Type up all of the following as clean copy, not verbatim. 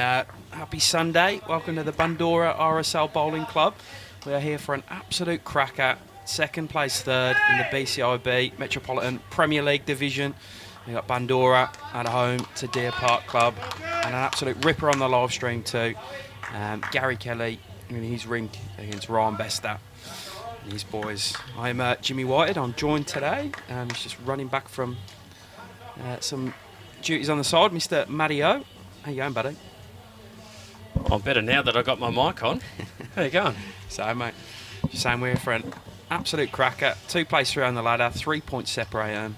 Happy Sunday. Welcome to the Bundoora RSL Bowling Club. We are here for an absolute cracker. Second place third in the BCIB Metropolitan Premier League division. We've got Bundoora at home to Deer Park Club. And an absolute ripper on the live stream too. Gary Kelly in his rink against Ryan Bester and his boys. I'm Jimmy Whitehead. I'm joined today. He's just running back from some duties on the side. Mr. Matty O. How you going, buddy? I'm better now that I got my mic on. How you going? So, mate, just saying we're here for an absolute cracker. 2 places around the ladder, 3 points separate them.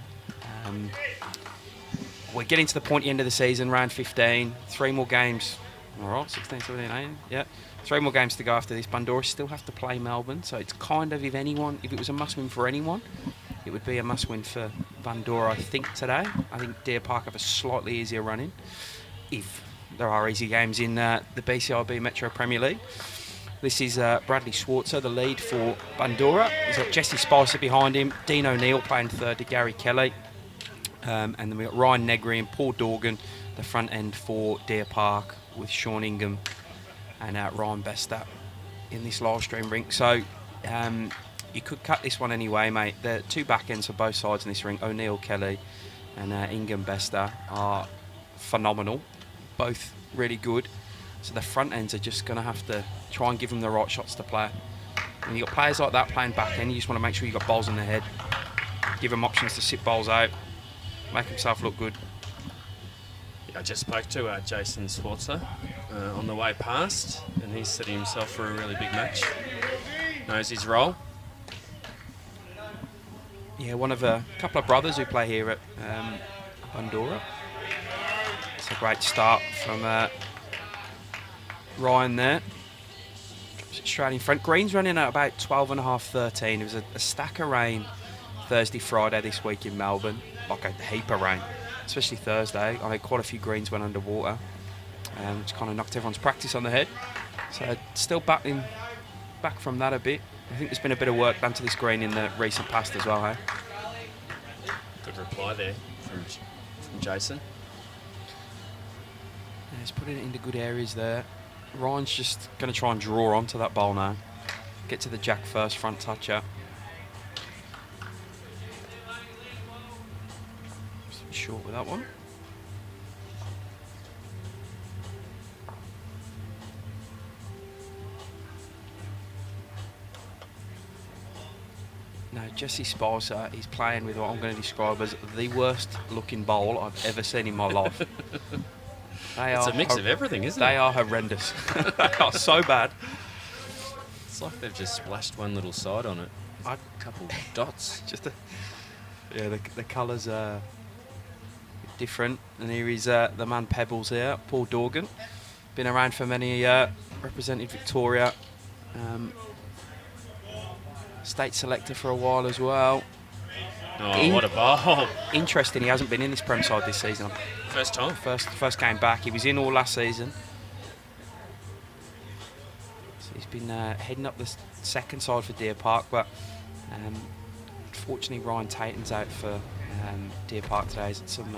We're getting to the pointy end of the season, round 15. 3 more games. All right, 16, 17, 18. Yeah. 3 more games to go after this. Bundoora still have to play Melbourne. So it's kind of, if it was a must-win for anyone, it would be a must-win for Bundoora, I think, today. I think Deer Park have a slightly easier run-in, if there are easy games in the BCIB Metro Premier League. This is Bradley Schwarzer, the lead for Bundoora. He's got Jesse Spicer behind him, Dean O'Neill playing third to Gary Kelly. And then we've got Ryan Negri and Paul Dorgan, the front end for Deer Park, with Sean Ingham and Ryan Bester in this live stream rink. So you could cut this one anyway, mate. The 2 back ends for both sides in this rink, O'Neill, Kelly and Ingham, Bester, are phenomenal. Both really good. So the front ends are just going to have to try and give them the right shots to play. When you've got players like that playing back end, you just want to make sure you've got bowls in the head. Give them options to sit bowls out. Make himself look good. Yeah, I just spoke to Jason Schwarzer on the way past, and he's setting himself for a really big match. Knows his role. Yeah, one of a couple of brothers who play here at Bundoora. It's a great start from Ryan there. Straight in front. Green's running at about 12.5, 13. It was a stack of rain Thursday, Friday this week in Melbourne. Like a heap of rain, especially Thursday. I know quite a few greens went underwater, which kind of knocked everyone's practice on the head. So still battling back from that a bit. I think there's been a bit of work done to this green in the recent past as well, hey? Good reply there from Jason. Yeah, he's putting it into good areas there. Ryan's just going to try and draw onto that bowl now. Get to the jack first, front toucher. Short with that one. No, Jesse Spicer is playing with what I'm going to describe as the worst looking bowl I've ever seen in my life. It's a mix of everything, isn't it? They are horrendous. They are so bad. It's like they've just splashed one little side on it. A couple dots. Yeah, the colours are different. And here is the man Pebbles here, Paul Dorgan. Been around for many, represented Victoria. State selector for a while as well. Oh, what a bowl. Interesting, he hasn't been in this Prem side this season. First time? First game back. He was in all last season. So he's been heading up the second side for Deer Park, but unfortunately Ryan Taten's out for Deer Park today. He's had some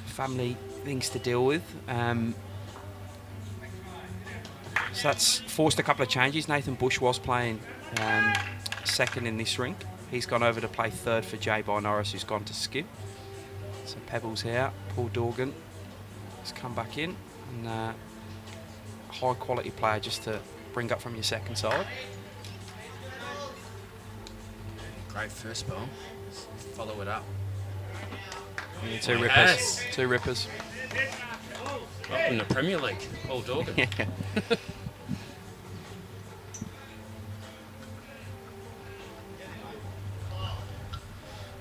family things to deal with. So that's forced a couple of changes. Nathan Bush was playing second in this rink. He's gone over to play third for Jay by Norris, who's gone to skip. So Pebbles here, Paul Dorgan has come back in. And high quality player just to bring up from your second side. Great first ball. Follow it up. Yeah, 2 rippers. Yes. 2 rippers. Up in the Premier League, Paul Dorgan. Yeah.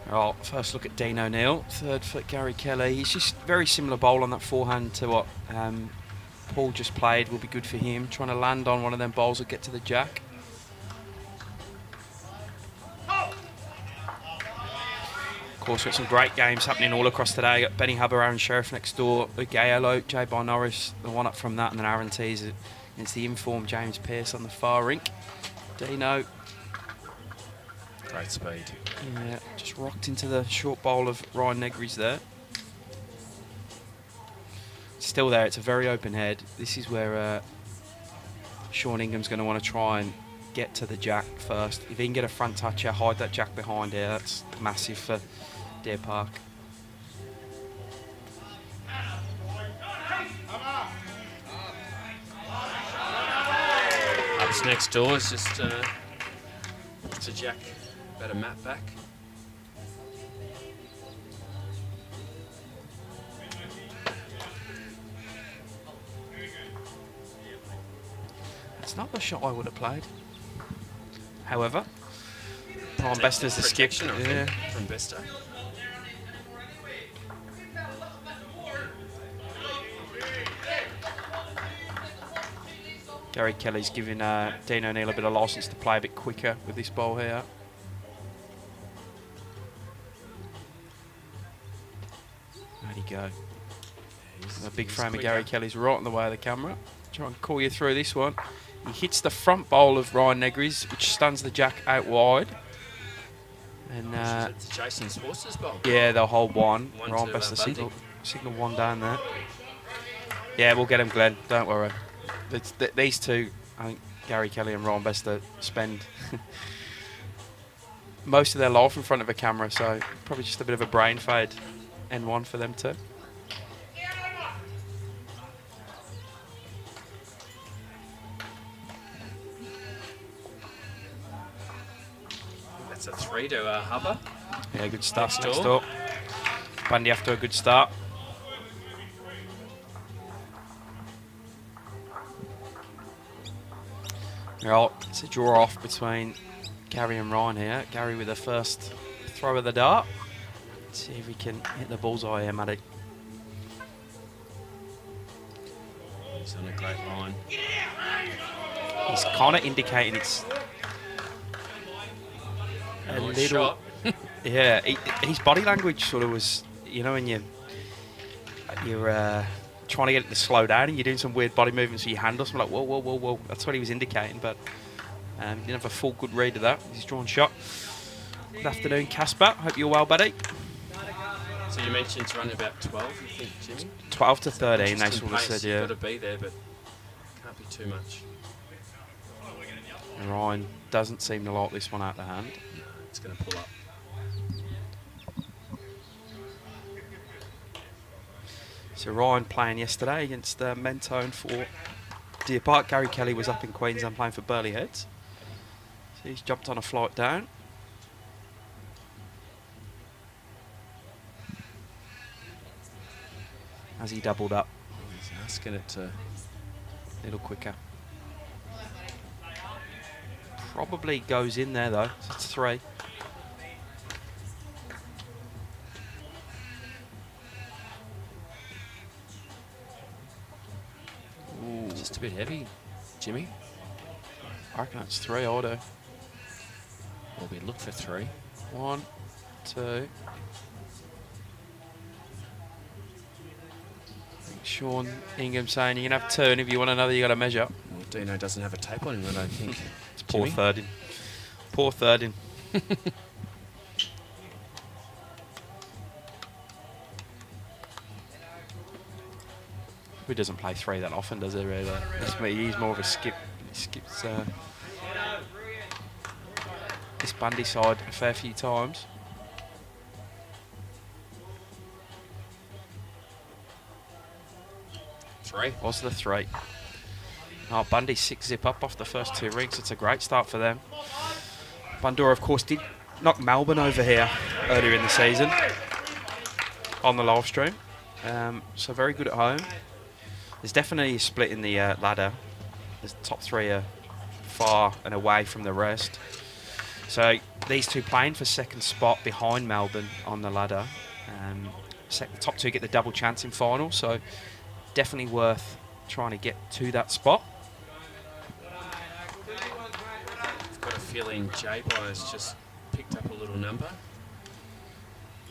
Right, first look at Dean O'Neill, third for Gary Kelly. He's just very similar bowl on that forehand to what Paul just played. Will be good for him. Trying to land on one of them bowls that get to the jack. Of course, we've got some great games happening all across today. Got Benny Hubber, Aaron Sheriff next door, Ugayelo, Jay by Norris, the one up from that, and then Aaron Tees against the informed James Pearce on the far rink. Dino. Great speed. Yeah, just rocked into the short bowl of Ryan Negri's there. Still there. It's a very open head. This is where Sean Ingham's going to want to try and get to the jack first. If he can get a front toucher, hide that jack behind here, that's massive for Deer Park. Ups next door is just it's a jack, about a mat back. It's not the shot I would have played. However, Ron Bester's the skip. Yeah. From Bester. Gary Kelly's giving Dean O'Neill a bit of licence to play a bit quicker with this ball here. There you go. A big frame of Gary Kelly's right in the way of the camera. Try and call you through this one. He hits the front bowl of Ryan Negri's, which stuns the jack out wide. And it's Jason Sports' bowl. yeah, they'll hold one. One Ryan to, Bester Bundy. signal one down there. Yeah, we'll get him, Glenn. Don't worry. These two, I think Gary Kelly and Ryan Bester spend most of their life in front of a camera, so probably just a bit of a brain fade. N1 for them too. That's a 3 to Hubber. Yeah, good stuff Next next door. Bundy after a good start. Well, it's a draw off between Gary and Ryan here. Gary with the first throw of the dart. Let's see if he can hit the bullseye here, Matty. He's on a great line. He's kind of indicating it's a Nice little. shot. Yeah, his body language sort of was, you know, when you're trying to get it to slow down and you're doing some weird body movements with your hand or something like, whoa, whoa, whoa, whoa. That's what he was indicating, but didn't have a full good read of that. He's drawn shot. Good afternoon, Casper. Hope you're well, buddy. So you mentioned it's running about 12, you think, Jimmy? 12 to 13, they Just in sort of pace, said, yeah. You've got to be there, but can't be too much. And Ryan doesn't seem to like this one out the hand. No, it's going to pull up. So Ryan playing yesterday against Mentone for Deer Park. Gary Kelly was up in Queensland playing for Burleigh Heads. So he's jumped on a flight down. As he doubled up. He's asking it to... A little quicker. Probably goes in there though. So it's 3. Ooh. Just a bit heavy, Jimmy. I reckon it's 3 auto. Well, we look for 3. 1, 2. Sean Ingham saying you can have 2, and if you want another, you got to measure. Well, Dino doesn't have a tape on him, I don't think. It's poor Jimmy? thirding. Poor thirding. He doesn't play 3 that often, does he? Really? He's more of a skip. He skips this Bundy side a fair few times. Three. Was the 3. Oh, Bundy 6-zip up off the first 2 rinks. It's a great start for them. Bundoora, of course, did knock Melbourne over here earlier in the season on the live stream. So very good at home. There's definitely a split in the ladder. The top 3 are far and away from the rest. So these two playing for second spot behind Melbourne on the ladder. The top 2 get the double chance in final. So definitely worth trying to get to that spot. I've got a feeling J-Boy has just picked up a little number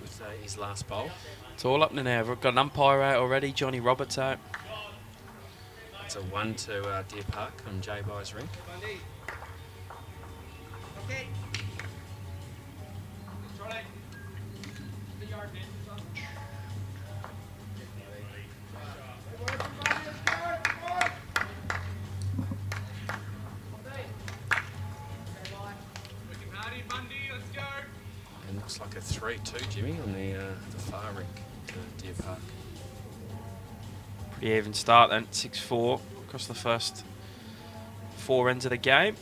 with his last bowl. It's all up in the air. We've got an umpire out already, Johnny Roberts out. It's a 1 to Deer Park on J-Boy's rink. free too, Jimmy, on the far rink, the Deer Park. Pretty even start then, 6-4 across the first 4 ends of the game.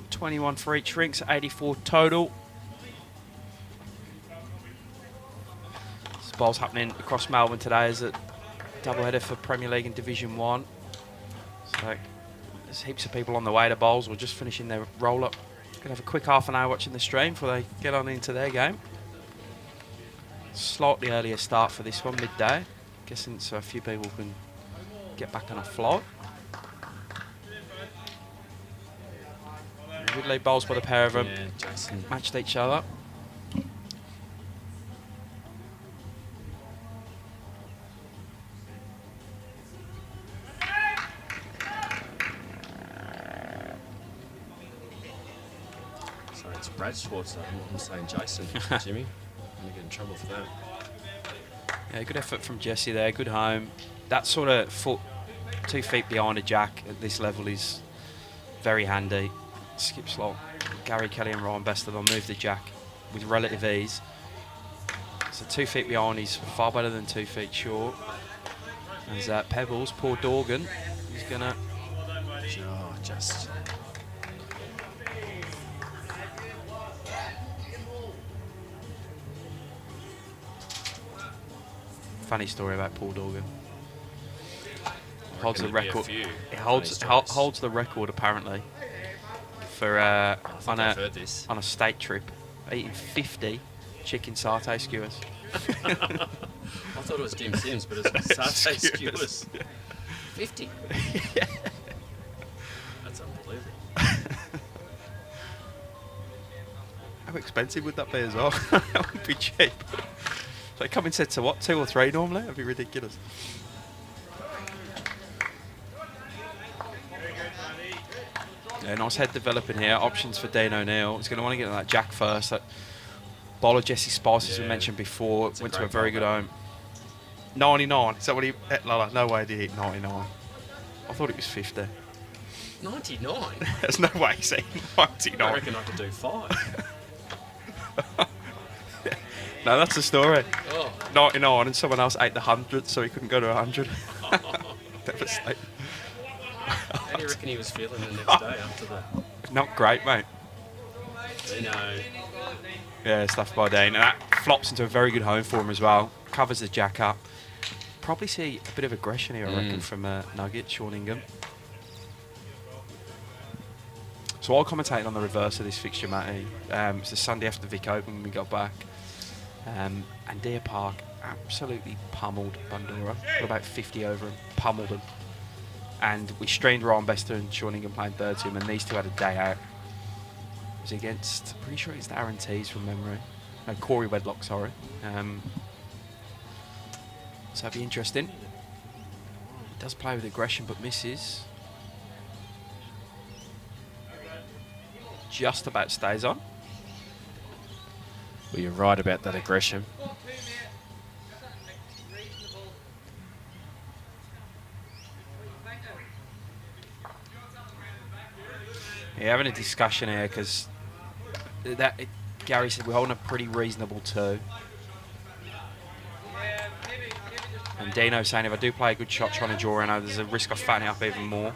21 for each rink, so 84 total. This ball's happening across Melbourne today as a doubleheader for Premier League and Division 1. So there's heaps of people on the way to bowls or just finishing their roll-up. Gonna have a quick half an hour watching the stream before they get on into their game. Slightly earlier start for this one, midday. Guessing so a few people can get back on a flight. Good lead bowls by the pair of them. Yeah, Jason. Matched each other. Sorry, it's Brad Schwartzer. I'm saying Jason, Jimmy. I'm going to get in trouble for that. Yeah, good effort from Jesse there. Good home. That sort of foot, 2 feet behind a jack at this level is very handy. Skip slot. Gary Kelly and Ryan Bester, they'll move the jack with relative ease. So 2 feet behind is far better than 2 feet short. There's Pebbles, poor Dorgan. He's going to... Oh, just... Funny story about Paul Dorgan. Holds the there'd be a record. few He holds funny stories. holds the record apparently for on I've heard this. a state trip, eating 50 chicken satay skewers. I thought it was Jim Sims, but it's satay skewers. 50. That's unbelievable. How expensive would that be as well? That would be cheap. So they come in sets of what, 2 or 3 normally? That'd be ridiculous. Yeah, nice head developing here. Options for Dean O'Neill. He's going to want to get on that jack first. That bowler Jesse Spice, as we mentioned before, went to a very good home. 99. Is that what he... No way did he hit 99. I thought it was 50. 99? There's no way he's hitting 99. I reckon I could do 5. No, that's the story. Oh. 99 and someone else ate the 100, so he couldn't go to 100. Devastating. How do you reckon he was feeling the next day after that? Not great, mate. You know, Yeah, stuff by Dean. And that flops into a very good home for him as well. Covers the jack up. Probably see a bit of aggression here, I reckon, from Nugget, Sean Ingham. So I'll commentate on the reverse of this fixture, Matty. It's the Sunday after the Vic Open when we got back. And Deer Park absolutely pummeled Bundoora. Got about 50 over him, pummeled him. And we strained Ryan Bester and Sean Ingham playing third team, and these two had a day out. It was against, pretty sure it's Aaron Tees from memory. No, Corey Wedlock, sorry. So that'd be interesting. Does play with aggression, but misses. Just about stays on. well, you're right about that aggression. Yeah, having a discussion here because Gary said we're holding a pretty reasonable 2. And Dino saying if I do play a good shot trying to draw in, there's a risk of fattening up even more.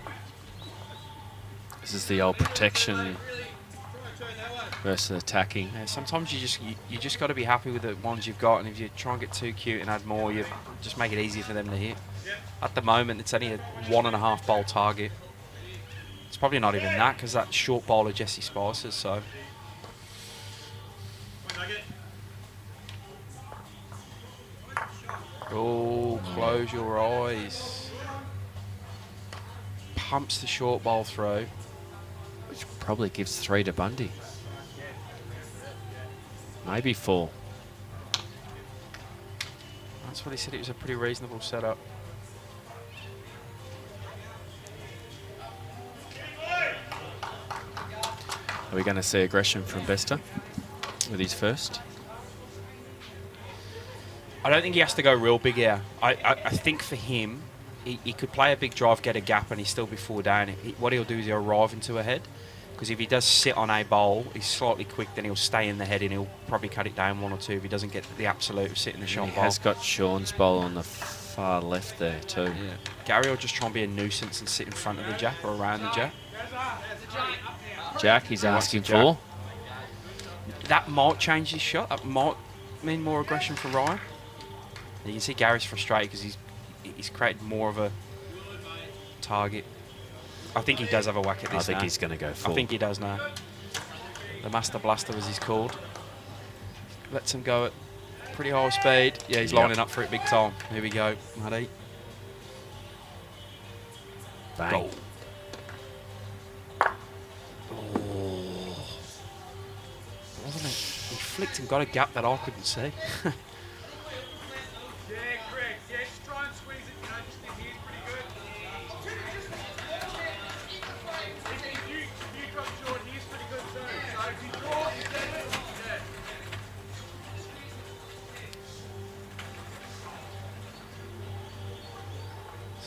This is the old protection versus attacking. Yeah, sometimes you just got to be happy with the ones you've got, and if you try and get too cute and add more, you just make it easy for them to hit. At the moment, it's only a 1.5 bowl target. It's probably not even that because that short bowler Jesse Spicer's, so. Oh, close your eyes. Pumps the short bowl through. Which probably gives 3 to Bundy. Maybe 4. That's what he said, it was a pretty reasonable setup. Are we going to see aggression from Bester with his first? I don't think he has to go real big here. I think for him, he could play a big drive, get a gap, and he'd still be 4 down. What he'll do is he'll arrive into a head. Because if he does sit on a bowl, he's slightly quick, then he'll stay in the head and he'll probably cut it down 1 or 2 if he doesn't get the absolute of sitting the shot He bowl. has got Sean's bowl on the far left there too. Yeah. Gary will just try and be a nuisance and sit in front of the jack or around the jack. Jack, he's asking Jack. for. That might change his shot. That might mean more aggression for Ryan. You can see Gary's frustrated because he's created more of a target. I think he does have a whack at this I think now. he's going to go full. I think he does now. The Master Blaster, as he's called. Lets him go at pretty high speed. Yeah, he's lining up for it big time. Here we go, Maddie. Bang. Goal. Wasn't it? He flicked and got a gap that I couldn't see.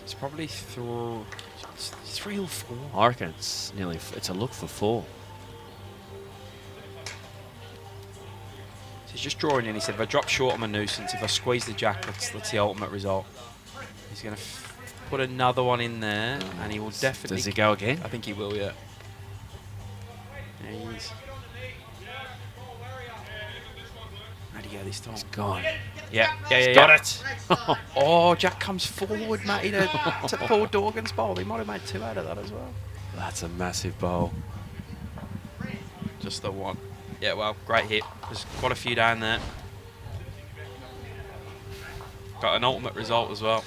It's probably through 3 or 4. I reckon it's nearly. It's a look for 4. So he's just drawing in. He said, if I drop short, I'm a nuisance. If I squeeze the jack, that's the ultimate result. He's going to put another one in there, and he will definitely. Does he go again? I think he will. Yeah. Yeah, he is. How'd he go this time? It's gone. Yeah. Got it. Oh, Jack comes forward, Matty, to Paul Dorgan's bowl. He might have made 2 out of that as well. That's a massive bowl. Just the one. Yeah, well, great hit. There's quite a few down there. Got an ultimate result as well.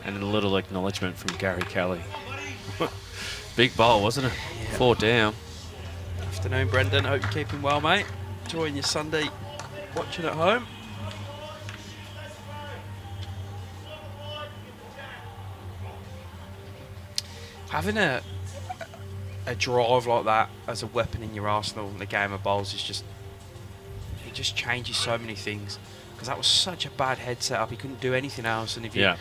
And a little acknowledgement from Gary Kelly. Big bowl, wasn't it? Yeah. 4 down. Afternoon, Brendan. Hope you're keeping well, mate. Enjoying your Sunday watching at home. Having a drive like that as a weapon in your arsenal in the game of bowls is just, it just changes so many things. Because that was such a bad head setup, he couldn't do anything else. And if you,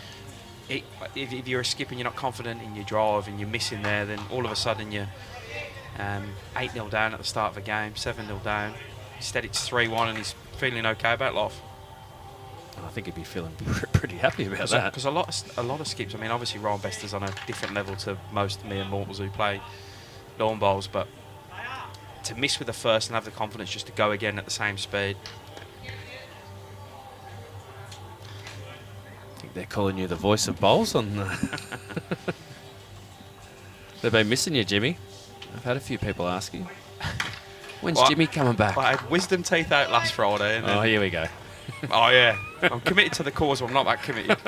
if you're a skipper and you're not confident in your drive and you're missing there, then all of a sudden you're 8-0 down at the start of a game, 7-0 down. Instead it's 3-1 and he's feeling okay about life. I think he'd be feeling pretty happy about that. Because a lot of skips, I mean, obviously Ryan Bester's on a different level to most mere mortals who play lawn bowls, but to miss with the first and have the confidence just to go again at the same speed. I think they're calling you the voice of bowls on the They've been missing you, Jimmy. I've had a few people asking. When's Jimmy coming back? I had wisdom teeth out last Friday. And here we go. Oh, yeah. I'm committed to the cause, but I'm not that committed.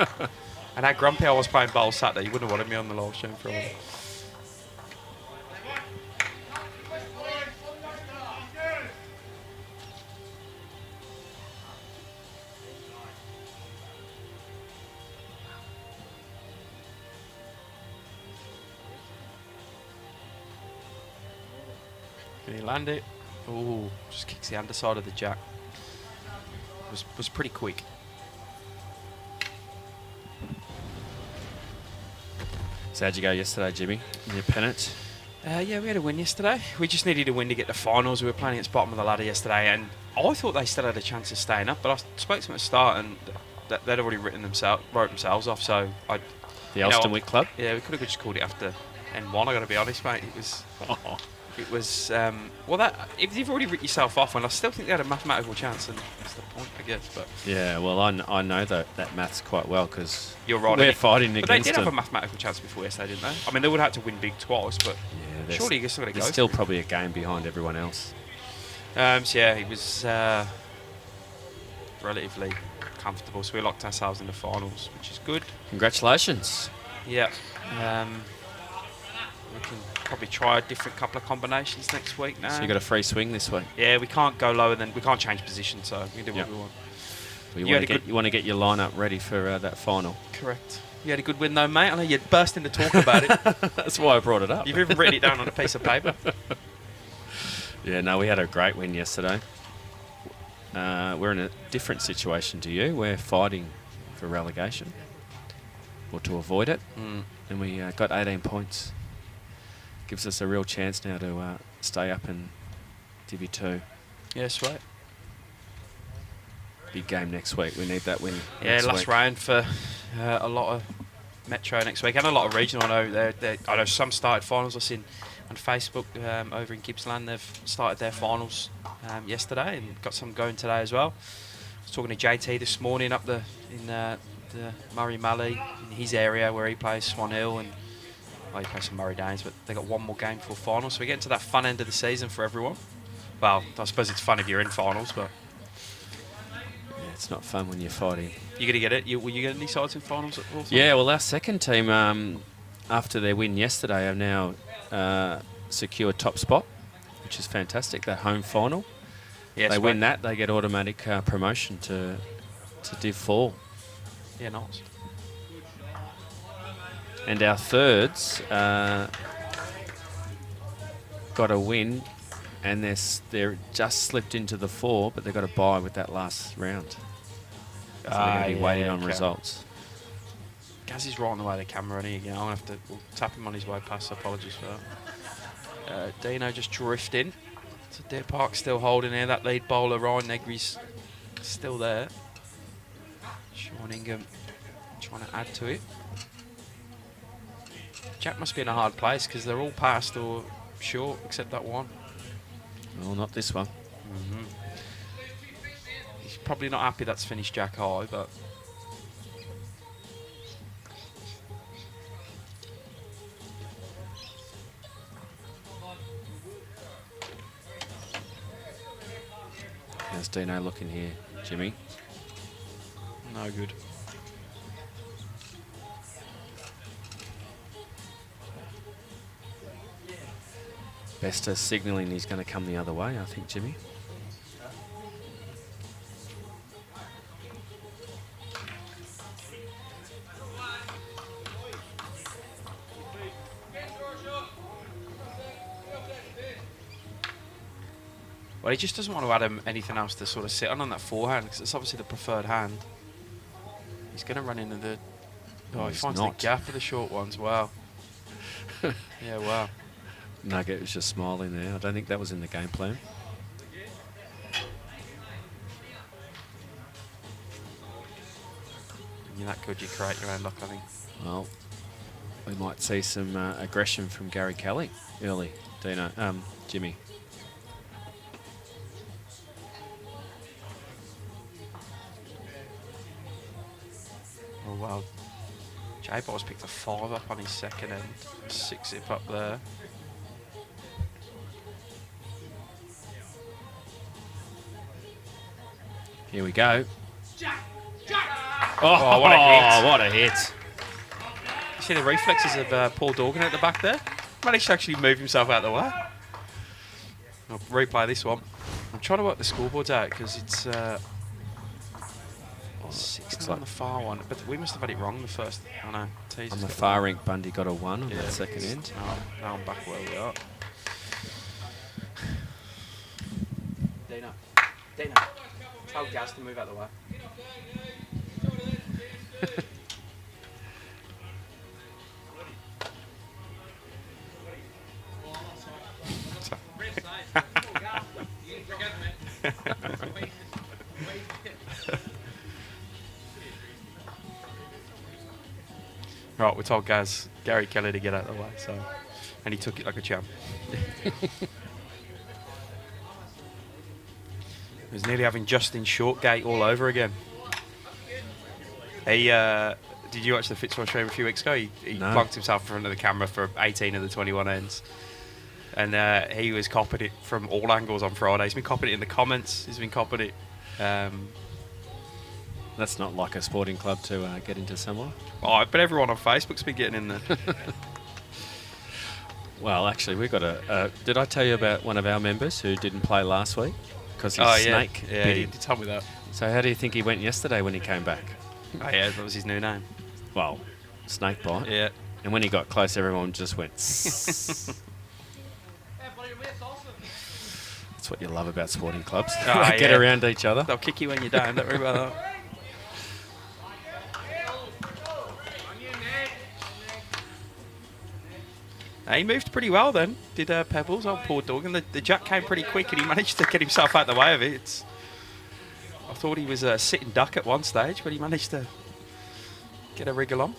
And how grumpy I was playing bowls Saturday, you wouldn't have wanted me on the live stream for a while. Can he land it? Oh, just kicks the underside of the jack. Was pretty quick. So how'd you go yesterday, Jimmy? In your pennant? Yeah, we had a win yesterday. We just needed a win to get to finals. We were playing against bottom of the ladder yesterday, and I thought they still had a chance of staying up. But I spoke to them at the start, and they'd already wrote themselves off. So the Elstonwick Club. Yeah, we could have just called it after N1. I got to be honest, mate. It was. It was, well, that if you've already written yourself off, and I still think they had a mathematical chance, and that's the point, I guess. But yeah, well, I know that maths quite well because you're right. We're fighting against them. But they did have a mathematical chance before yesterday, didn't they? I mean, they would have had to win big twice, but yeah, surely you're still going to go. There's still probably a game behind everyone else. So yeah, it was relatively comfortable. So we locked ourselves in the finals, which is good. Congratulations. Yeah. We can probably try a different couple of combinations next week now. So you got a free swing this week? Yeah, we can't go lower than, we can't change position, so we can do what we want. Well, you want to get your lineup ready for that final. Correct. You had a good win though, mate. I know you burst into talk about it. That's why I brought it up. You've even written it down on a piece of paper. Yeah, no, we had a great win yesterday. We're in a different situation to you. We're fighting for relegation, or to avoid it, and we got 18 points. Gives us a real chance now to stay up in Divi 2. Yeah, sweet. Big game next week. We need that win. Yeah, next last week. round for a lot of Metro next week and a lot of regional. I know some started finals. I've seen on Facebook over in Gippsland they've started their finals yesterday and got some going today as well. I was talking to JT this morning up in the Murray Mallee in his area where he plays Swan Hill and he plays some Murray Danes, but they got one more game for finals. So we get into that fun end of the season for everyone. Well, I suppose it's fun if you're in finals, but Yeah, it's not fun when you're fighting. you're going to get it. Will you get any sides in finals at all? Yeah, well, our second team, after their win yesterday, have now secured top spot, which is fantastic. That home final. Yeah, They win that, they get automatic promotion to Div 4. Yeah, nice. And our thirds got a win, and they're just slipped into the 4, but they've got a bye with that last round. So they're going to be waiting on results. Gaz is right on the way of the camera, and again, I'll have to we'll tap him on his way past. So apologies for that. Dino just drifting. So Deer Park still holding here. That lead bowler Ryan Negri's still there. Sean Ingham trying to add to it. Jack must be in a hard place because they're all past or short except that one. Well, not this one. He's probably not happy that's finished Jack high, but how's Dino looking here, Jimmy? no good. Bester signalling he's going to come the other way, I think, Jimmy. Well, he just doesn't want to add him anything else to sort of sit on that forehand because it's obviously the preferred hand. He's going to run into the... Oh, he he's finds not. the gap of the short ones. Wow. Yeah, wow. Nugget was just smiling there. I don't think that was in the game plan. When you're that good, you create your own luck, I think. Well, we might see some aggression from Gary Kelly early. Dino, Jimmy. Oh, wow. J-Ball's picked a 5 up on his second end. 6 zip up there. Here we go. Oh, what a hit. What a hit. You see the reflexes of Paul Dorgan at the back there? Managed to actually move himself out of the way. I'll replay this one. I'm trying to work the scoreboards out because it's 6 on the far one. But we must have had it wrong the first. I know. On the far rink, Bundy got a 1 on Yeah, that second end. Now I'm back where we are. Dino. Tell Gaz to move out of the way. Right, we told Gary Kelly to get out of the way, so, and he took it like a champ. He was nearly having Justin Shortgate all over again. He did you watch the Fitzroy stream a few weeks ago? He No. plunked himself in front of the camera for 18 of the 21 ends. And he was copied it from all angles on Friday. He's been copied it in the comments. He's been copied it. That's not like a sporting club to get into someone. Oh, but everyone on Facebook's been getting in there. Well, actually, we got a... did I tell you about one of our members who didn't play last week? Because his snake Yeah, bit you him. did tell me that. So how do you think he went yesterday when he came back? Oh, yeah, that was his new name. Well, snake bite. Yeah. And when he got close, everyone just went... That's what you love about sporting clubs. Oh, Get yeah. around each other. They'll kick you when you're down. Don't worry about that. He moved pretty well then, did Pebbles, old poor dog, and the jack came pretty quick and he managed to get himself out of the way of it. I thought he was a sitting duck at one stage, but he managed to get a wriggle on.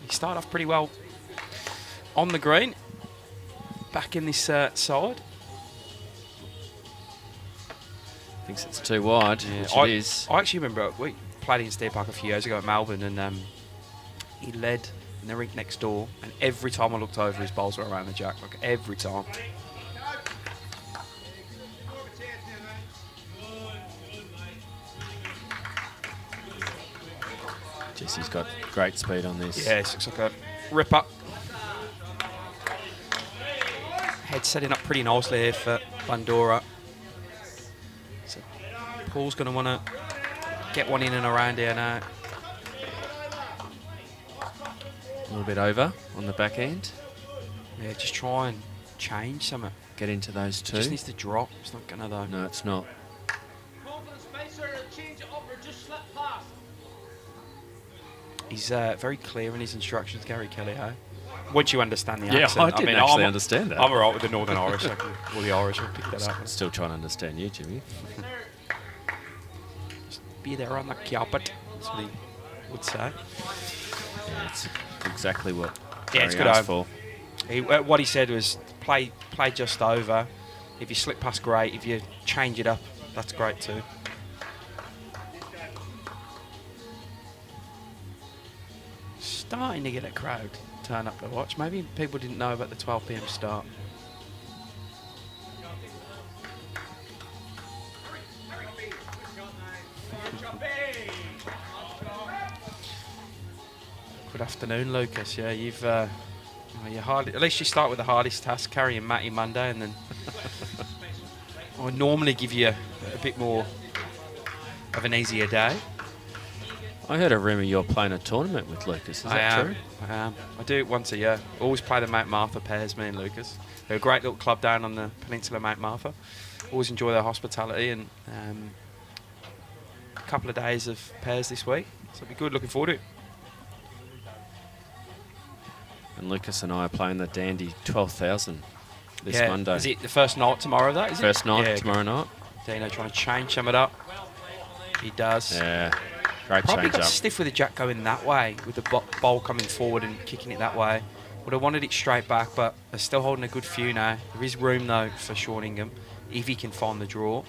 He started off pretty well on the green, back in this side. Thinks it's too wide, which it is. I actually remember we played against Deer Park a few years ago at Melbourne, and he led in the rink next door, and every time I looked over, his balls were around the jack, like every time. Jesse's got great speed on this. Yeah, it looks like a ripper. Head setting up pretty nicely here for Bundoora. So Paul's going to want to get one in and around here now. A little bit over on the back end. Yeah, just try and change something. Get into those two. Just needs to drop. It's not going to though. No, it's not. He's very clear in his instructions, Gary Kelly, eh? Once you understand the Yeah, accent. I didn't actually understand that. I'm alright with the Northern Irish, or the Irish will pick that up. Still trying to understand you, Jimmy. Just be there on the carpet. That's what he would say. Yeah, it's exactly what it's Gary good asked for. What he said was play just over. If you slip past, great. If you change it up, that's great too. Starting to get a crowd turn up to watch. Maybe people didn't know about the 12 PM start. Good afternoon, Lucas. Yeah, you've at least you start with the hardest task, carrying Matty Monday, and then I would normally give you a bit more of an easier day. I heard a rumour you're playing a tournament with Lucas. Is that true? I am. I do it once a year. Always play the Mount Martha pairs, me and Lucas. They're a great little club down on the peninsula of Mount Martha. Always enjoy their hospitality, and a couple of days of pairs this week. So it'll be good. Looking forward to it. And Lucas and I are playing the Dandy 12,000 this Monday. Is it the first night tomorrow, though? Is First it? night tomorrow night. Dino trying to change some of it up. He does. Yeah, great Probably change got up. stiff with the jack going that way, with the bowl coming forward and kicking it that way. Would have wanted it straight back, but they're still holding a good few now. There is room, though, for Sean Ingham, if he can find the draw.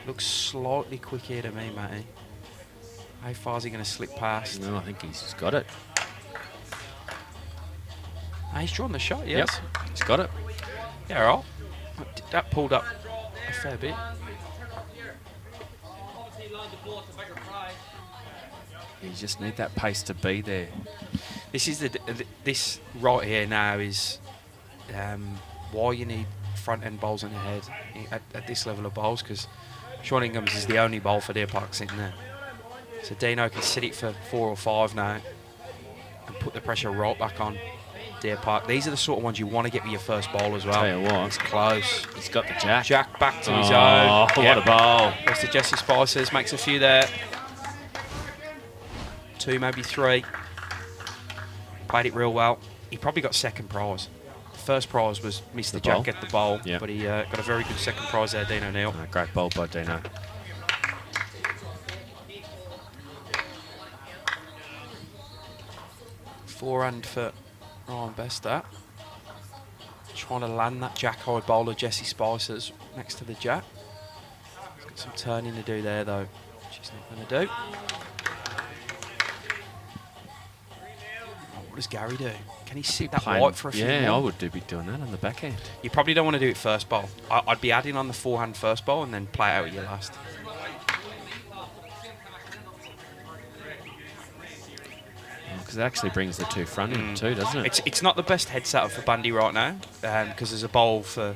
Looks slightly quick here to me, Matty. How far is he going to slip past? No, I think he's got it. He's drawn the shot, yes. Yep, he's got it. Yeah, all right. That pulled up a fair bit. You just need that pace to be there. This is this right here now is why you need front end bowls on your head at this level of bowls, because Sean Ingham's is the only bowl for Deer Park sitting there. So Dino can sit it for 4 or 5 now and put the pressure right back on Deer Park. These are the sort of ones you want to get with your first bowl as well. Tell you what, it's close. He's got the jack. Jack back to his own. Oh, what a bowl. Goes to Jesse Spices, makes a few there. 2, maybe 3. Played it real well. He probably got second prize. The first prize was Mr. Jack get the bowl, but he got a very good second prize there, Dino Neal. Great bowl by Dino. Forehand for Ryan Bester. Trying to land that jack high bowl of Jesse Spicer's next to the jack. He's got some turning to do there, though, which he's not going to do. What does Gary do? Can he sit that white for a few more? Yeah, I would be doing that on the back end. You probably don't want to do it first bowl. I'd be adding on the forehand first bowl and then play it out with your last. Because it actually brings the 2 front in too, doesn't it? It's not the best head setup for Bundy right now, because there's a bowl for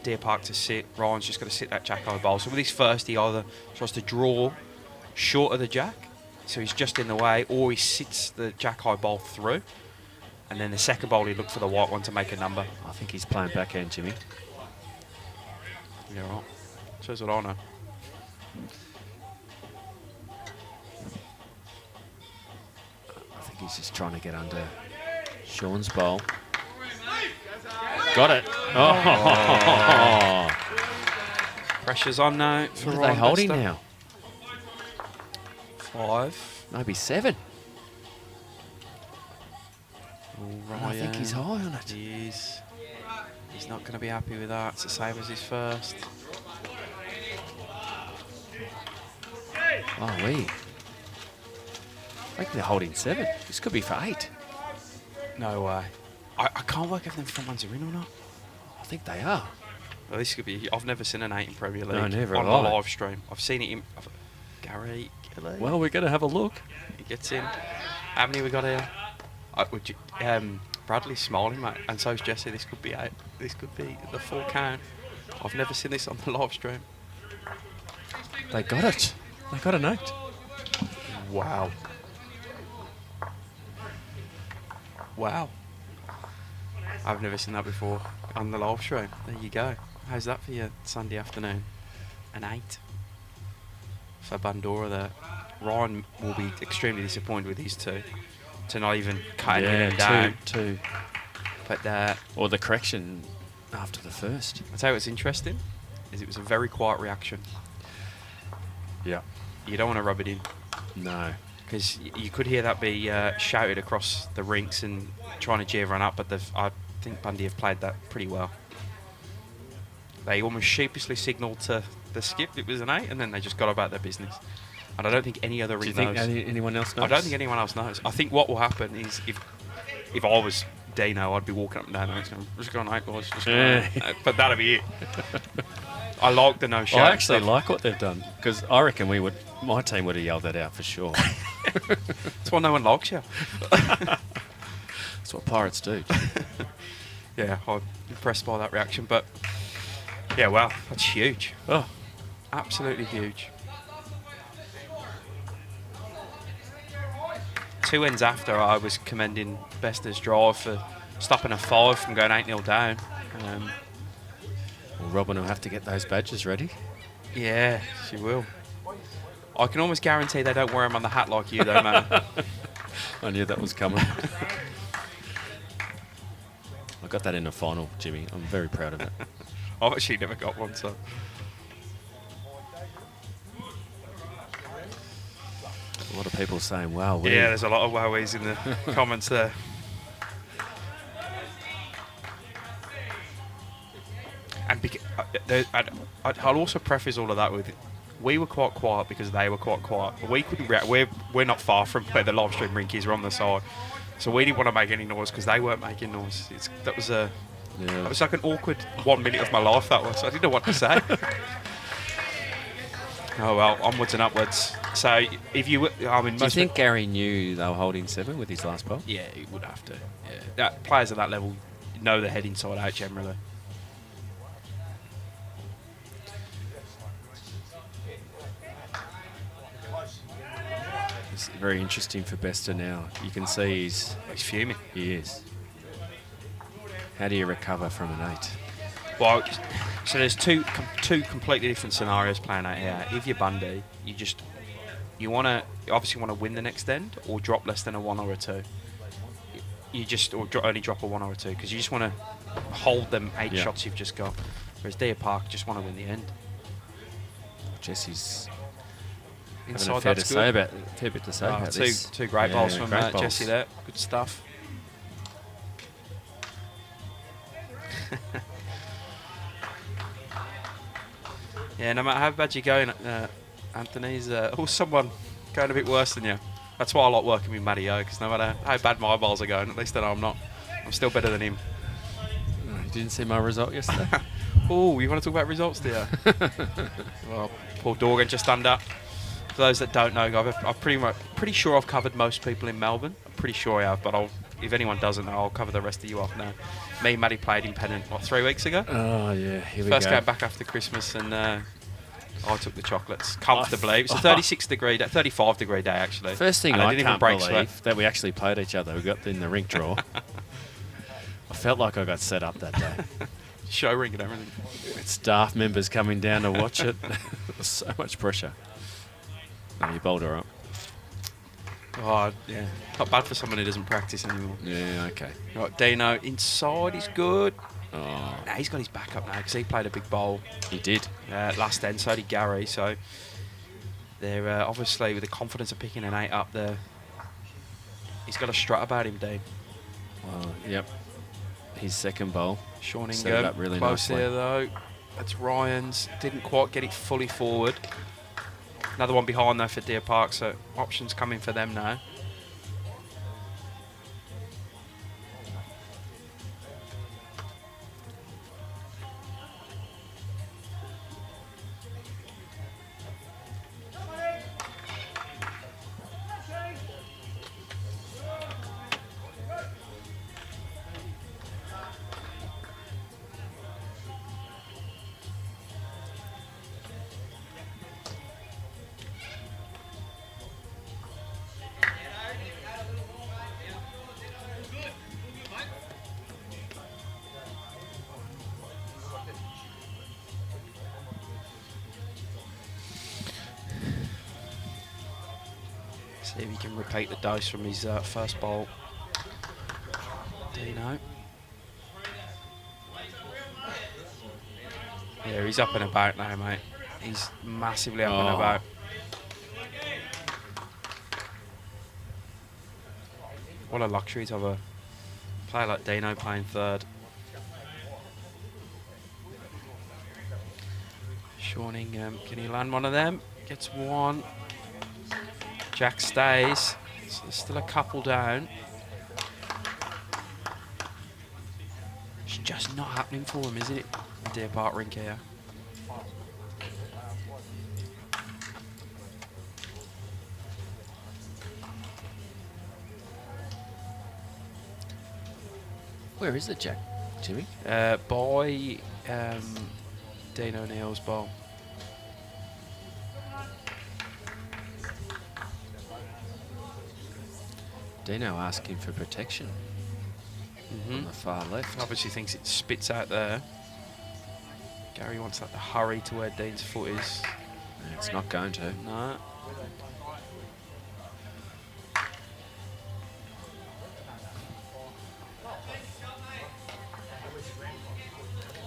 Deer Park to sit. Ryan's just got to sit that jack high bowl. So with his first, he either tries to draw short of the jack, so he's just in the way, or he sits the jack high bowl through. And then the second bowl, he'd look for the white one to make a number. I think he's playing backhand, Jimmy. Yeah, right. Shows what I know. I think he's just trying to get under Sean's bowl. Got it. Oh. Pressure's on now. What are they holding now? 5. Maybe 7. Ryan. I think he's high on it. He is. He's not going to be happy with that. It's the same as his first. Oh, wait. I think they're holding 7. This could be for 8. No way. I can't work if them front ones are in or not. I think they are. Well, this could be. I've never seen an 8 in Premier League. No, never on have the I. live stream. I've seen it in. Gary Gilley. Well, we're going to have a look. He gets in. How many we got here? Bradley's smiling, mate, and so's Jesse. This could be 8. This could be the full count. I've never seen this on the live stream. They got it. They got an 8. Wow. Wow. I've never seen that before on the live stream. There you go. How's that for your Sunday afternoon? An 8 for Bundoora there. Ryan will be extremely disappointed with these 2 to not even cut anything down. 2. But Or the correction after the first. I'll tell you what's interesting is it was a very quiet reaction. Yeah. You don't want to rub it in. No. Because you could hear that be shouted across the rinks and trying to cheer everyone up, but I think Bundy have played that pretty well. They almost sheepishly signalled to the skip it was an 8, and then they just got about their business. And I don't think any other rink knows. Do you think anyone else knows? I don't think anyone else knows. I think what will happen is if I was Dino, I'd be walking up and down and going, just going 8 boys, just going 8. But that'll be it. I like the no shout. I actually like what they've done, because I reckon my team would have yelled that out for sure. That's why no one likes you. That's what Pirates do. Yeah, I'm impressed by that reaction. But yeah, well, that's huge. Oh, absolutely huge. 2 ends after, I was commending Bester's drive for stopping a 5 from going 8-0 down. Well, Robin will have to get those badges ready. Yeah, she will. I can almost guarantee they don't wear them on the hat like you, though, man. I knew that was coming. I got that in the final, Jimmy. I'm very proud of it. I've actually never got one, so. A lot of people saying, wow. Yeah, there's a lot of wowies in the comments there. And I'll also preface all of that with, we were quite quiet because they were quite quiet. We couldn't react. We're not far from where the live stream rink is. We're on the side, so we didn't want to make any noise because they weren't making noise. That was like an awkward 1 minute of my life. That was. I didn't know what to say. Oh well, onwards and upwards. So if you, I mean, do you think Gary knew they were holding 7 with his last bowl? Yeah, he would have to. Yeah, players at that level know the head inside out generally. It's very interesting for Bester now. You can see he's fuming. He is. How do you recover from an 8? Well, so there's two completely different scenarios playing out here. If you're Bundy, you obviously want to win the next end or drop less than a 1 or a 2. Only drop a 1 or a 2 because you just want to hold them 8 shots you've just got. Whereas Deer Park just want to win the end. Jesse's inside, having a fair that's bit to say about this. Two great bowls from Jesse there. Good stuff. Yeah, no matter how bad you're going, Anthony's someone going a bit worse than you. That's why I like working with Matty O, because no matter how bad my bowls are going, at least I know I'm not. I'm still better than him. You didn't see my result yesterday? Oh, you want to talk about results, do you? Well, Paul Dorgan just stand up. For those that don't know, I'm pretty sure I've covered most people in Melbourne. I'm pretty sure I have, but if anyone doesn't know, I'll cover the rest of you off now. Me and Matty played in Pennant, 3 weeks ago? Oh, yeah, here we go. First game back after Christmas, and I took the chocolates comfortably. It was a 35 degree day, actually. First thing I can't believe sweat. that we actually played each other. We got in the rink draw. I felt like I got set up that day. Show ring and everything. With staff members coming down to watch it. There was so much pressure. And you bowled her up. Oh, yeah. Not bad for someone who doesn't practice anymore. Yeah, okay. Right, Dino inside is good. Oh, Now he's got his back up now because he played a big bowl he did. last end, so did Gary. So they're obviously with the confidence of picking an 8 up there. He's got a strut about him, Dean. Well, yep. His second bowl. Sean Set it Ingham, up really close nicely. here though. That's Ryan's. Didn't quite get it fully forward. Another one behind though for Deer Park, so options coming for them now. See if he can repeat the dose from his first bowl. Dino. Yeah, he's up and about now, mate. He's massively up and about. What a luxury to have a player like Dino playing third. Sean Ingham, can he land one of them? Gets one. Jack stays. So there's still a couple down. It's just not happening for him, is it? Deer Park rink here. Where is the jack, Jimmy? By Dean O'Neill's bowl. Dino asking for protection on the far left. Obviously thinks it spits out there. Gary wants that to hurry to where Dean's foot is. It's not going to. No.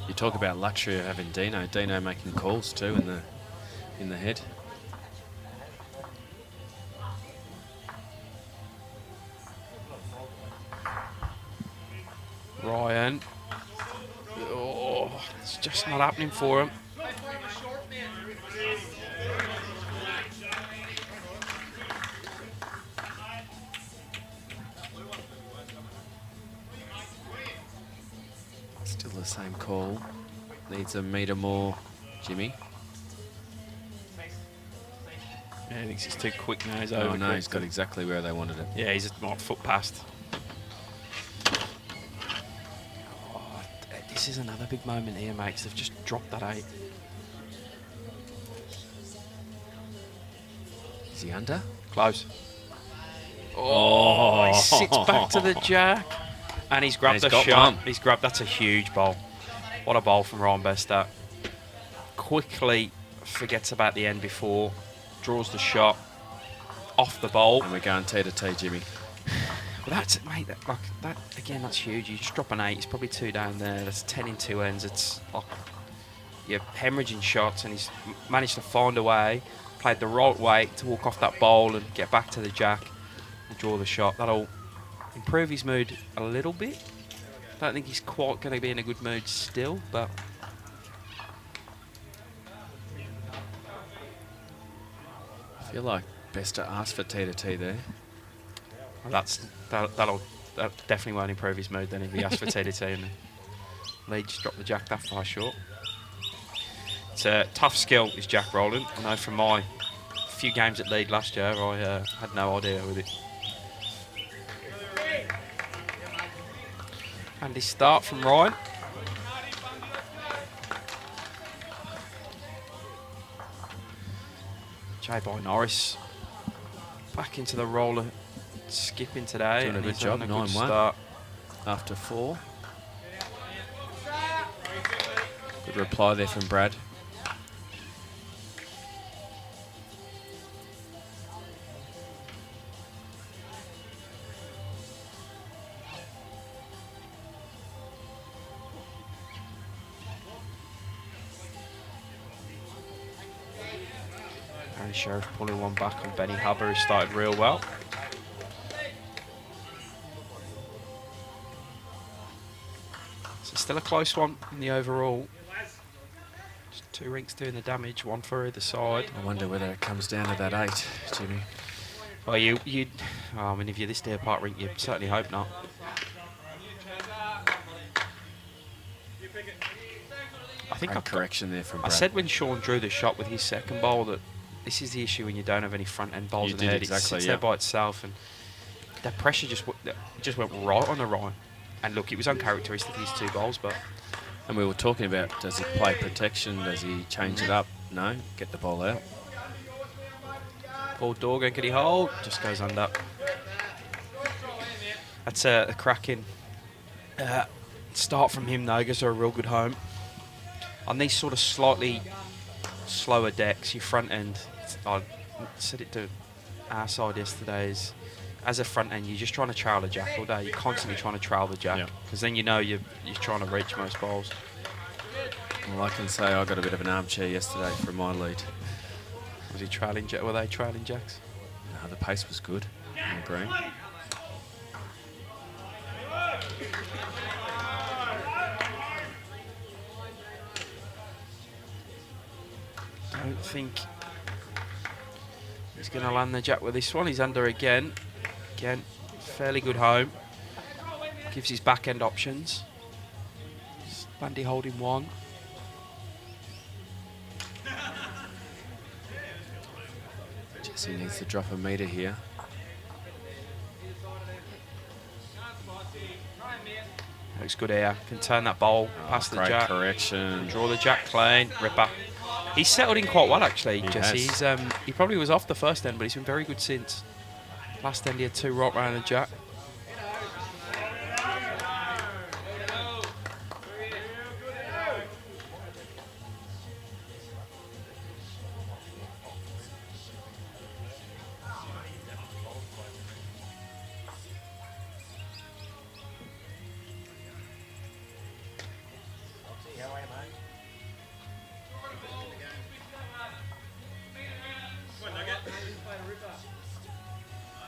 You talk about luxury of having Dino. Dino making calls too in the head. Ryan. Oh, it's just not happening for him. Still the same call. Needs a metre more, Jimmy. Yeah, he thinks he's too quick now. He's Oh over. no, he's got exactly where they wanted it. Yeah, he's just not foot past. Oh, this is another big moment here, mate, 'cause they've just dropped that 8. Is he under? Close. Oh, he sits back to the jack. And he's grabbed the shot. One. He's grabbed, that's a huge bowl. What a bowl from Ryan Bester. Quickly forgets about the end before. Draws the shot. Off the bowl. And we're going T to T, Jimmy. Well, that's, mate, that again, that's huge. You just drop an 8, it's probably 2 down there. That's 10 in 2 ends. It's like you're hemorrhaging shots, and he's managed to find a way, played the right way to walk off that bowl and get back to the jack and draw the shot. That'll improve his mood a little bit. Don't think he's quite going to be in a good mood still, but I feel like Bester asked for T to T there. well, that definitely won't improve his mood then if he asks for TDT and the lead just dropped the jack that far short. It's a tough skill, is jack rolling. I know from my few games at lead last year, I had no idea with it. And his start from Ryan. J-Boy Norris back into the roller skipping today. Doing a and good he's job, having a good 9-1. start. After 4. Good reply there from Brad. And Sheriff pulling one back on Benny Hubber, who started real well. So still a close one in the overall. Just 2 rinks doing the damage, 1 for either side. I wonder whether it comes down to that 8, Jimmy. Well, I mean, if you're this Deer Park rink, you'd certainly hope not. I think correction there from I Brad. said when Sean drew the shot with his second bowl that this is the issue when you don't have any front end bowls in the head. Exactly, it sits there by itself, and that pressure just went right on the Ryan. And look, it was uncharacteristic of his 2 bowls, but. And we were talking about, does he play protection? Does he change it up? No, get the ball out. Paul Dorgan, can he hold? Just goes under. That's a cracking start from him, though. Gives her a real good home. On these sort of slightly slower decks, your front end, I said it to our side yesterday, is as a front end, you're just trying to trail the jack all day. You're constantly trying to trail the jack, because then you know you're trying to reach most bowls. Well, I can say I got a bit of an armchair yesterday from my lead. Was he trailing? Were they trailing jacks? No, the pace was good in the green. Don't think he's going to land the jack with this one. He's under again. Again, fairly good home. Gives his back end options. Bandy holding 1. Jesse needs to drop a metre here. Looks good here. Can turn that bowl past the jack. Correction. Draw the jack clean. Ripper. He's settled in quite well, actually, Jesse. He probably was off the first end, but he's been very good since. Last end he had 2 right round the jack.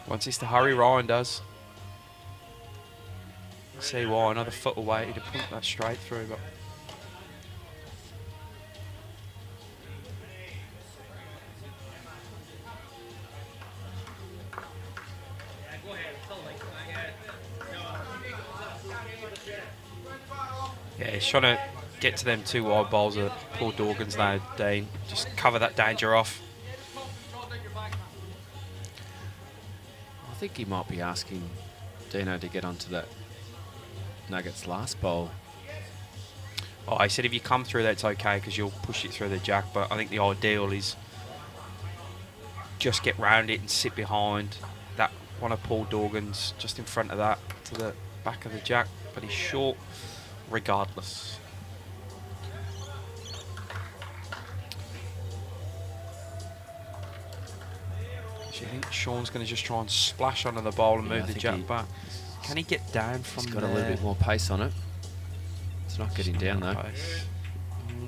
Wants us to hurry, Ryan does. See why, another foot away, he'd have pumped that straight through, but. Yeah, he's trying to get to them 2 wide bowls of Paul Dorgan's now, Dean. Just cover that danger off. I think he might be asking Dino to get onto that Nuggets last bowl. Oh, I said if you come through, that's okay because you'll push it through the jack. But I think the ideal is just get round it and sit behind that one of Paul Dorgan's just in front of that to the back of the jack. But he's short regardless. I think Sean's going to just try and splash onto the bowl and move the jack back. Can he get down from there? He's got a little bit more pace on it. It's not getting down though.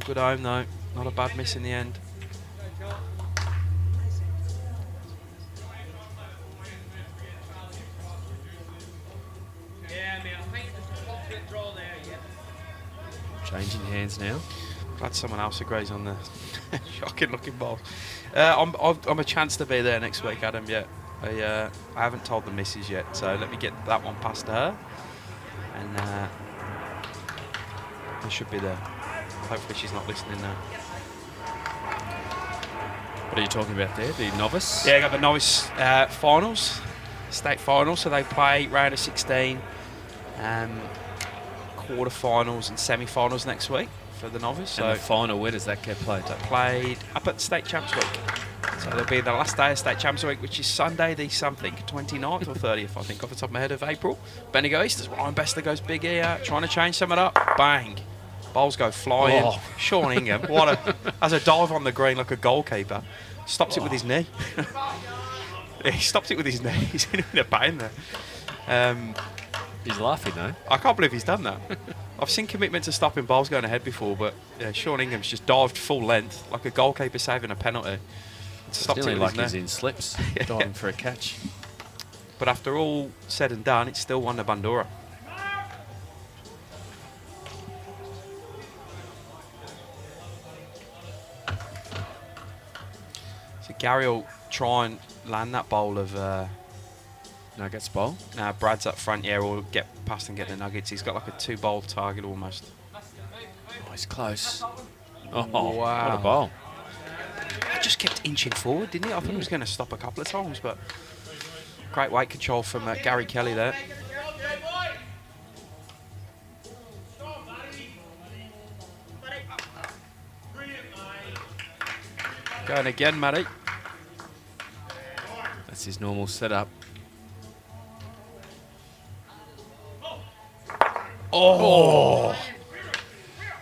Good home though. Not a bad miss in the end. Changing hands now. Glad someone else agrees on the shocking looking ball. I'm a chance to be there next week, Adam. Yeah, I haven't told the missus yet, so let me get that one past her, and I should be there. Hopefully she's not listening now. What are you talking about there? The novice? Yeah, I got the novice finals, state finals. So they play round of 16, quarter-finals and semi-finals next week for the novice. And so the final, where does that get played? That played up at State Champs Week. So it'll be the last day of State Champs Week, which is Sunday the something, 29th or 30th, I think, off the top of my head, of April. Bendigo East, as Ryan Bester goes big here, trying to change some of it up. Bang. Bowls go flying. Oh. Sean Ingham, as a dive on the green like a goalkeeper, stops it with his knee. He stopped it with his knee. He's in a pain there. He's laughing though. I can't believe he's done that. I've seen commitment to stopping bowls going ahead before, but yeah, Sean Ingham's just dived full length like a goalkeeper saving a penalty stopped Nearly it with like his he's knee. in slips, diving for a catch. But after all said and done, it's still 1 to Bundoora. So Gary will try and land that bowl of... Nuggets bowl. Now Brad's up front, yeah, will get past and get the Nuggets. He's got like a 2-bowl target almost. Oh, he's close. Oh, Wow. what a bowl. He just kept inching forward, didn't he? I thought he was going to stop a couple of times, but great weight control from Gary Kelly there. Going again, Matty. That's his normal setup. Oh!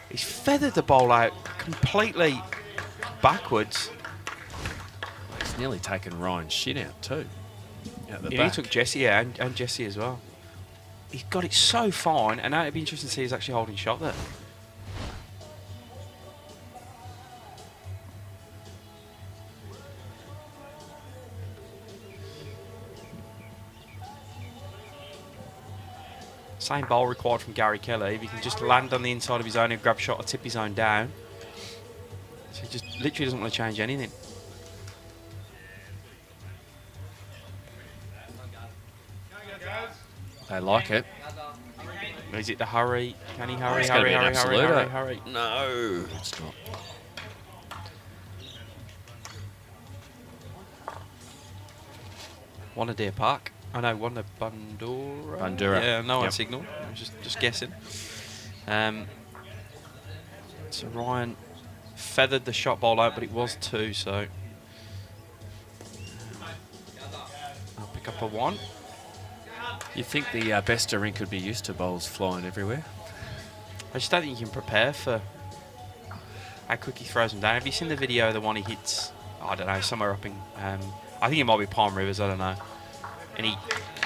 He's feathered the bowl out completely backwards. He's nearly taken Ryan's shit out too. Out the Yeah, back. he took Jesse, yeah, and Jesse as well. He's got it so fine, and now it'd be interesting to see he's actually holding shot there. Same bowl required from Gary Kelly. If he can just land on the inside of his own and grab shot or tip his own down. So he just literally doesn't want to change anything. They like it. Is it the hurry? Can he hurry, It's gonna hurry, be an hurry, hurry, absolute, hurry, hurry? No, it's not. One to Deer Park. I know, one to Bundoora. Bundoora. Yeah, no one Yep. signal. I was just guessing. So Ryan feathered the shot bowl out, but it was 2, so I'll pick up a 1. You think the best rink could be used to bowls flying everywhere? I just don't think you can prepare for how quick he throws them down. Have you seen the video of the one he hits, I don't know, somewhere up in, I think it might be Palm Rivers, I don't know. And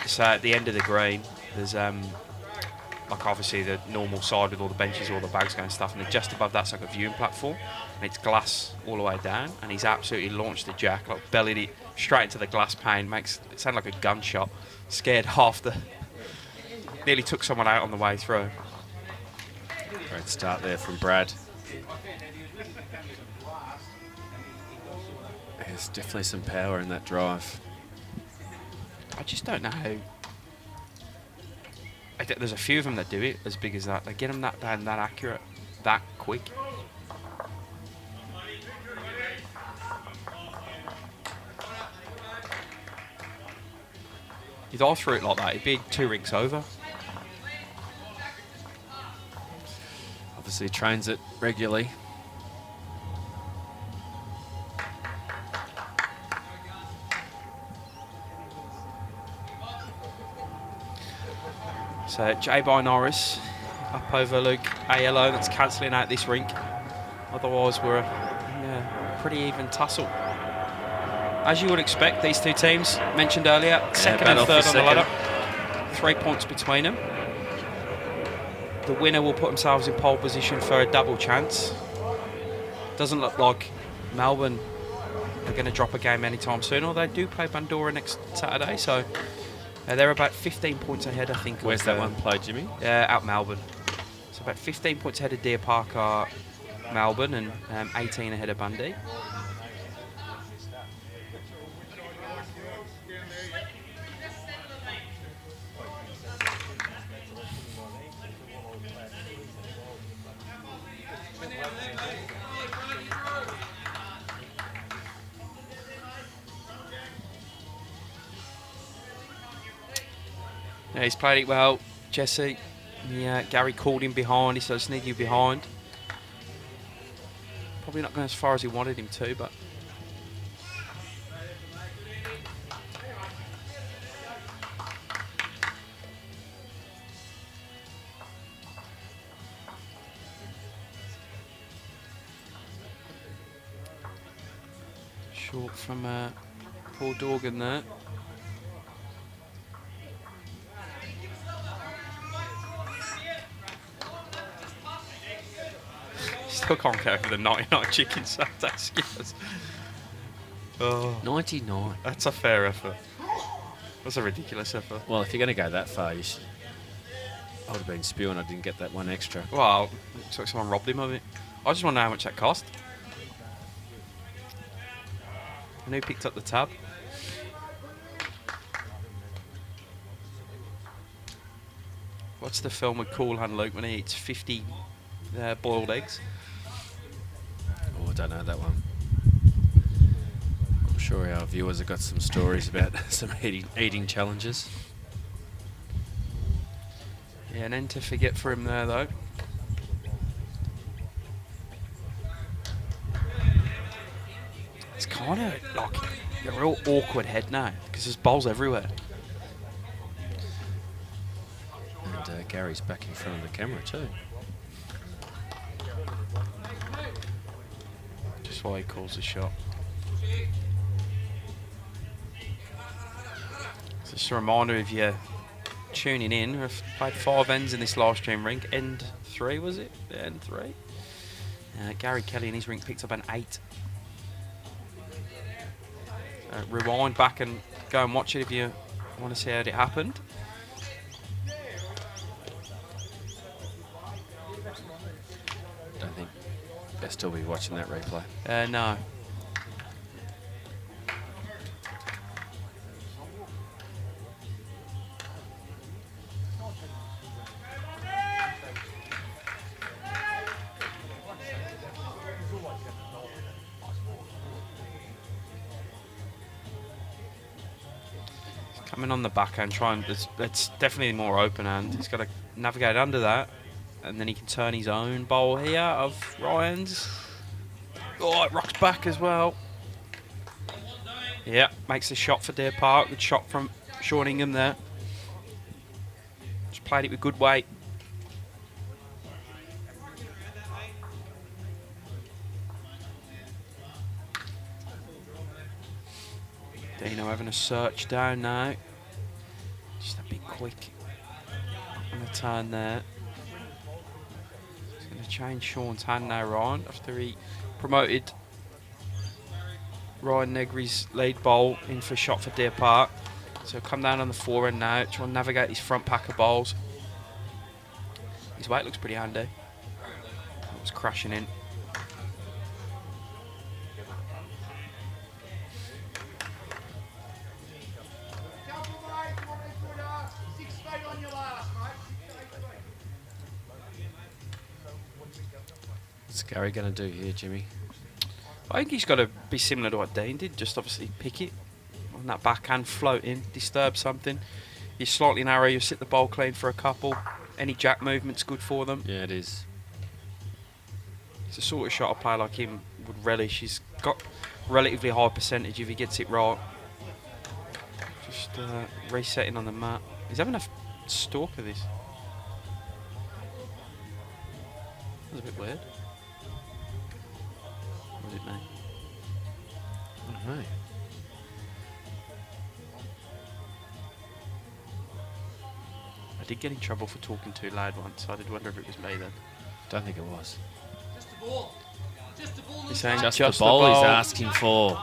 so at the end of the green, there's like obviously the normal side with all the benches, all the bags going and stuff, and then just above that's like a viewing platform, and it's glass all the way down, and he's absolutely launched the jack, like bellied it straight into the glass pane, makes it sound like a gunshot, scared half the, nearly took someone out on the way through. Great start there from Brad. There's definitely some power in that drive. I just don't know how. There's a few of them that do it as big as that. They get them that down, that accurate, that quick. If I threw it like that, it'd be 2 rinks over. Obviously trains it regularly. So J by Norris up over Luke ALO. That's cancelling out this rink. Otherwise, we're a pretty even tussle. As you would expect, these two teams mentioned earlier, second and third on the ladder. 3 points between them. The winner will put themselves in pole position for a double chance. Doesn't look like Melbourne are going to drop a game anytime soon, although they do play Bundoora next Saturday, so they're about 15 points ahead, I think. Where's that one played, Jimmy? Out Melbourne. So about 15 points ahead of Deer Park are Melbourne, and 18 ahead of Bundy. Yeah, he's played it well, Jesse. Yeah, Gary called him behind. He said, I just need you behind. Probably not going as far as he wanted him to, but short from Paul Dorgan there. Still can't get over the 99 chicken Saturday skewers. Oh, 99. that's a fair effort. That's a ridiculous effort. Well, if you're going to go that far, you should. I would have been spewing. I didn't get that one extra. Well, looks like someone robbed him of it. I just want to know how much that cost. And who picked up the tab? What's the film with Cool Hand Luke when he eats 50 boiled eggs? Oh, I don't know that one. I'm sure our viewers have got some stories about some eating challenges. Yeah, an end to forget for him there, though. It's kind of like a real awkward head now because there's balls everywhere. And Gary's back in front of the camera too. Just why he calls the shot. Just a reminder, if you're tuning in, we've played 5 ends in this live stream rink. End 3, was it? End 3. Gary Kelly in his rink picked up an 8. Rewind back and go and watch it if you want to see how it happened. Don't think best to be watching that replay. No. Coming on the backhand, trying. It's definitely more open hand. He's got to navigate under that, and then he can turn his own bowl here of Ryan's. Oh, it rocks back as well. Yeah, makes the shot for Deer Park. Good shot from Sean Ingham there. Just played it with good weight. Dino having a search down now. Just a bit quick on the turn there. He's going to change Sean's hand now, Ryan, after he promoted Ryan Negri's lead bowl in for shot for Deer Park. So come down on the forehand now, try and navigate his front pack of bowls. His weight looks pretty handy. It was crashing in. What's Gary going to do here, Jimmy? I think he's got to be similar to what Dean did, just obviously pick it on that backhand, float in, disturb something. You're slightly narrow, you sit the bowl clean for a couple. Any jack movement's good for them. Yeah, it is. It's a sort of shot a player like him would relish. He's got relatively high percentage if he gets it right. Just resetting on the mat. He's having a stalk of this. That was a bit weird. Or was it me? I don't know. I did get in trouble for talking too loud once, so I did wonder if it was me then. Don't think it was. Just the ball. Just the ball. He's saying Just just the ball he's asking for.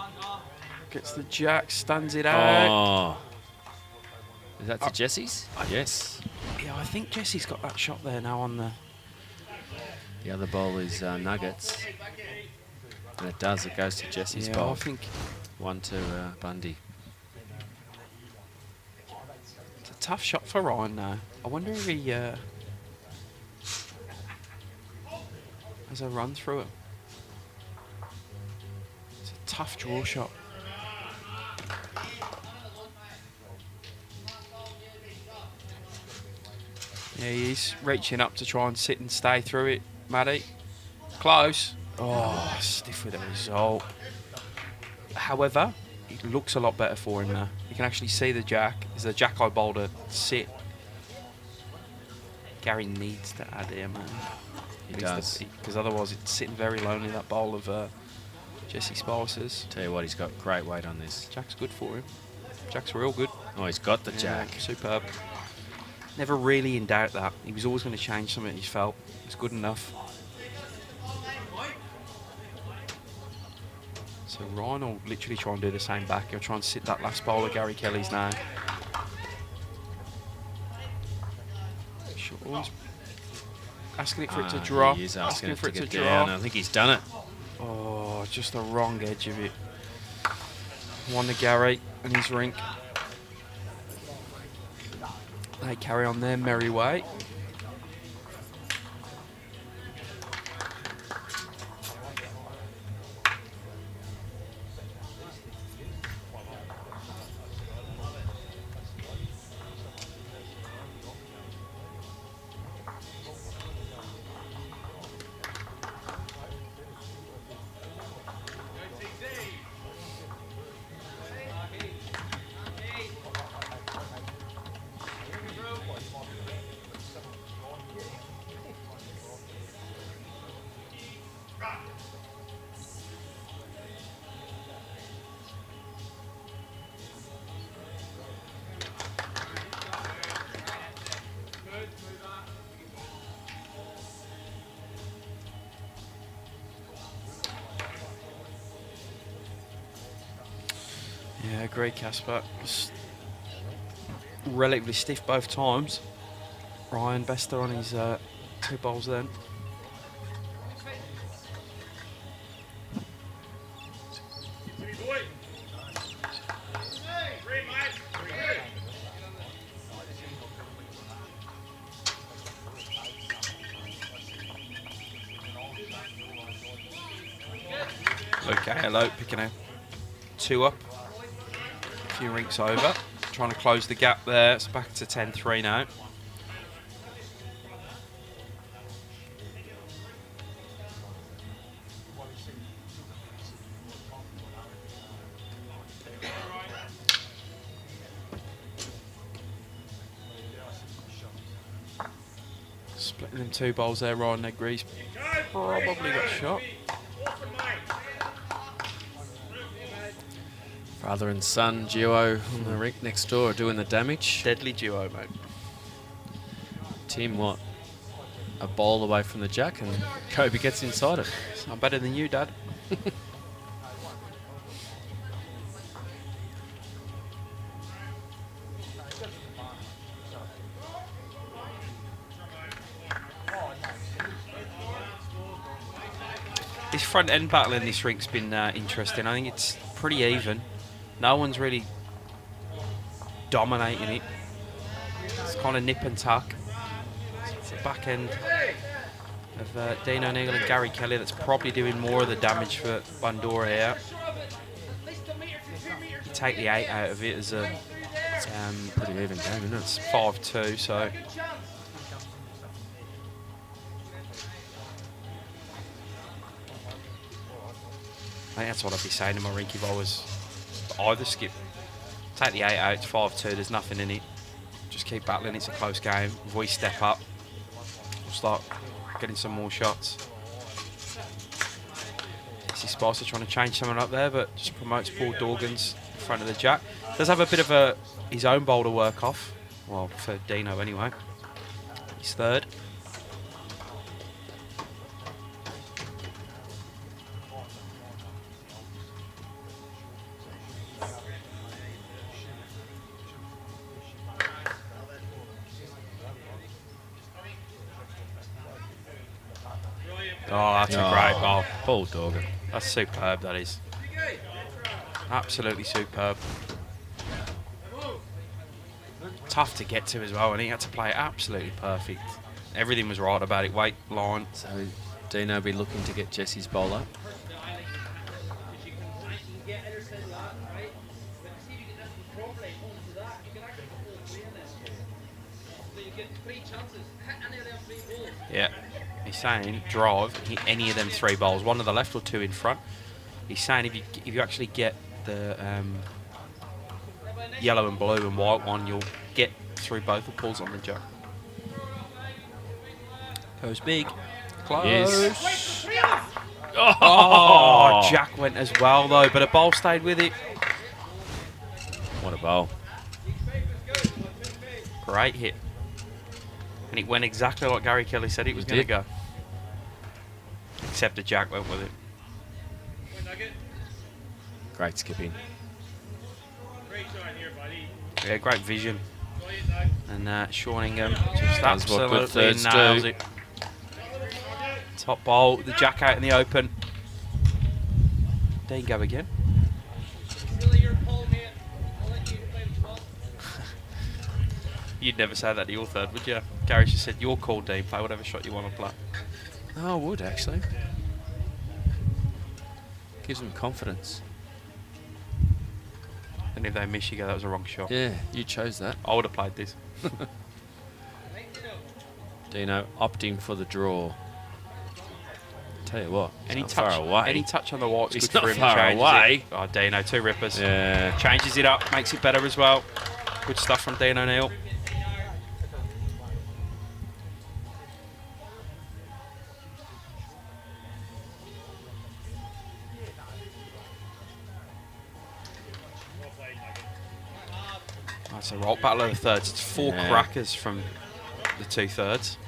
Gets the jack, stuns it out. Oh. Is that to Jesse's? Yes. Yeah, I think Jesse's got that shot there now on the... The other bowl is Nuggets. And it does. It goes to Jesse's Yeah, bowl. I think 1 to Bundy. it's a tough shot for Ryan now. I wonder if he has a run through it. It's a tough draw shot. Yeah, he's reaching up to try and sit and stay through it, Matty. Close. Oh, stiff with the result. However, it looks a lot better for him now. You can actually see the jack. There's a jack eye bowl to sit. Gary needs to add here, man. He does. Because otherwise it's sitting very lonely, that bowl of Jesse Spicer's. Tell you what, he's got great weight on this. Jack's good for him. Jack's real good. Oh, he's got the Yeah, jack. superb. Never really in doubt that. He was always going to change something he felt. It's good enough. So So Ryan will literally try and do the same back. He'll try and sit that last bowl of Gary Kelly's now. Shaw's asking it for it to drop. He is asking for it it to to get down. drop. I think he's done it. Oh, just the wrong edge of it. One to Gary and his rink. They carry on their merry way. Yeah, great Casper. Relatively stiff both times. Ryan Bester on his 2 bowls then. Okay, hello, picking a 2 up. A few rinks over. Trying to close the gap there. It's back to 10-3 now. Splitting them 2 bowls there, Ryan Negre's probably got shot. Father and son duo on the rink next door doing the damage. Deadly duo, mate. Tim, what? A ball away from the jack and Kobe gets inside it. It's not better than you, Dad. This front end battle in this rink's been interesting. I think it's pretty even. No one's really dominating it. It's kind of nip and tuck. It's the back end of Dino Neal and Gary Kelly that's probably doing more of the damage for Bundoora here. You take the 8 out of it as a Pretty even game, isn't it? it's 5-2, so. I think that's what I'd be saying to my rink if I was either skip. Take the 8 out, it's 5-2, there's nothing in it. Just keep battling, it's a close game. If we step up, we'll start getting some more shots. This is Spicer trying to change someone up there, but just promotes Paul Dorgan's in front of the jack. Does have a bit of his own bowl to work off. Well, for Dino anyway. He's third. Oh, that's a great bowl. Paul Dorgan. That's superb, that is. Absolutely superb. Tough to get to as well, and he had to play it absolutely perfect. Everything was right about it. Weight, line. So Dino be looking to get Jesse's bowl up. Yeah. He's saying drive, hit any of them 3 bowls, 1 to the left or 2 in front. He's saying if you actually get the yellow and blue and white one, you'll get through both the pulls on the jack. Goes big. Close. Yes. Oh, jack went as well though, but a bowl stayed with it. What a bowl. Great hit. And it went exactly like Gary Kelly said it was going to go. Except the jack went with it. Great skipping. Yeah, great vision. And Shawningham just Does what good absolutely thirds nails do. it. Top bowl, the jack out in the open. There you go again. You'd never say that to your third, would you? Gary just said, your call, Dean. Play whatever shot you want to play. Oh, I would, actually. Gives them confidence. And if they miss, you go, that was a wrong shot. Yeah, you chose that. I would have played this. Dino opting for the draw. Tell you what, Any he's not touch, far away. any touch on the white's He's good for not him. far Changes away. it. Oh, Dino, 2 rippers. Yeah. Changes it up, makes it better as well. Good stuff from Dean O'Neill. That's a roll. Battle of the thirds. It's 4 crackers from the 2 thirds.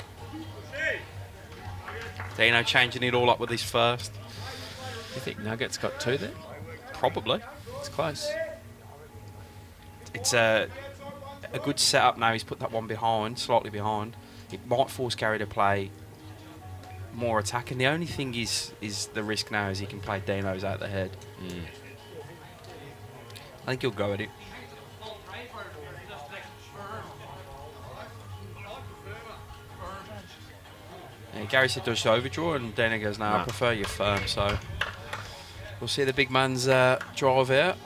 Dino changing it all up with his first. You think Nuggets got 2 there? Probably. It's close. It's a good setup now. He's put that one behind, slightly behind. It might force Gary to play more attack. And the only thing is the risk now is he can play Dino's out the head. I think he'll go at it. Yeah, Gary said just overdraw, and Dana goes, no, I prefer you firm. So we'll see the big man's drive out.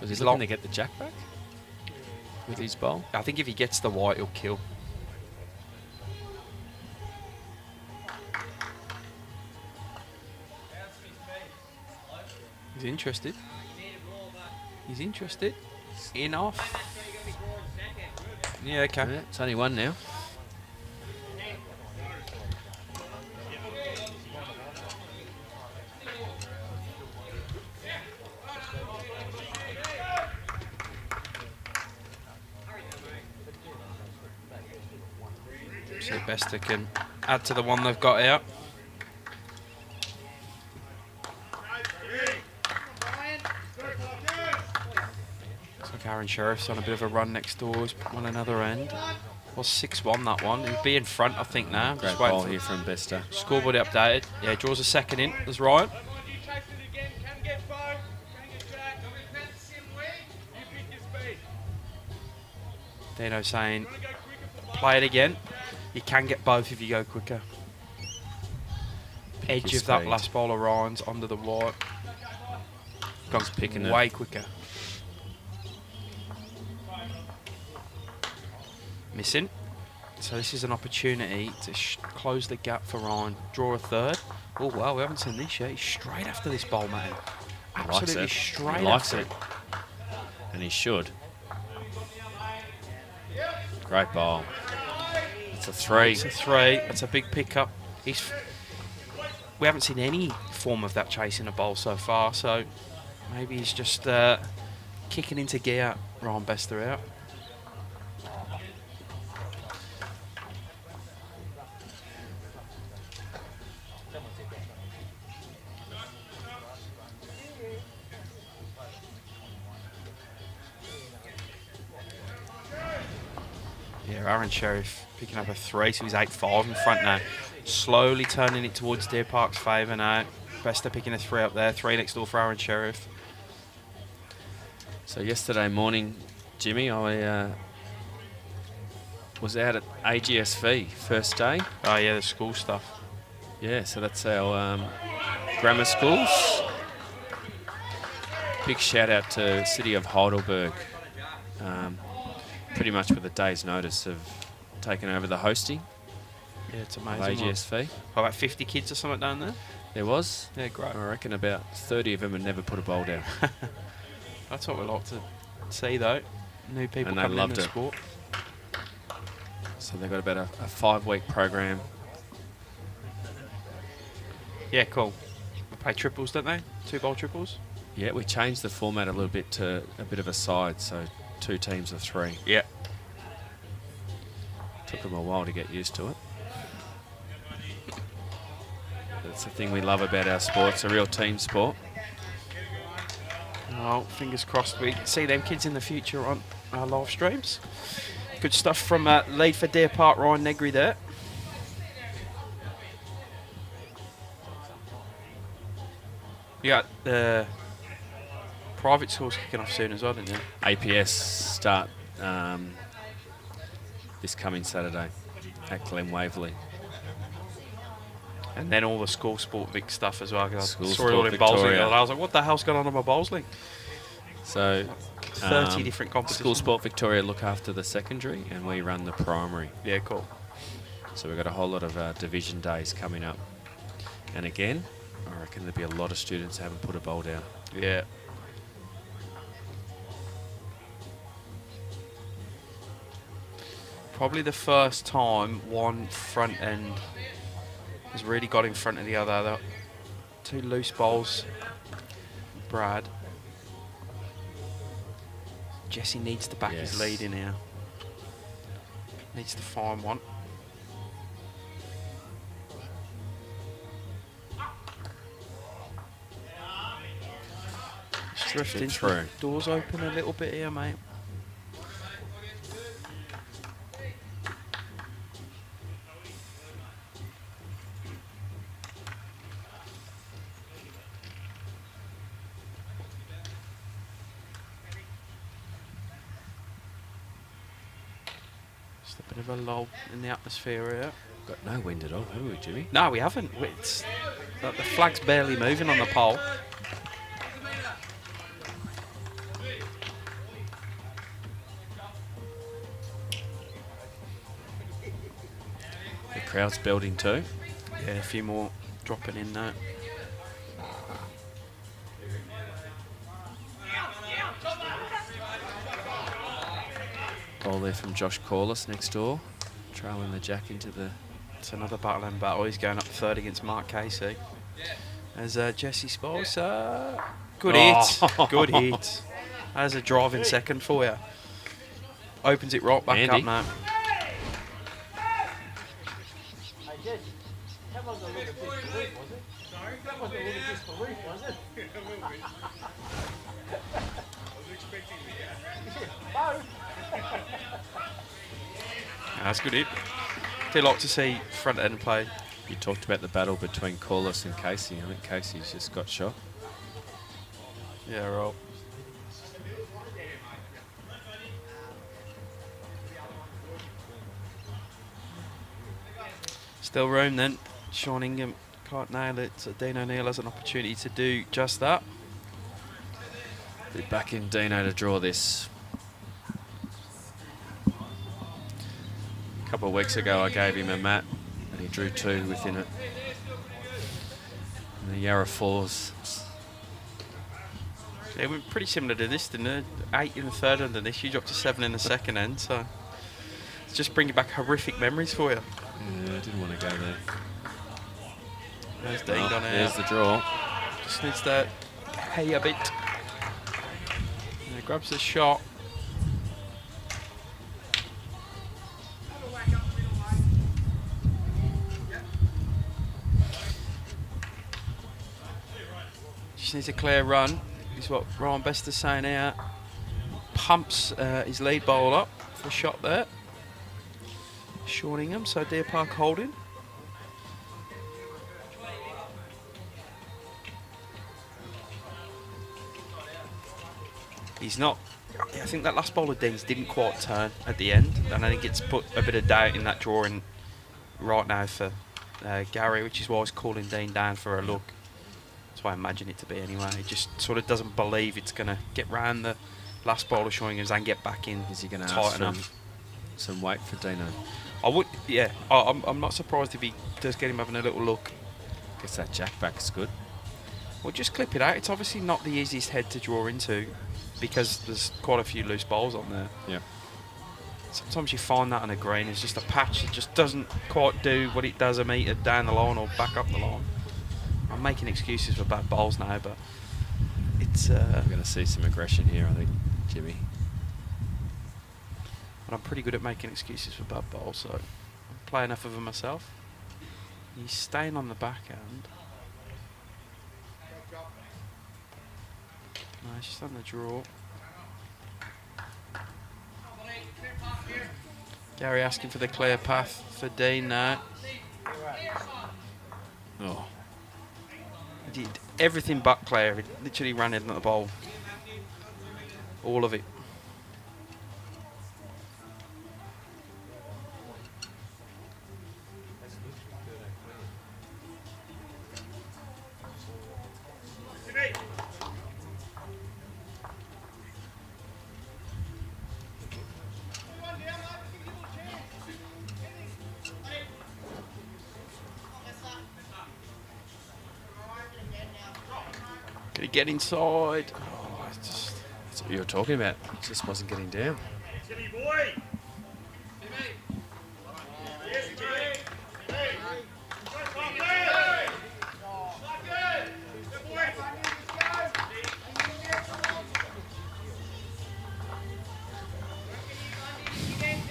Was he looking to get the jack back with his bowl? I think if he gets the white, he'll kill. He's interested. He's interested. In off. Yeah, okay. Yeah, it's only 1 now. See if Bester can add to the one they've got out. Looks like Aaron Sheriff's on a bit of a run next door. He's on another end. Well, 6-1 that one. He'll be in front, I think, now. Great ball here from Bester. Scoreboard updated. Yeah, draws a second in. There's Ryan. Dino saying, play it again. You can get both if you go quicker. Edge of that last bowl of Ryan's under the white. Gone picking way quicker. Missing. So this is an opportunity to close the gap for Ryan. Draw a third. Oh, wow, we haven't seen this yet. He's straight after this bowl, man. Absolutely straight after it. And he should. Great bowl. It's a 3. It's a 3. It's a big pickup. We haven't seen any form of that chase in a bowl so far, so maybe he's just kicking into gear. Ryan Bester out. Yeah, Aaron Sheriff picking up a 3, so he's 8-5 in front now. Slowly turning it towards Deer Park's favour now. Bester picking a 3 up there, 3 next door for Aaron Sheriff. So yesterday morning, Jimmy, I was out at AGSV first day. Oh yeah, the school stuff. Yeah, so that's our grammar schools. Big shout out to City of Heidelberg. Pretty much with a day's notice have taken over the hosting. Yeah, it's amazing. AGSV. About 50 kids or something down there? There was. Yeah, great. I reckon about 30 of them had never put a bowl down. That's what we like to see, though. New people And they coming loved into it. sport. So they've got about a 5-week program. Yeah, cool. They play triples, don't they? 2 bowl triples? Yeah, we changed the format a little bit to a bit of a side, so 2 teams of 3. Yeah. Took them a while to get used to it. That's the thing we love about our sport. It's a real team sport. Well, fingers crossed we see them kids in the future on our live streams. Good stuff from lead for Deer Park, Ryan Negri there. You got the private schools kicking off soon as well, didn't you? APS start this coming Saturday at Glen Waverley. And then all the school sport Vic stuff as well. 'Cause I School saw it sport all in Bowling. Victoria. And I was like, what the hell's going on in my Bowling? So 30 different competitions. School Sport Victoria look after the secondary and we run the primary. Yeah, cool. So we've got a whole lot of division days coming up. And again, I reckon there'll be a lot of students who haven't put a bowl down. Yeah. Probably the first time one front end has really got in front of the other. The two loose bowls. Brad. Jesse needs to back his lead in here. Needs to find one. Just drifting through. Doors open a little bit here, mate. Bit of a lull in the atmosphere here. Got no wind at all, have we, Jimmy? No, we haven't. It's, the flag's barely moving on the pole. The crowd's building too. Yeah, a few more dropping in now. Ball there from Josh Corliss next door, trailing the jack into the... It's another battle and battle. He's going up third against Mark Casey. As Jesse Spolls, good hit, good hit. As a driving second for you. Opens it right back Andy. up now. That's good hit. Do like to see front end play. You talked about the battle between Corliss and Casey. I think Casey's just got shot. Yeah, right. Still room then. Sean Ingham can't nail it. So Dean O'Neill has an opportunity to do just that. Be back in Dino to draw this. A couple of weeks ago I gave him a mat and he drew two within it. And the Yarra Fours. It went pretty similar to this, didn't it? 8 in the third end, and this you dropped to 7 in the second end. So it's just bringing back horrific memories for you. Yeah, I didn't want to go there. There's Dean on it. There's the draw. Just needs to hay a bit. And grabs the shot. Just needs a clear run. Is what Ryan Best is saying here. Pumps his lead bowl up for a shot there. Sean Ingham, so Deer Park holding. He's not. I think that last bowl of Dean's didn't quite turn at the end, and I think it's put a bit of doubt in that drawing right now for Gary, which is why he's calling Dean down for a look. That's why I imagine it to be anyway. He just sort of doesn't believe it's going to get round the last bowl of showing us and get back in. Is he going to tight ask enough? for some weight for Dino? I would, yeah. I'm not surprised if he does get him having a little look. Guess that jack back's good. Well, just clip it out. It's obviously not the easiest head to draw into because there's quite a few loose bowls on there. Yeah. Sometimes you find that on a green. It's just a patch that just doesn't quite do what it does a metre down the line or back up the line. I'm making excuses for bad bowls now, but it's... We're going to see some aggression here, I think, Jimmy. But I'm pretty good at making excuses for bad bowls, so I play enough of them myself. He's staying on the backhand. She's on the draw. Gary asking for the clear path for Dean now. Oh, He did everything but clear. He literally ran in at the bowl. All of it. Can he get inside? Oh, it's just... that's what you were talking about. It just wasn't getting down.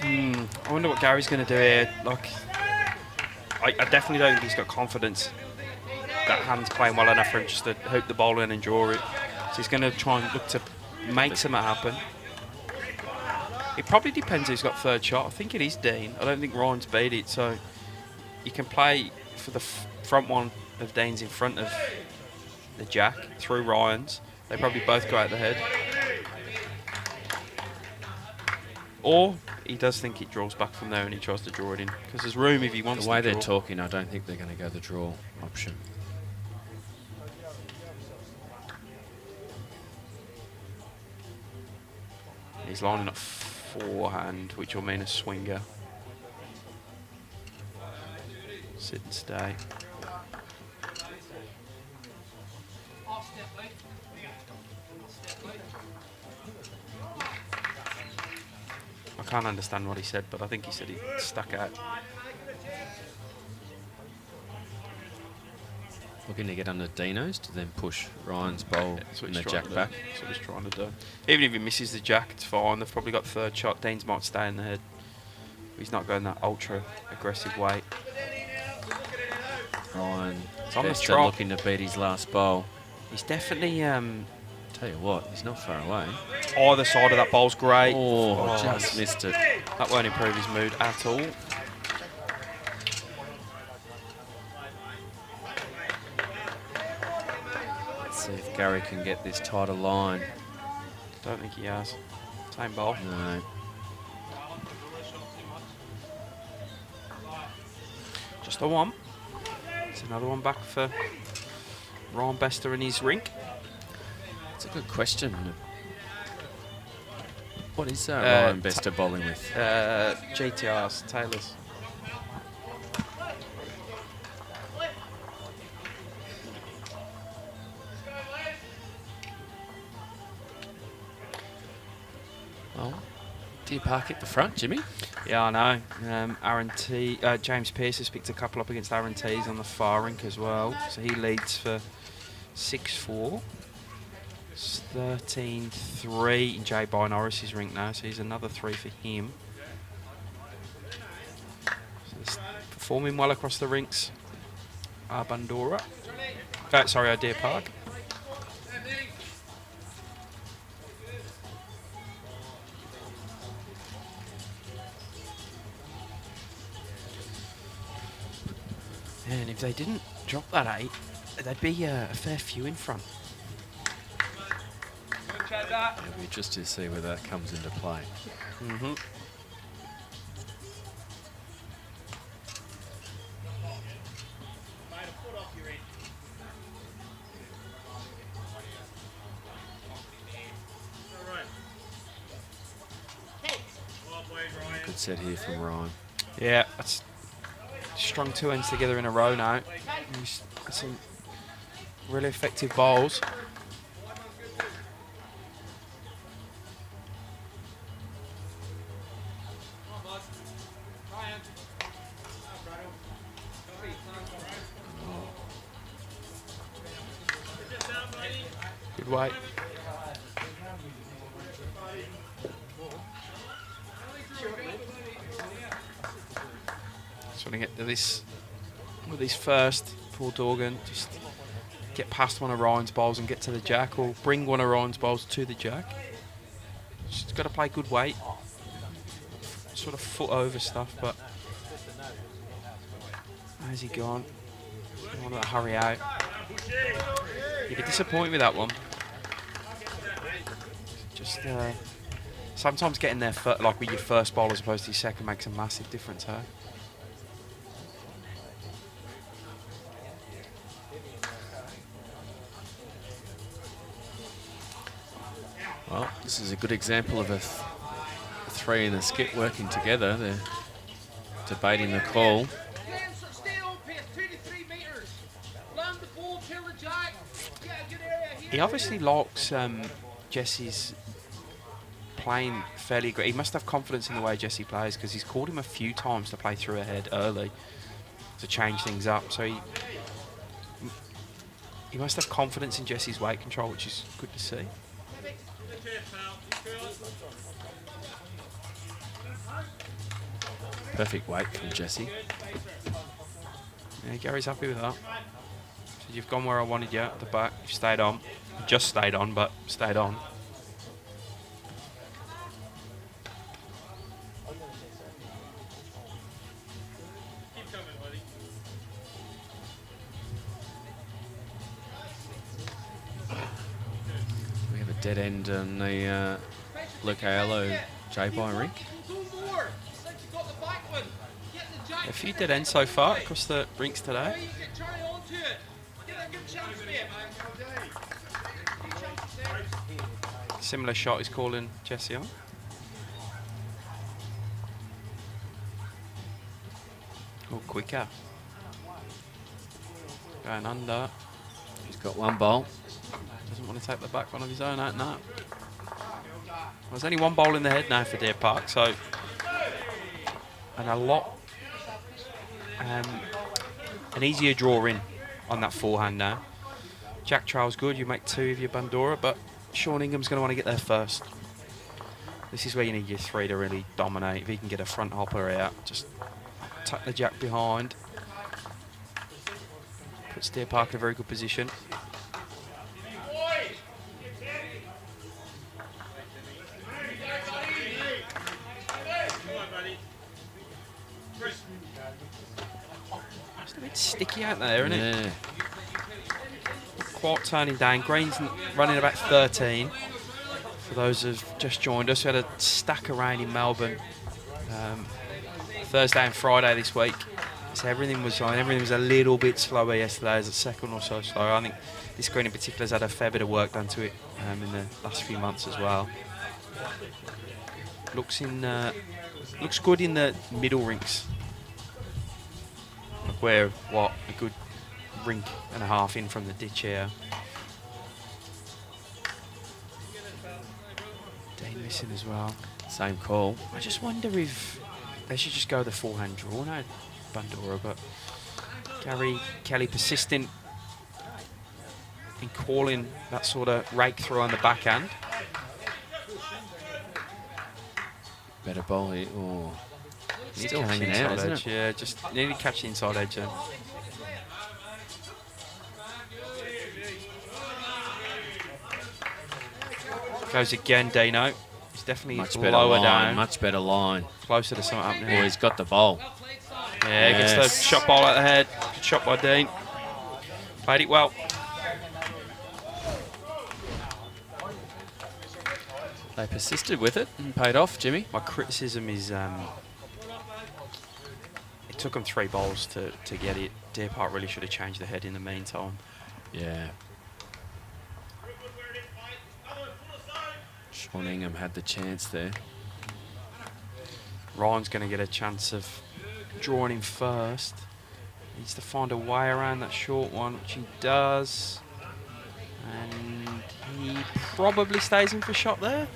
I wonder what Gary's going to do here. Like, I definitely don't think he's got confidence that hand's playing well enough for him just to hook the ball in and draw it. So he's going to try and look to make something happen. It probably depends who's got third shot. I think it is Dean. I don't think Ryan's beat it. So you can play for the front one of Dean's in front of the jack through Ryan's. They probably both go out the head. Or he does think it draws back from there and he tries to draw it in. Because there's room if he wants to The way draw. they're talking, I don't think they're going to go the draw option. He's lining up forehand, which will mean a swinger. Sit and stay. I can't understand what he said, but I think he said he stuck out. Looking to get under Dino's to then push Ryan's bowl That's what and he's the trying jack to back. do. That's what he's trying to do. Even if he misses the jack, it's fine. They've probably got third shot. Dean's might stay in the head. He's not going that ultra aggressive way. Ryan It's on the Bester trot. looking to beat his last bowl. He's definitely Tell you what, he's not far away. either side of that bowl's great. Oh, just missed it. That won't improve his mood at all. Let's see if Gary can get this tighter line. Don't think he has. Same bowl. No. Just a one. It's another one back for Ryan Bester and his rink. It's a good question. What is Ryan Bester bowling with? GTRs, Taylor's. Well, do you park at the front, Jimmy? Yeah, I know. James Pearce has picked a couple up against Aaron T's on the far rink as well. So he leads for 6-4. It's 13-3 in Jay By Norris's rink now, so he's another 3 for him. So it's performing well across the rinks. Bundoora. Sorry, Deer Park. And if they didn't drop that 8, they'd be a fair few in front. It'll be just to see whether that comes into play. Mm-hmm. Good set here from Ryan. Yeah, that's strung 2 ends together in a row now. He's some really effective bowls. Good weight. Just want to get to this with his first. Paul Dorgan just get past one of Ryan's bowls and get to the jack, or bring one of Ryan's bowls to the jack. Just got to play good weight, sort of foot over stuff, but how's he gone? I want to hurry out. You'd be disappointed with that one. Just sometimes getting there like with your first bowl as opposed to your second makes a massive difference, huh? Well, this is a good example of a three and a skip working together. They're debating the call. He obviously likes Jesse's playing fairly great. He must have confidence in the way Jesse plays, because he's called him a few times to play through ahead early to change things up. So he must have confidence in Jesse's weight control, which is good to see. Perfect weight from Jesse. Yeah, Gary's happy with that. So you've gone where I wanted you at the back. You've stayed on. Just stayed on, but stayed on. We have a dead end on the Luke Aiello J-by rink. A few dead ends so far across the rinks today. Similar shot he's calling Jesse on. Oh, quicker. Going under. He's got one bowl. Doesn't want to take the back one of his own out now. There's only one bowl in the head now for Deer Park, so. And a lot. An easier draw in on that forehand now. Jack Trail's good, you make two of your Bundoora, but Sean Ingham's going to want to get there first. This is where you need your three to really dominate. If he can get a front hopper out, just tuck the jack behind. Puts Deer Park in a very good position. Just a bit sticky out there, isn't it? Quite turning down. Green's running about 13. For those who've just joined us, we had a stack of rain in Melbourne Thursday and Friday this week. So everything was on. Everything was a little bit slower yesterday, as a second or so slower. I think this green in particular has had a fair bit of work done to it in the last few months as well. Looks good in the middle rinks. Where a good rink and a half in from the ditch here. Dean missing as well. Same call. I just wonder if they should just go the forehand draw. No Bundoora, but Gary Kelly persistent in calling that sort of rake through on the backhand. Better bowl here. Oh, Still hanging out, isn't it? Yeah, just nearly catch the inside edge then. Goes again, Dino. He's definitely much better lower line, down. much better line. Closer to something happening. Oh, he's got the bowl. Yeah, gets the shot ball at the head. Good shot by Dean. Played it well. They persisted with it and paid off, Jimmy. My criticism is it took them 3 bowls to get it. Deer Park really should have changed the head in the meantime. Yeah. Sean Ingham had the chance there. Ryan's going to get a chance of drawing him first. Needs to find a way around that short one, which he does. And he probably stays in for shot there.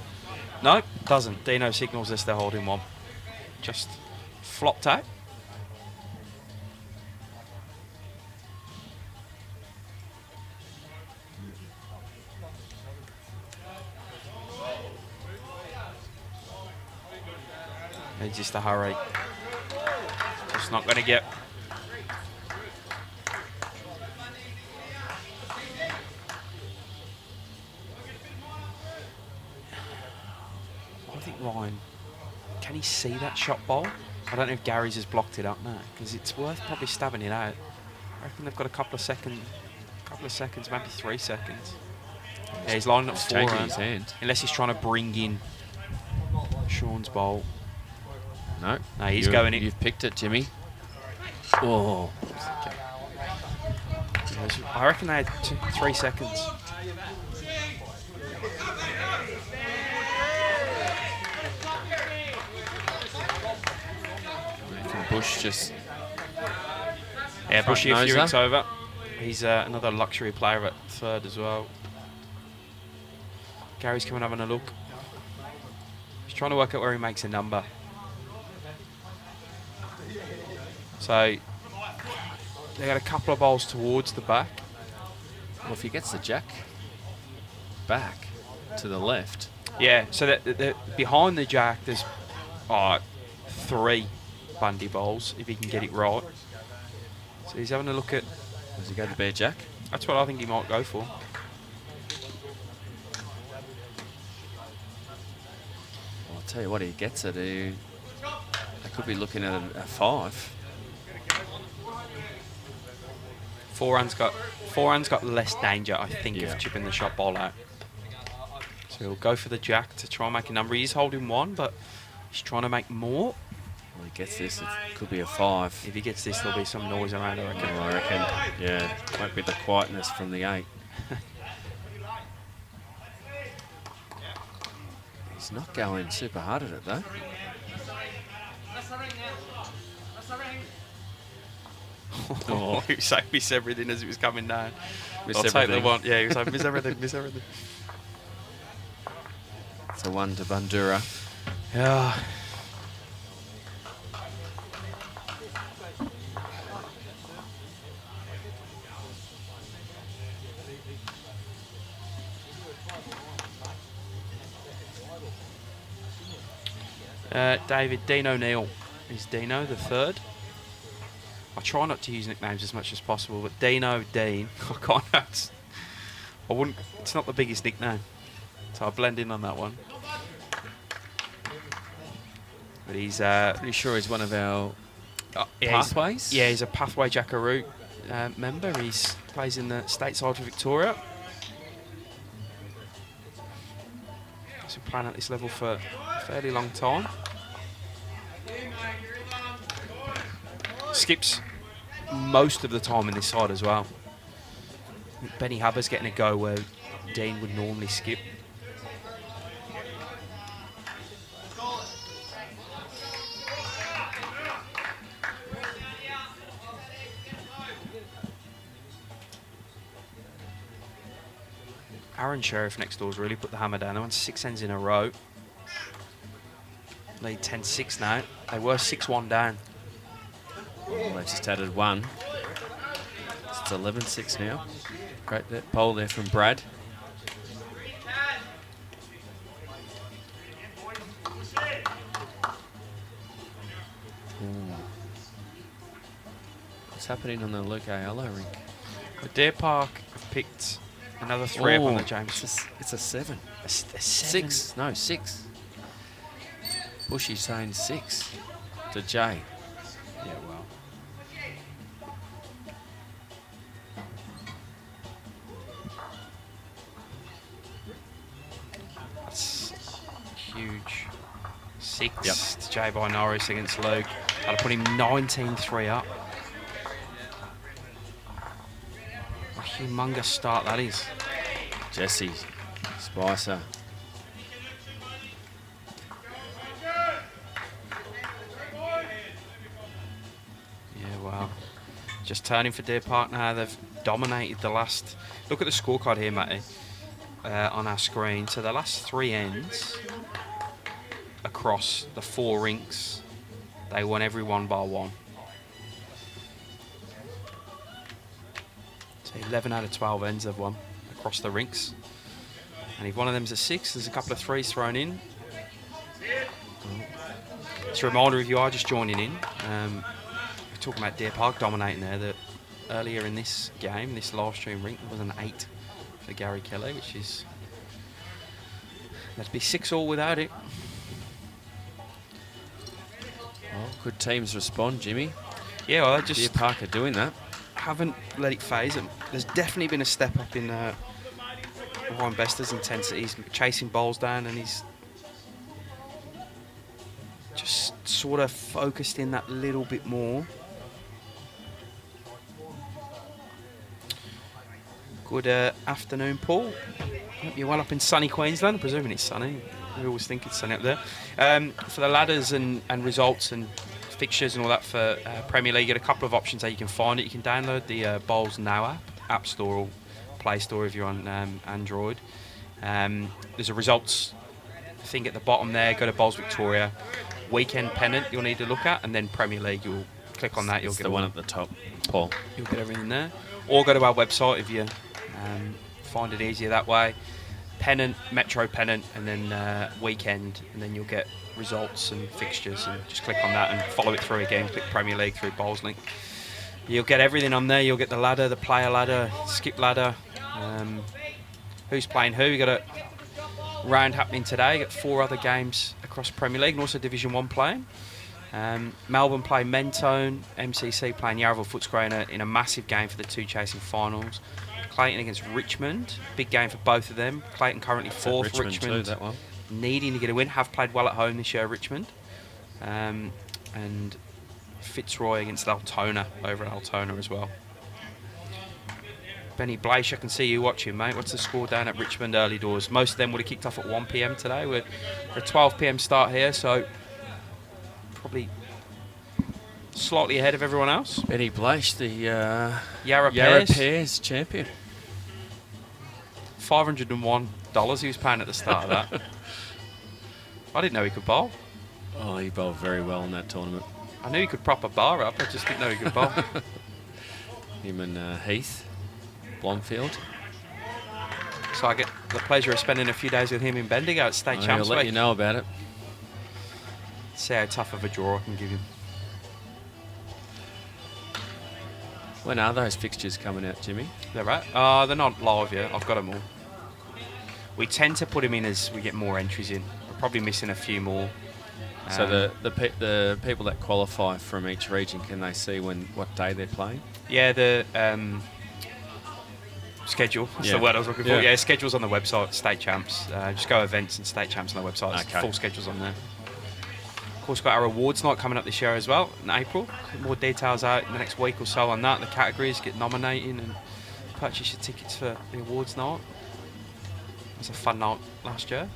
No, doesn't. Dino signals us they're holding one. Just flopped out. It's just a hurry. Just not going to get. line. Can he see that shot ball? I don't know if Gary's has blocked it up now, because it's worth probably stabbing it out. I reckon they've got a couple of seconds, maybe 3 seconds. Yeah, he's lining up He's 4 changing rounds. his hand. Unless he's trying to bring in Sean's bowl. No. No, he's going in. You've picked it, Jimmy. Oh. I reckon they had 3 seconds. Bush just... Yeah, Bushy a few noser. weeks over. He's another luxury player at 3rd as well. Gary's coming having a look. He's trying to work out where he makes a number. So they got a couple of balls towards the back. Well, if he gets the jack back to the left... Yeah, so that behind the jack there's 3 Bundy balls if he can get it right. So he's having a look at... Does he go to bare jack? That's what I think he might go for. Well, I'll tell you what, he gets it. They could be looking at a 5. Forehand's got less danger, I think, of chipping the shot ball out. So he'll go for the jack to try and make a number. He's holding 1, but he's trying to make more. Well, he gets this, it could be a 5. If he gets this, there'll be some noise around, I reckon. I reckon, yeah. Won't be the quietness from the 8. He's not going super hard at it, though. Oh, he was like, miss everything as it was coming down. Miss I'll take the everything. 1. Yeah, he was like, miss everything, miss everything. It's a 1 to Bundoora. Yeah. David, Dean O'Neill is Dino, the 3rd. I try not to use nicknames as much as possible, but Dino, Dean, I can't. I wouldn't. It's not the biggest nickname, so I blend in on that one. But he's Pretty sure he's one of our pathways. Yeah, he's a Pathway Jackaroo member. He plays in the stateside for Victoria. He's been playing at this level for a fairly long time. Skips most of the time in this side as well. Benny Hubbard's getting a go where Dean would normally skip. Aaron Sheriff next door's really put the hammer down. They won 6 ends in a row. Lead 10-6 now. They were 6-1 down. Well, they just added 1. It's 11-6 now. Great pole there from Brad. Ooh. What's happening on the Luke Ayala rink? The Deer Park have picked another 3 up on the James. It's a 7. A 7. 6. No, 6. Bushy's saying 6 to Jay. Yeah, well. That's huge. 6 to Jay by Norris against Luke. That'll put him 19-3 up. A humongous start that is. Jesse, Spicer. Yeah, wow. Just turning for Deer Park now. They've dominated the last... Look at the scorecard here, Matty, on our screen. So the last 3 ends across the 4 rinks, they won every one by 1. So 11 out of 12 ends they've won across the rinks. And if one of them's a 6, there's a couple of 3s thrown in. Just a reminder, if you are just joining in, we're talking about Deer Park dominating there. That earlier in this game, this live stream rink, there was an 8 for Gary Kelly, which is... That'd be 6-all without it. Good teams respond, Jimmy. Yeah, well, they Deer just Park are doing that. haven't let it phase them. There's definitely been a step up in Ryan Bester's intensity. He's chasing bowls down and he's just sort of focused in that little bit more. Good afternoon, Paul. Hope you're well up in sunny Queensland. I'm presuming it's sunny. We always think it's sunny up there. For the ladders and results and fixtures and all that for Premier League, you get a couple of options how you can find it. You can download the Bowls Now app store or Play Store if you're on Android. There's a results thing at the bottom there. Go to Bowls Victoria. Weekend Pennant you'll need to look at, and then Premier League. You'll click on that. You'll get the one at the top, Paul. You'll get everything there. Or go to our website if you find it easier that way. Pennant, Metro Pennant, and then Weekend, and then you'll get results and fixtures, and just click on that and follow it through again. Click Premier League through Bowls Link. You'll get everything on there. You'll get the ladder, the player ladder, skip ladder, who's playing who. You got a round happening today. You got 4 other games across Premier League and also Division 1 playing. Melbourne play Mentone, MCC playing Yarraville Footscray in a massive game for the 2 chasing finals. Clayton against Richmond, big game for both of them. Clayton currently 4th. Richmond too, that one. Needing to get a win, have played well at home this year, Richmond. And Fitzroy against Altona over at Altona as well. Benny Blaish, I can see you watching, mate. What's the score down at Richmond early doors? Most of them would have kicked off at 1 p.m. today. We're a 12 p.m. start here, so probably slightly ahead of everyone else. Benny Blaish, the Yarra Pairs champion. $501 he was paying at the start of that. I didn't know he could bowl. Oh, he bowled very well in that tournament. I knew he could prop a bar up, I just didn't know he could bowl. Him and Heath, Blomfield. So I get the pleasure of spending a few days with him in Bendigo at State Champs I'll let Week. you know about it. See how tough of a draw I can give him. When are those fixtures coming out, Jimmy? They're right. They're not live yet. I've got them all. We tend to put them in as we get more entries in. We're probably missing a few more. So the people that qualify from each region, can they see what day they're playing? Yeah, the schedule. That's the word I was looking for. Yeah, schedule's on the website, State Champs. Just go events and State Champs on the website. Okay. Full schedule's on there. Of course, got our awards night coming up this year as well in April. More details out in the next week or so on that. The categories, get nominating and purchase your tickets for the awards night. It was a fun night last year.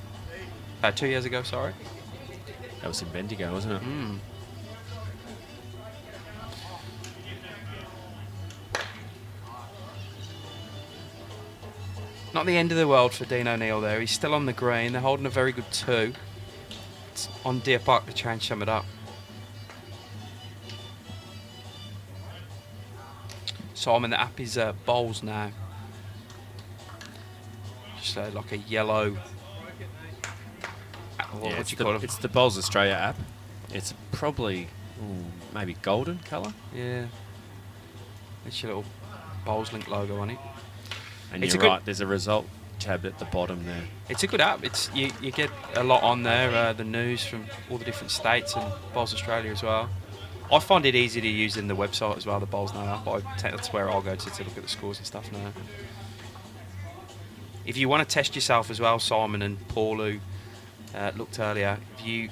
2 years ago, sorry. That was in Bendigo, wasn't it? Mm. Not the end of the world for Dean O'Neill there. He's still on the green. They're holding a very good 2. It's on Deer Park to change some of it up. Simon, the app is Bowls Now. Just like a yellow... what do you call it? It's the Bowls Australia app. It's probably maybe golden colour. Yeah. It's your little Bowls Link logo on it. And It's you're a right, there's a result tab at the bottom there. It's a good app. It's you get a lot on there, the news from all the different states and Bowls Australia as well. I find it easy to use in the website as well, the Bowls Now app. That's where I'll go to look at the scores and stuff now. If you want to test yourself as well, Simon and Paul, who looked earlier, if you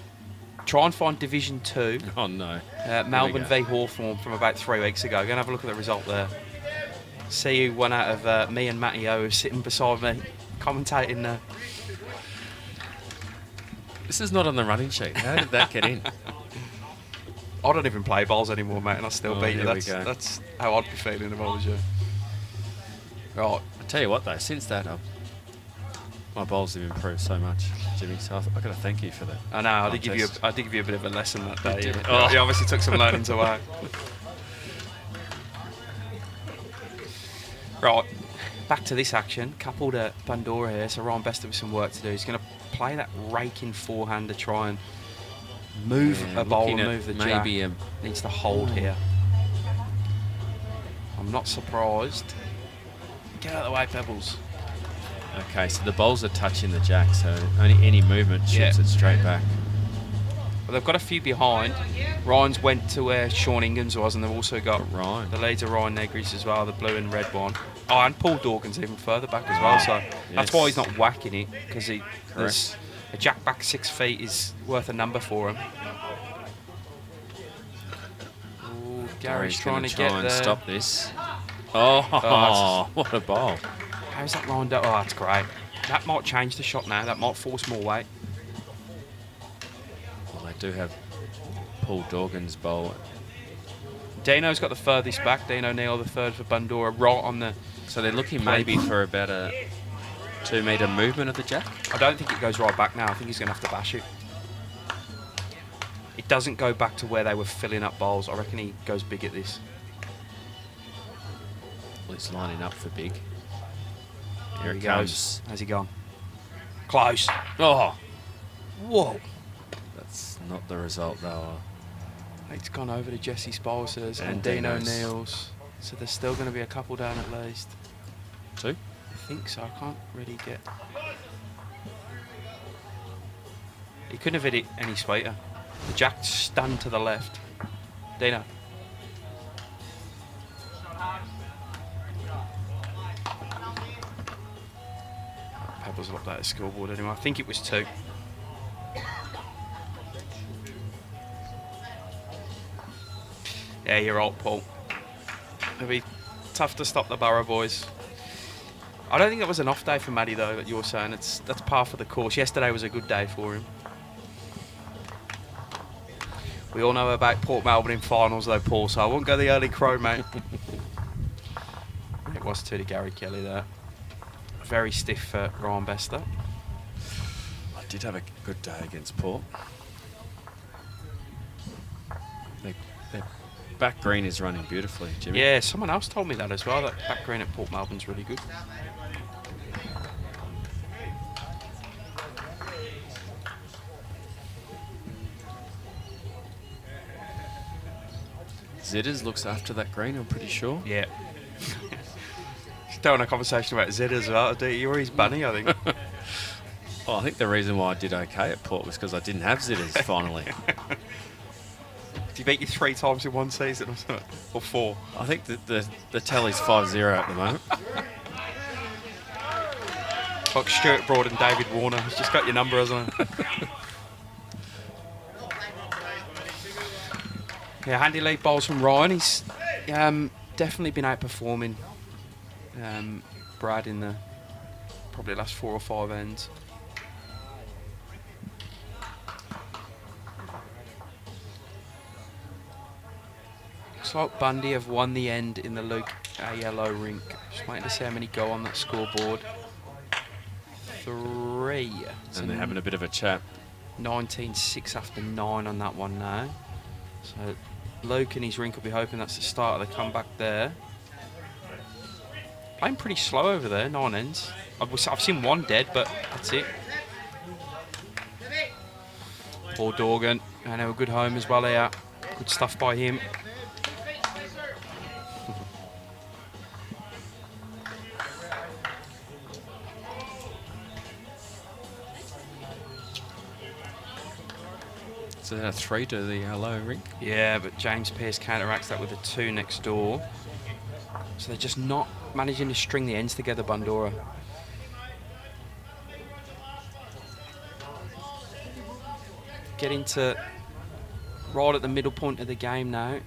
try and find Division 2. Oh no. Melbourne v Hawthorn from about 3 weeks ago. Go and have a look at the result there. See who won out of me and Matty O, who's sitting beside me, commentating there. This is not on the running sheet. How did that get in? I don't even play bowls anymore, mate, and I still beat you. There That's how I'd be feeling if I was you. Right. I tell you what, though, since that, my bowls have improved so much, Jimmy. So I've got to thank you for that. I know. I did give you a bit of a lesson that day. did. You obviously took some learnings away. Right. Back to this action. Coupled at Bundoora here, so Ryan Bester with some work to do. He's going to play that raking forehand to try and move a bowl and move the jack. Needs to hold here. I'm not surprised. Get out of the way, Pebbles. Okay, so the bowls are touching the jack, so only any movement shoots it straight back. But they've got a few behind. Ryan's went to where Sean Ingham's was, and they've also got Ryan. the leads of Ryan Negris as well, the blue and red one. Oh, and Paul Dorgan's even further back as well, so that's why he's not whacking it, because there's a jack back 6 feet is worth a number for him. Ooh, Gary's trying to get and there. Stop this. Oh, what a ball. How's that lined up? Oh, that's great. That might change the shot now. That might force more weight. Well, they do have Paul Dorgan's bowl. Dino's got the furthest back. Dino Neal, the third for Bundoora, right on the... So they're looking maybe for about a 2 metre movement of the jack? I don't think it goes right back now. I think he's going to have to bash it. It doesn't go back to where they were filling up bowls. I reckon he goes big at this. Well, it's lining up for big. Here he goes. How's he gone? Close. Oh! Whoa. That's not the result, though. It's gone over to Jesse Spolster's And and Dino Dino's. Neal's. So there's still going to be a couple down at least. 2? I think so. I can't really get... He couldn't have hit it any sweeter. The jack stunned to the left. Dino. Pebbles will update the scoreboard anyway. I think it was 2. Yeah, you're right, Paul. It'll be tough to stop the Bura boys. I don't think that was an off day for Maddie, though, that you're saying. That's par for the course. Yesterday was a good day for him. We all know about Port Melbourne in finals, though, Paul, so I won't go the early crow, mate. It was 2 to Gary Kelly there. Very stiff for Ryan Bester. I did have a good day against Port. Their back green is running beautifully, Jimmy. Yeah, someone else told me that as well, that back green at Port Melbourne's really good. Zitters looks after that green, I'm pretty sure. Yeah. Still in a conversation about Zed as well. You're his bunny, I think. Oh, I think the reason why I did okay at Port was because I didn't have Zitters finally. Did he beat you 3 times in one season or something? Or 4? I think that the tally's 5-0 at the moment. Like Stuart Broad and David Warner. He's just got your number, hasn't he? Yeah, handy lead bowls from Ryan. He's definitely been outperforming Brad in the probably last 4 or 5 ends. Looks like Bundy have won the end in the Luke yellow rink. Just waiting to see how many go on that scoreboard. 3. And they're having a bit of a chat. 19-6 after 9 on that one now. So Luke and his rink will be hoping that's the start of the comeback there. Playing pretty slow over there, 9 ends. I've seen 1 dead, but that's it. Paul Dorgan, and a good home as well here. Good stuff by him. So they're 3 to the yellow rink. Yeah, but James Pearce counteracts that with a 2 next door. So they're just not managing to string the ends together, Bundoora. Getting to right at the middle point of the game now.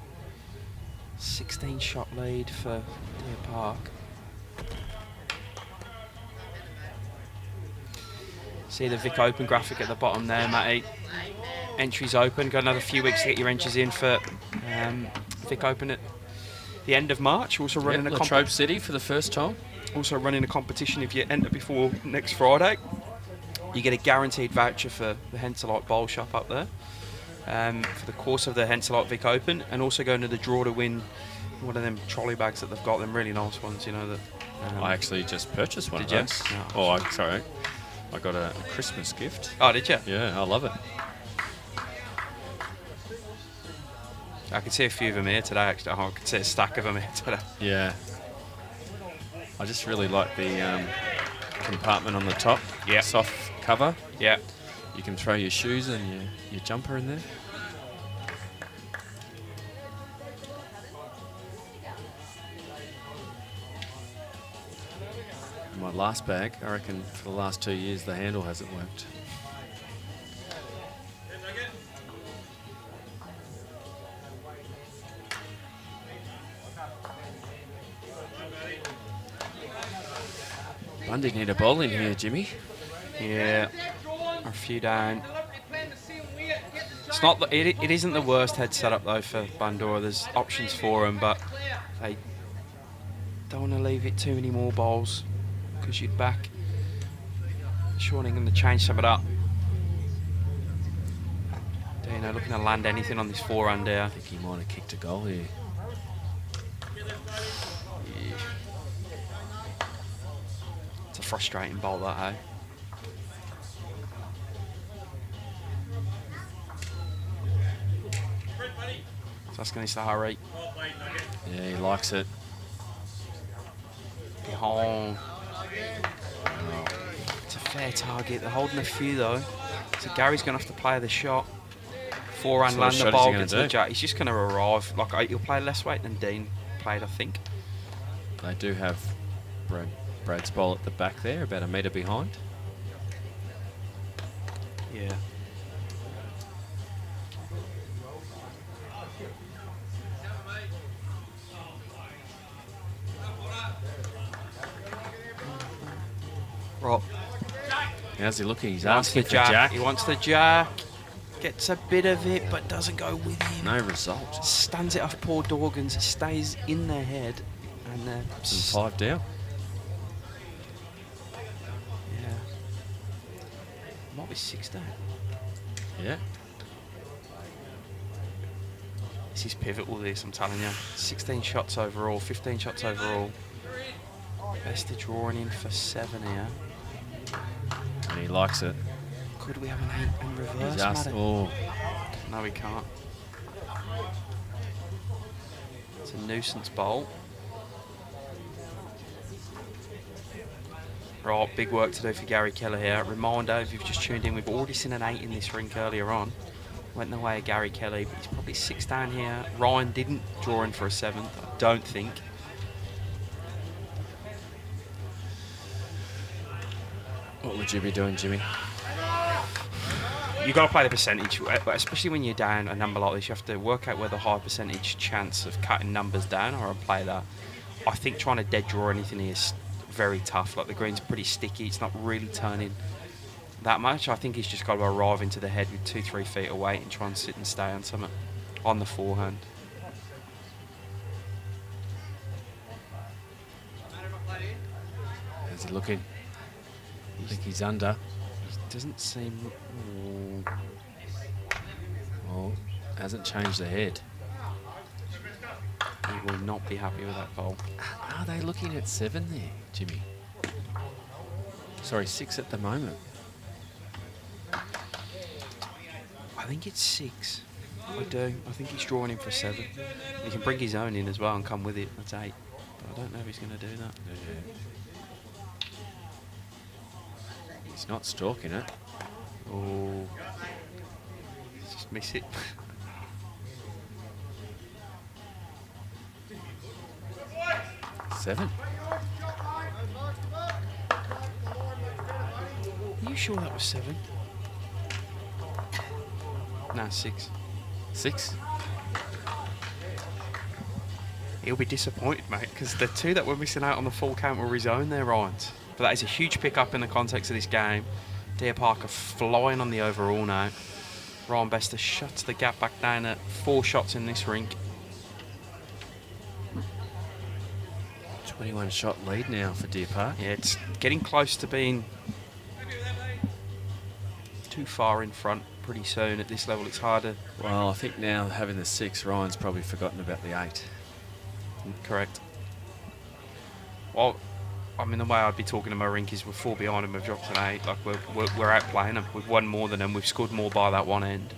16 shot lead for Deer Park. See the Vic Open graphic at the bottom there, Matty. Entries open. Got another few weeks to get your entries in for Vic Open at the end of March. Also running La Trobe City for the first time. Also running a competition. If you enter before next Friday, you get a guaranteed voucher for the Henselite Bowl Shop up there for the course of the Henselite Vic Open, and also going to the draw to win one of them trolley bags that they've got. Them really nice ones, you know. That I actually just purchased one of did you? those. No. Oh, sorry. I got a Christmas gift. Oh, did you? Yeah, I love it. I can see a few of them here today, actually. Oh, I can see a stack of them here today. Yeah. I just really like the compartment on the top. Yeah. Soft cover. Yeah. You can throw your shoes and your jumper in there. My last bag, I reckon for the last 2 years the handle hasn't worked. Bundy need a ball in here, Jimmy. Yeah, a few down. It's not. It isn't the worst head setup though for Bundoora. There's options for them, but they don't want to leave it too many more balls because you'd back. Sure, they're going to change some of that. Dino looking to land anything on this forehand there. I think he might have kicked a goal here. Yeah. It's a frustrating ball, that, eh? So that's going to start rate. Yeah, he likes it. Behind. It's a fair target. They're holding a few though. So Gary's going to have to play the shot. Forehand, land the ball, get to the jack. He's just going to arrive. Like he'll play less weight than Dean played, I think. They do have Brad's ball at the back there, about a metre behind. Yeah. Right. How's he looking? He's He wants asking the for jack. jack. He wants the jack. Gets a bit of it, but doesn't go with him. No result. Stands it off poor Dorgans. Stays in their head. And 5 down. Yeah. Might be 6 down. Yeah. This is pivotal, this, I'm telling you. 16 shots overall, 15 shots overall. Best of drawing in for 7 here. And he likes it. Could we have an 8 and reverse? He's asked, oh. No, we can't. It's a nuisance bowl. Right, big work to do for Gary Keller here. Reminder, if you've just tuned in, we've already seen an 8 in this rink earlier on. Went the way of Gary Kelly, but he's probably 6 down here. Ryan didn't draw in for a 7th, I don't think. What would you be doing, Jimmy? You've got to play the percentage, especially when you're down a number like this. You have to work out where the high percentage chance of cutting numbers down or play that. I think trying to dead draw anything is very tough. Like the green's pretty sticky. It's not really turning that much. I think he's just got to arrive into the head with 2-3 feet away and try and sit and stay on something on the forehand. How's he looking? I think he's under. He doesn't seem... Oh, hasn't changed the head. He will not be happy with that ball. Are they looking at 7 there, Jimmy? Sorry, 6 at the moment. I think it's 6. I do. I think he's drawing in for 7. He can bring his own in as well and come with it. That's 8. But I don't know if he's going to do that. Yeah. He's not stalking it. Oh. Just miss it. Seven. Are you sure that was 7? Nah, 6. 6. He'll be disappointed, mate, because the 2 that were missing out on the full count were his own there, Ryan's. But that is a huge pickup in the context of this game. Deer Parker flying on the overall now. Ryan Bester shuts the gap back down at 4 shots in this rink. 21 shot lead now for Deer Park. Yeah, it's getting close to being too far in front pretty soon. At this level, it's harder. Well, I think now having the 6, Ryan's probably forgotten about the 8. Correct. Well, I mean, the way I'd be talking to my rink is we're 4 behind them, we've dropped an 8. Like, we're outplaying them. We've won more than them. We've scored more by that one end.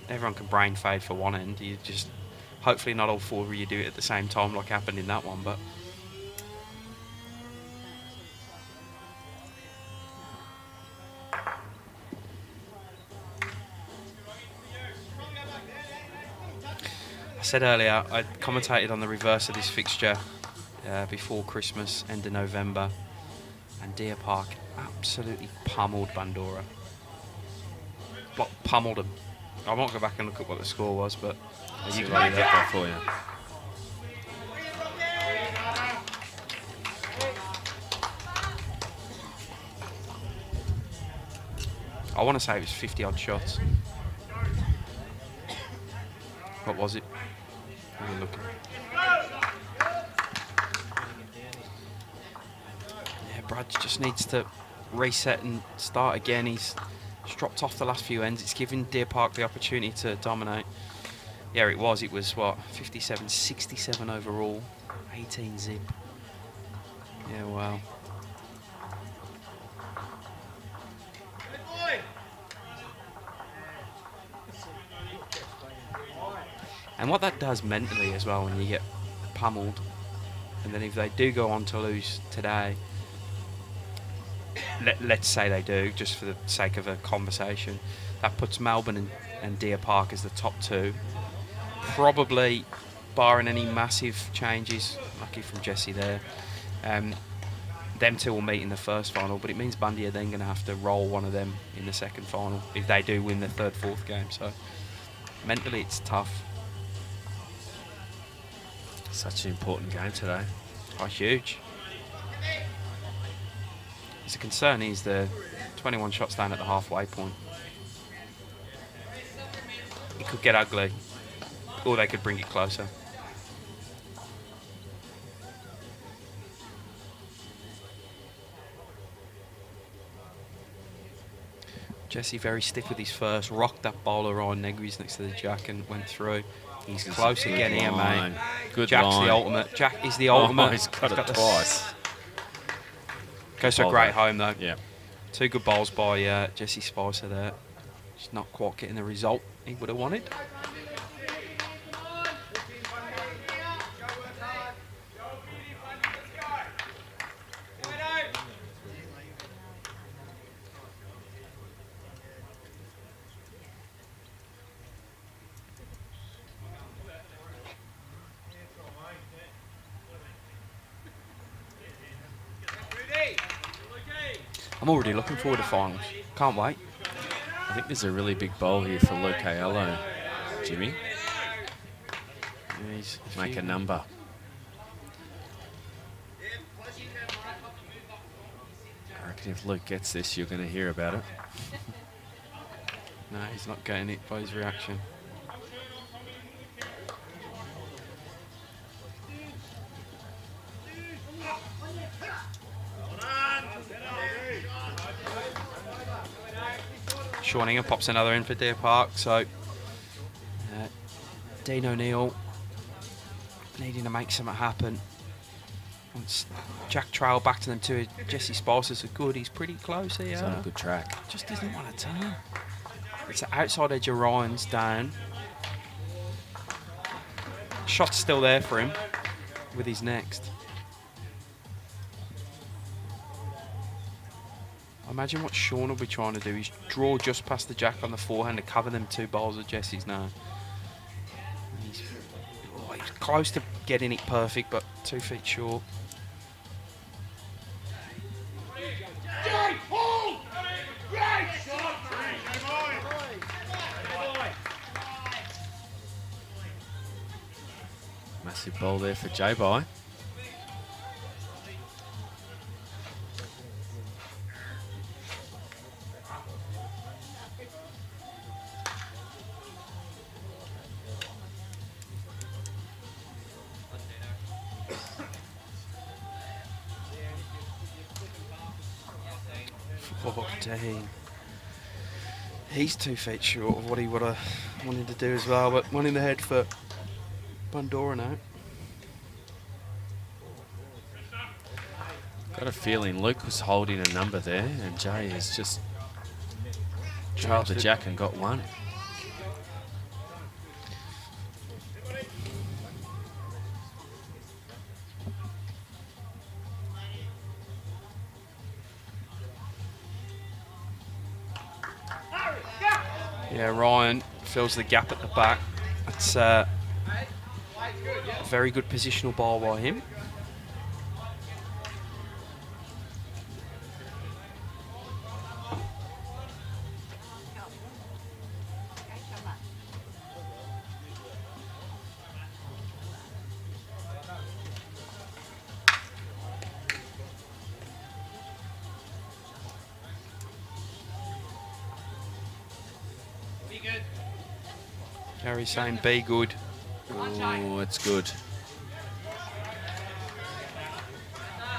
Everyone can brain fade for one end. You just, hopefully not all 4 of you do it at the same time like happened in that one, but... said earlier, I commentated on the reverse of this fixture before Christmas, end of November, and Deer Park absolutely pummeled Bundoora. Pummeled them. I won't go back and look at what the score was, but you can read that for you. I want to say it was 50 odd shots. What was it? Let me look. Yeah, Brad just needs to reset and start again. He's dropped off the last few ends. It's given Deer Park the opportunity to dominate. Yeah, it was. It was, what, 57, 67 overall, 18 zip. Yeah, wow. And what that does mentally as well, when you get pummeled, and then if they do go on to lose today, let's say they do, just for the sake of a conversation, that puts Melbourne and Deer Park as the top two. Probably, barring any massive changes, lucky from Jesse there, them two will meet in the first final, but it means Bundy are then going to have to roll one of them in the second final if they do win the third, fourth game. So mentally it's tough. Such an important game today. Oh, huge. The concern is the 21 shots down at the halfway point. It could get ugly, or they could bring it closer. Jesse very stiff with his first, rocked that bowler on Negri's next to the jack and went through. He's close again here, mate. Good Jack's line. the ultimate. Jack is the ultimate. He's got it twice. Goes to a great home, though. Yeah. Two good bowls by Jesse Spicer there. Just not quite getting the result he would have wanted. I'm already looking forward to finals. Can't wait. I think there's a really big bowl here for Luke Aiello, Jimmy. Yeah, he's Make a number. I reckon if Luke gets this, you're going to hear about it. No, he's not getting it by his reaction. Sean Ingham pops another in for Deer Park, so Dean O'Neill needing to make something happen. Once Jack Trail back to them too. Jesse Spicer's a good, he's pretty close here. He's on a good track. Just doesn't want to turn. It's the outside edge of Ryan's down. Shot's still there for him with his next. Imagine what Sean will be trying to do. He's draw just past the jack on the forehand to cover them two bowls of Jesse's now. He's close to getting it perfect, but 2 feet short. Massive bowl there for J-Bye. Oh, dang. He's 2 feet short of what he would have wanted to do as well, but one in the head for Bundoora now. Got a feeling Luke was holding a number there, and Jay has just trailed the jack and got one. Yeah, Ryan fills the gap at the back. It's Very good positional ball by him. Gary's saying be good. Oh, it's good.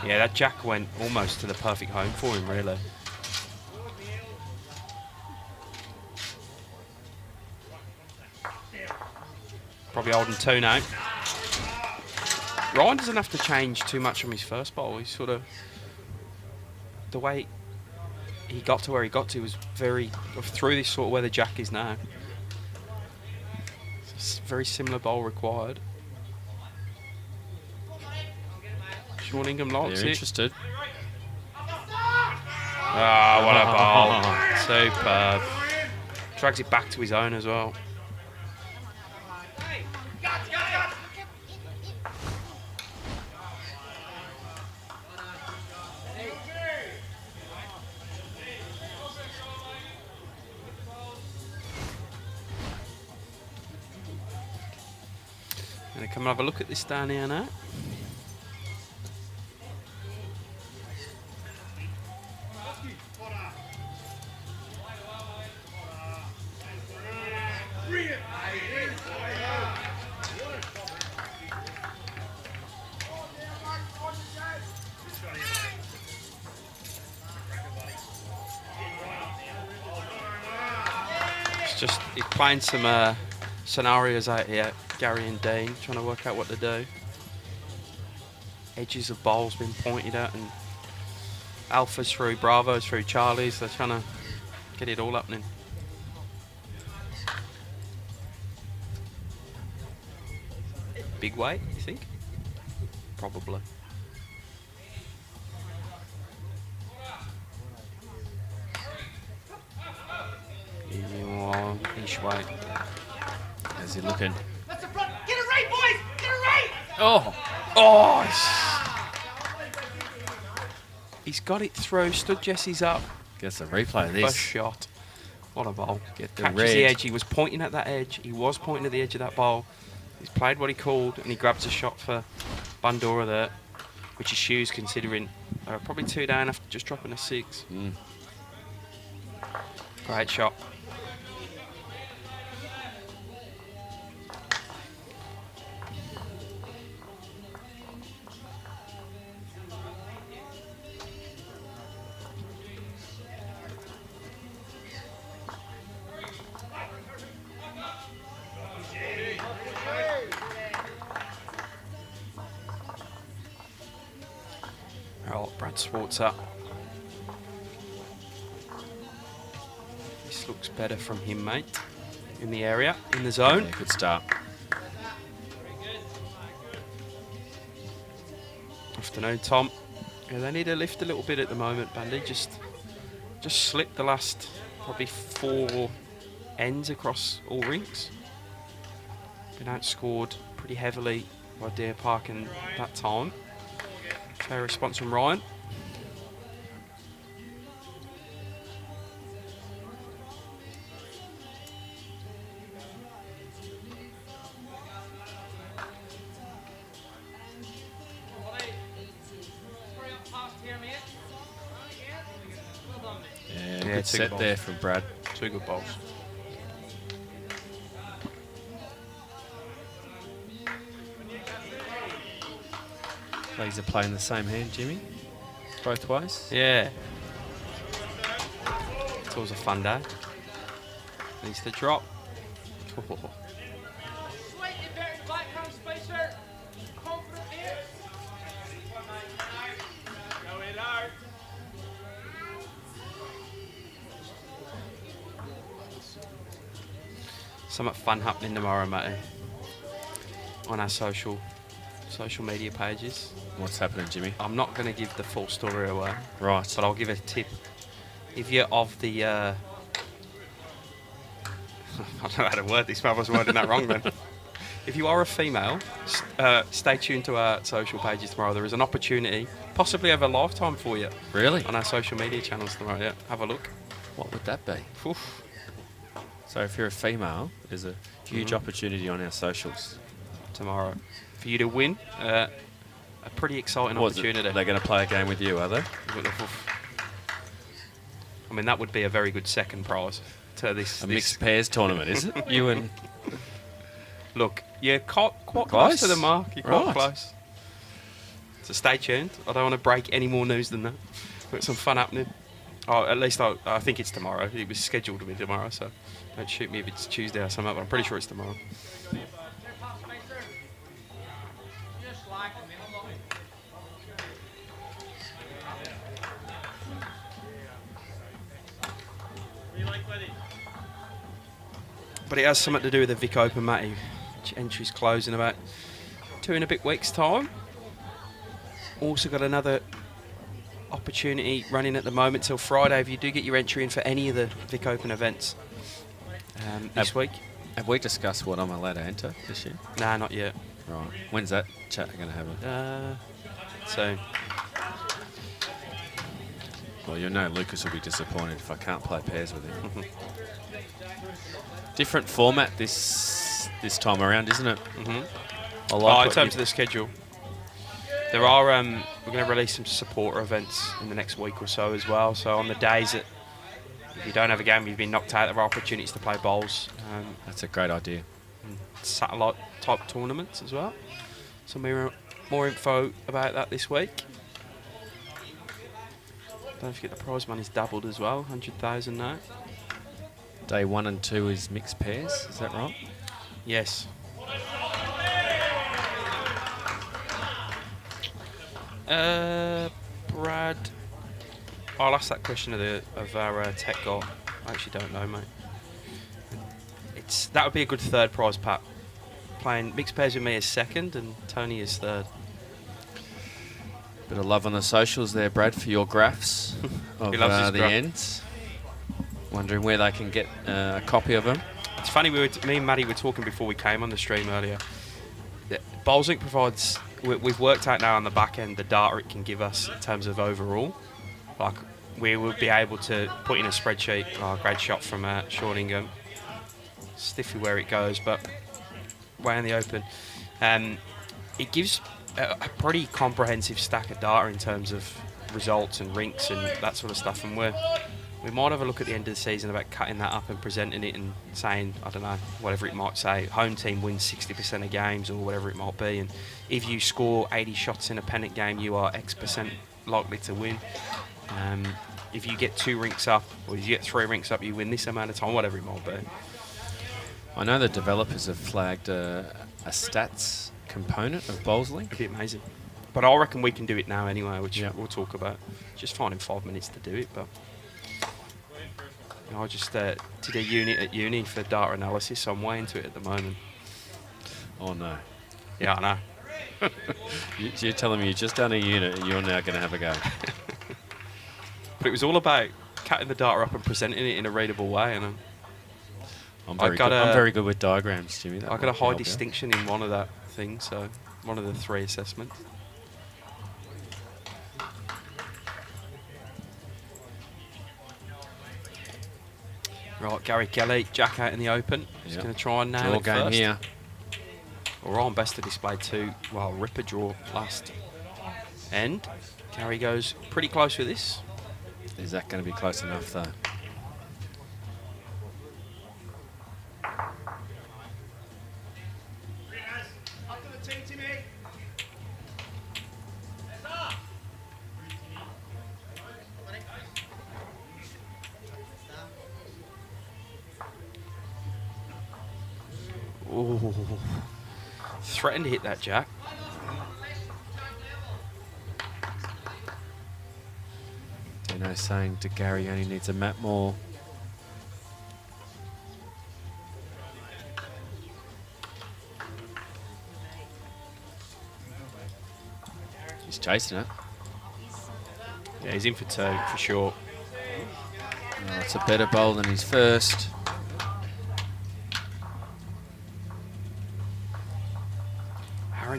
Yeah, that jack went almost to the perfect home for him, really. Probably holding 2 now. Ryan doesn't have to change too much from his first bowl. He's sort of... The way he got to where he got to was very... Through this sort of where the jack is now. It's a very similar bowl required. Sean Ingham likes They're it. interested. Ah, what a ball. Superb. Drags it back to his own as well. Gonna come and have a look at this down here now. Just he's playing some scenarios out here, Gary and Dean, trying to work out what to do. Edges of bowls being pointed at, and alphas through, bravos through, charlies. They're trying to get it all happening. Big weight, you think? Probably. Inch weight. How's he looking? That's the front. Get it right, boys. Get it right. Oh! Oh! He's got it through. Stood Jesse's up. Gets a replay of this. First shot. What a bowl. Get the Catches red. the edge. He was pointing at that edge. He was pointing at the edge of that bowl. He's played what he called, and he grabs a shot for Bundoora there, which is huge considering probably 2 down after just dropping a 6. Mm. Great shot. Oh, Brad Swartz up. This looks better from him, mate. In the area, in the zone. Yeah, good start. Afternoon, Tom. Yeah, they need to lift a little bit at the moment, Bandy. Just slipped the last probably 4 ends across all rinks. Been outscored pretty heavily by Deer Park in that time. Fair response from Ryan. Yeah, Yeah, good two set good there balls. from Brad. 2 good bowls. These are playing the same hand, Jimmy. Both ways. Yeah. It's always a fun day. Needs to drop. Slightly better in the background, Spicer. Confident here. Go in out. Something fun happening tomorrow, Matty. On our social media pages. What's happening, Jimmy? I'm not going to give the full story away, Right. but I'll give a tip. If you're of the... I don't know how to word this, but I was wording that wrong then. if you are a female, stay tuned to our social pages tomorrow. There is an opportunity, possibly of a lifetime for you. Really? On our social media channels tomorrow, yeah. Have a look. What would that be? Oof. So if you're a female, there's a huge opportunity on our socials. Tomorrow. For you to win a pretty exciting opportunity. They're going to play a game with you, are they? I mean, that would be a very good second prize to this. A mixed pairs tournament, is it? You and... Look, you're quite close to the mark. You're quite Right. close. So stay tuned. I don't want to break any more news than that. Got some fun happening. Oh, at least I think it's tomorrow. It was scheduled to be tomorrow, so don't shoot me if it's Tuesday or something, but I'm pretty sure it's tomorrow. Just like a minimum. But it has something to do with the Vic Open, Matty, which entries close in about 2 and a bit weeks' time. Also got another opportunity running at the moment till Friday if you do get your entry in for any of the Vic Open events this week. Have we discussed what I'm allowed to enter this year? Nah, not yet. Right. When's that chat going to happen? So, Well, you know Lucas will be disappointed if I can't play pairs with him. Different format this time around, isn't it? I like in terms of the schedule, there are we're going to release some supporter events in the next week or so as well. So on the days that if you don't have a game, you've been knocked out, there are opportunities to play bowls. That's a great idea. Satellite type tournaments as well. Some more info about that this week. Don't forget the prize money's doubled as well, 100,000 now. Day 1 and 2 is mixed pairs, is that right? Yes. Brad, I'll ask that question of our tech guy. I actually don't know, mate. That would be a good third prize, Pat. Playing mixed pairs with me is second and Tony is third. Bit of love on the socials there, Brad, for your graphs of He loves his the graph. ends. Wondering where they can get a copy of them. It's funny, me and Maddie were talking before we came on the stream earlier. Bowlsync provides, we've worked out now on the back end the data it can give us in terms of overall. Like, we will be able to put in a spreadsheet, great shot from Sean Ingham. Stiffy where it goes, but way in the open. It gives a pretty comprehensive stack of data in terms of results and rinks and that sort of stuff, and we might have a look at the end of the season about cutting that up and presenting it and saying, I don't know, whatever it might say, home team wins 60% of games or whatever it might be, and if you score 80 shots in a Pennant game, you are X% likely to win. If you get 2 rinks up or if you get 3 rinks up, you win this amount of time, whatever it might be. I know the developers have flagged a stats component of Bowlslink. It'd be amazing. But I reckon we can do it now anyway, which Yeah. we'll talk about. Just finding 5 minutes to do it, but I just did a unit at uni for data analysis, so I'm way into it at the moment. Oh no. Yeah, I know. You're telling me you've just done a unit and you're now going to have a go. But it was all about cutting the data up and presenting it in a readable way, and I'm I got very good with diagrams, Jimmy. I got a high distinction in one of that thing, so one of the 3 assessments. Right, Gary Kelly, Jack out in the open. He's Yep. going to try and nail Draw it game first. here. Or on best to display 2. Well, ripper draw last end. Gary goes pretty close with this. Is that going to be close enough though? Up to the team, Timmy. Ooh. Threatened to hit that, Jack. Dino saying to Gary only needs a map more. He's chasing it. Yeah, he's in for 2 for sure. Oh, it's a better bowl than his first.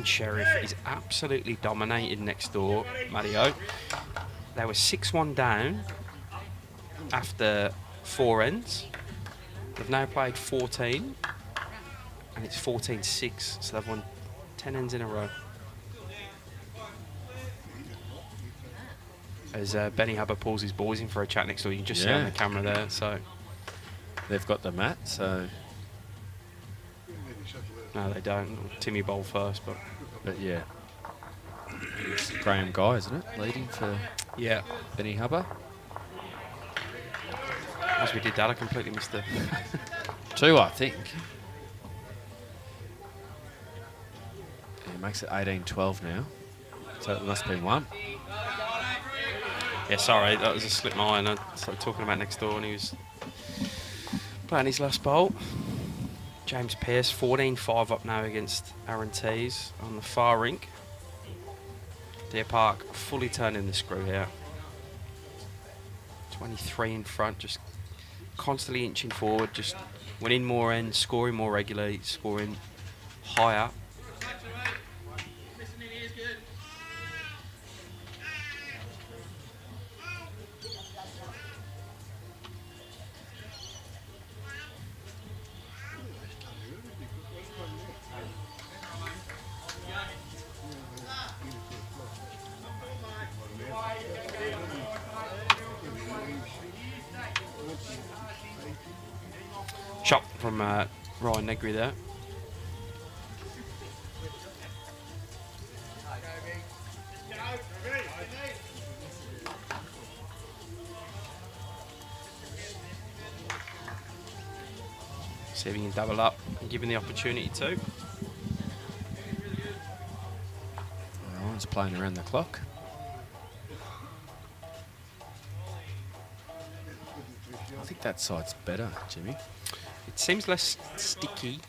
Aaron Sheriff is absolutely dominated next door, Mario. They were 6-1 down after 4 ends. They've now played 14, and it's 14-6, so they've won 10 ends in a row. As Benny Hubber pulls his boys in for a chat next door, you can just see on the camera there. So they've got the mat, so no, they don't. Timmy Bowl first, but yeah, it's Graham Guy, isn't it, leading for Benny Hubber? As we did that, I completely missed it. 2, I think. It makes it 18-12 now, so it must be 1. Yeah, sorry, that was a slip mine. I started talking about next door, and he was playing his last bowl. James Pearce, 14-5 up now against Aaron Tees on the far rink. Deer Park fully turning the screw here. 23 in front, just constantly inching forward, just winning more ends, scoring more regularly, scoring higher. Shot from Ryan Negri there. See if he can double up and give him the opportunity to. Ryan's playing around the clock. I think that side's better, Jimmy. It seems less sticky.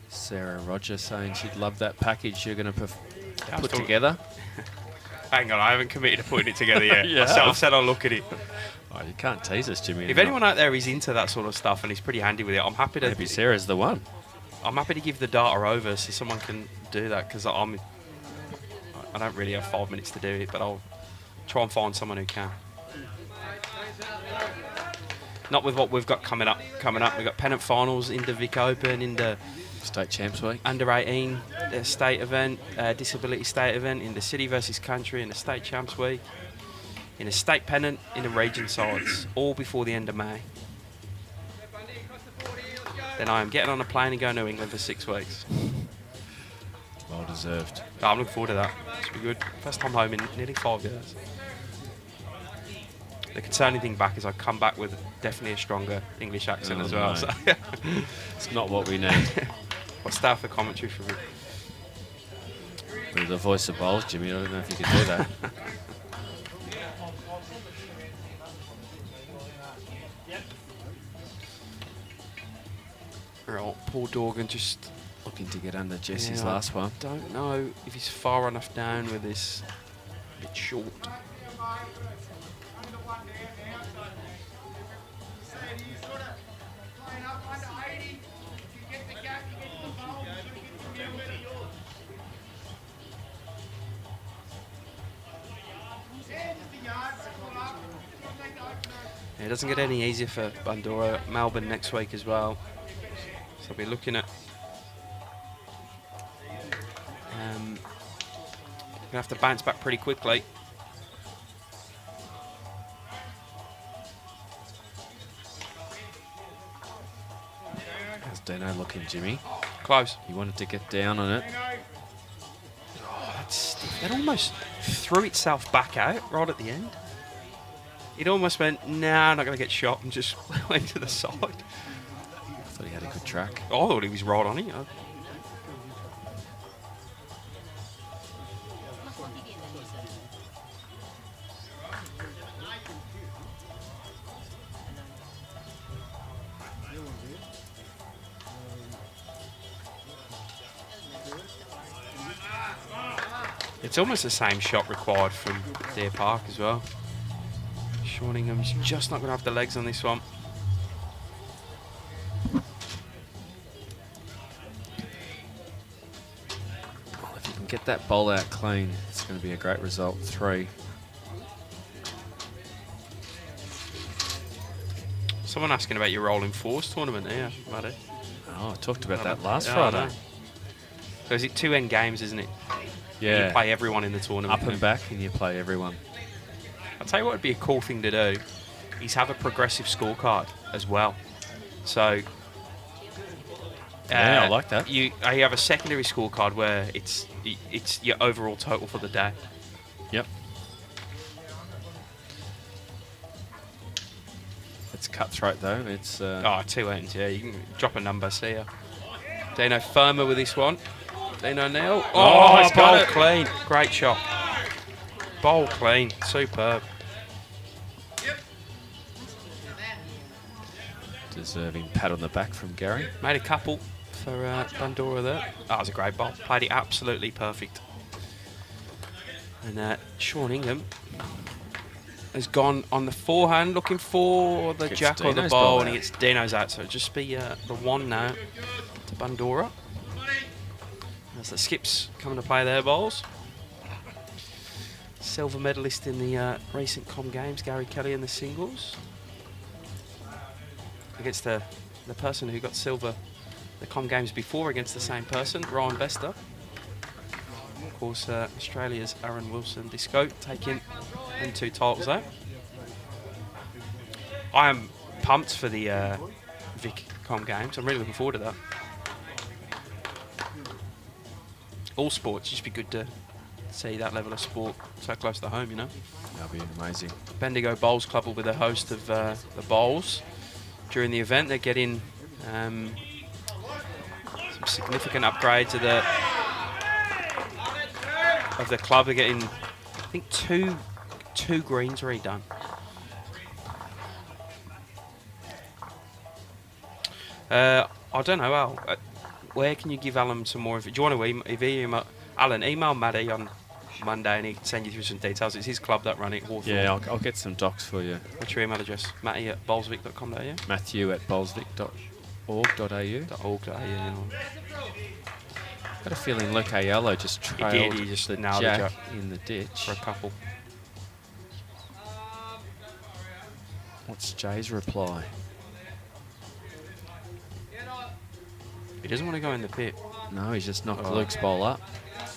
Sarah Roger saying she'd love that package you're going to put together. Hang on, I haven't committed to putting it together yet. Yeah. I said I'll look at it. Oh, you can't tease us, Jimmy. If anyone out there is into that sort of stuff and he's pretty handy with it, I'm happy to. Maybe Sarah's the one. I'm happy to give the data over so someone can do that, because I don't really have 5 minutes to do it, but I'll try and find someone who can. Not with what we've got coming up. We've got Pennant finals in the Vic Open, in the State Champs Week. Under 18 state event, disability state event, in the City versus Country, in the State Champs Week, in a state pennant, in the region sides, all before the end of May. Then I am getting on a plane and going to England for 6 weeks. Well deserved. Oh, I'm looking forward to that. It's be good. First time home in nearly 5 years. The concerning thing back is I come back with definitely a stronger English accent as well. No. So It's not what we need. I'll start for commentary for me. With the voice of bowls, Jimmy, I don't know if you can do that. Right, Paul Dorgan just Looking to get under Jesse's Yeah, last one. don't know if he's far enough down with this. A bit short. Yeah, it doesn't get any easier for Bundoora. Melbourne next week as well. So we'll be looking at gonna have to bounce back pretty quickly. How's Dino looking, Jimmy? Close. He wanted to get down on it. Oh, that's stiff. That almost threw itself back out right at the end. It almost went, nah, I'm not going to get shot, and just went to the side. I thought he had a good track. I thought he was right on it. It's almost the same shot required from Deer Park as well. Shorningham's just not going to have the legs on this one. Well, if you can get that bowl out clean, it's going to be a great result. 3. Someone asking about your rolling fours tournament here, Matty. Oh, I talked about that last Friday. So is it 2 end games, isn't it? Yeah. You play everyone in the tournament. Up and back, and you play everyone. I'll tell you what would be a cool thing to do is have a progressive scorecard as well. So yeah, I like that. You have a secondary scorecard where it's your overall total for the day. Yep. It's cutthroat though. It's 2 ends. Yeah, you can drop a number. See ya. Dino firmer with this one. Dino now. Oh, he's got it. Clean. Great shot. Bowl clean. Superb. Deserving pat on the back from Gary. Made a couple for Bundoora there. That was a great bowl. Played it absolutely perfect. And Sean Ingham has gone on the forehand looking for the Gets jack or the Dino's bowl, ball and he out. gets Dino's out. So it'll just be the 1 now to Bundoora. As the skips come to play their bowls. Silver medalist in the recent Com Games, Gary Kelly in the singles. Against the person who got silver the Com Games before, against the same person, Ryan Bester. Of course, Australia's Aaron Wilson Disco taking them 2 titles there. I am pumped for the Vic Com Games. I'm really looking forward to that. All sports, just be good to see that level of sport so close to home, you know. That'll be amazing. Bendigo Bowls Club will be the host of the bowls during the event. They're getting some significant upgrades of the club. They're getting, I think, two greens redone. I don't know, Al. Where can you give Alan some more? Do you want to email Alan? Email Matty on Monday and he can send you through some details. It's his club that run it. Hawthorne. Yeah, I'll get some docs for you. What's your email address? Matty@bolsvic.com.au. Matthew@bolsvic.org.au. .org.au. Got a feeling Luke Aiello just trailed He just the nailed jack the in the ditch. for a couple. What's Jay's reply? He doesn't want to go in the pit. No, he's just knocked Luke's bowl up.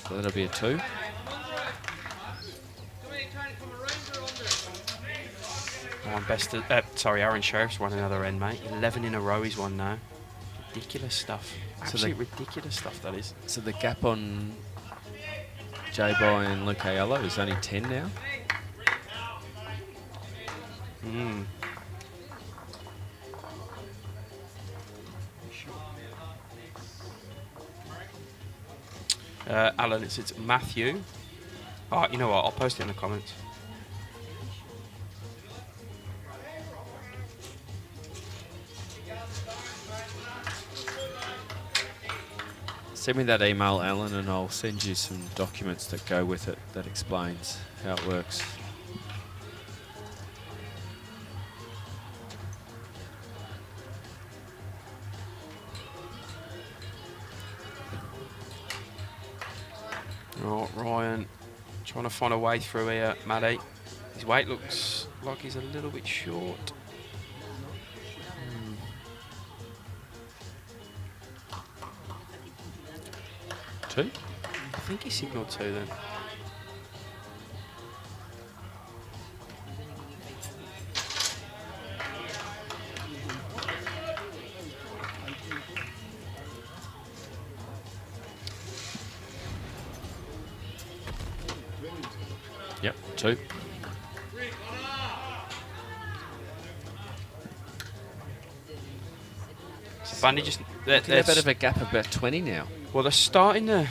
So that'll be a 2. Aaron Sheriff's won another end, mate. 11 in a row he's won now. Ridiculous stuff. Absolutely ridiculous stuff, that is. So the gap on J-Boy and Luke Aiello is only 10 now? Alan, it's Matthew. Oh, you know what? I'll post it in the comments. Send me that email, Alan, and I'll send you some documents that go with it that explains how it works. Right, Ryan, trying to find a way through here, Matty. His weight looks like he's a little bit short. 2? I think he signalled 2 then. Yep, 2. Bundy just... They're a bit of a gap of about 20 now. Well, they're starting to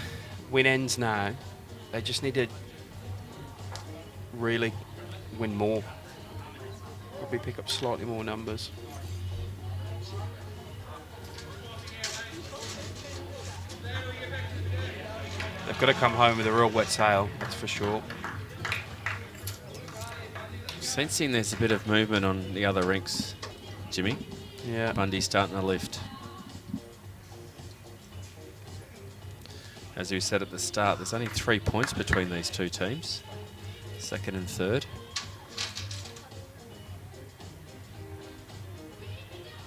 win ends now. They just need to really win more. Probably pick up slightly more numbers. They've got to come home with a real wet sail, that's for sure. Sensing there's a bit of movement on the other rinks, Jimmy. Yeah. Bundy's starting to lift. As we said at the start, there's only 3 points between these two teams, second and third.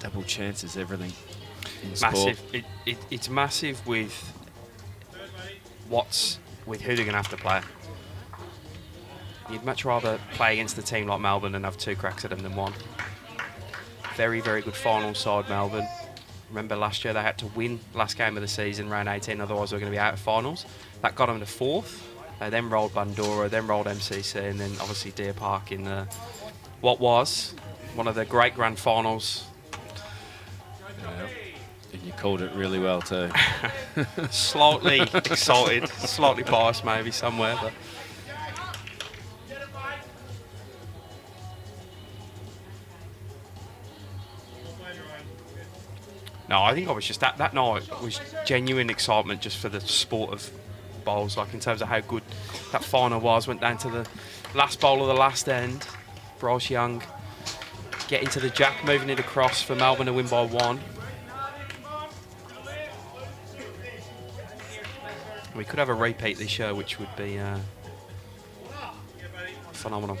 Double chance is everything in sport. Massive. It's massive with who they're going to have to play. You'd much rather play against a team like Melbourne and have 2 cracks at them than 1. Very, very good final side, Melbourne. Remember last year they had to win last game of the season, round 18, otherwise they were going to be out of finals. That got them to 4th. They then rolled Bundoora, then rolled MCC, and then obviously Deer Park in what was one of the great grand finals. Yeah. And you called it really well too. Slightly excited, slightly biased maybe somewhere, but no, I think I was just that night was genuine excitement just for the sport of bowls, like in terms of how good that final was. Went down to the last bowl of the last end. Bryce Young getting to the jack, moving it across for Melbourne to win by 1. We could have a repeat this year, which would be phenomenal.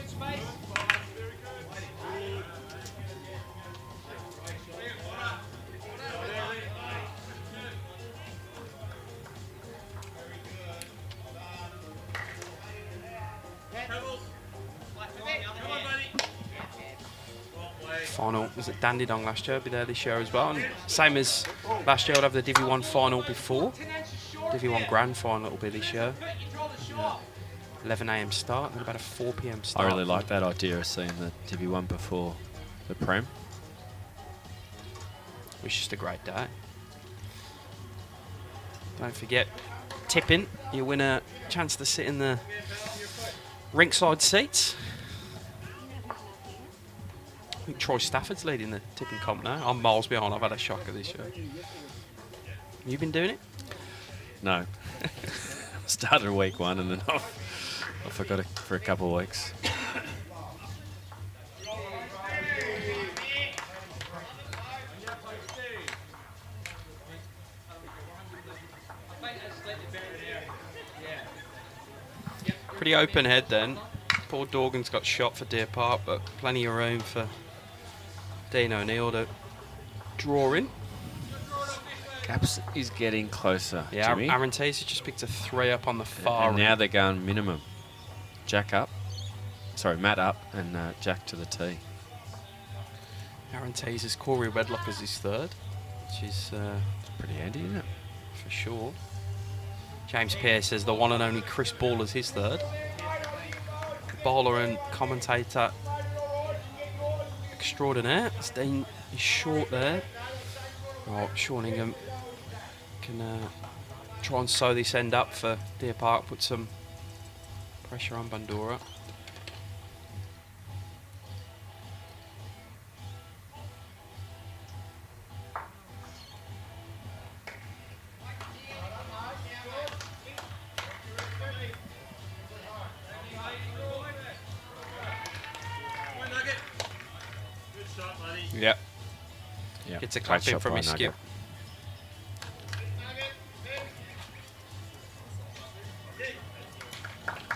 Final was at Dandenong last year, be there this year as well. And same as last year, I'd have the Divi 1 final before. Divi 1 grand final it'll be this year. 11 AM start and about a 4 PM start. I really like that idea of seeing the Divi 1 before the Prem. It was just a great day. Don't forget, tipping, you win a chance to sit in the rinkside seats. I think Troy Stafford's leading the tipping comp now. I'm miles behind. I've had a shocker this year. You been doing it? No. Started week 1 and then I forgot it for a couple of weeks. Pretty open head then. Paul Dorgan's got shot for Deer Park, but plenty of room for Dean O'Neill to draw in. Caps is getting closer, Yeah, Jimmy. Aaron Teaser just picked a 3 up on the far And now end. they're going minimum. Jack up. Sorry, Matt up and Jack to the tee. Aaron Teaser's Corey Wedlock is his 3rd, which is Pretty handy, isn't it? for sure. James Pearce says the one and only Chris Ball is his 3rd. Bowler and commentator extraordinaire. Dean is short there. Right, Sean Ingham can try and sew this end up for Deer Park, put some pressure on Bundoora. Yep. Yeah. Gets a clap in from his skip.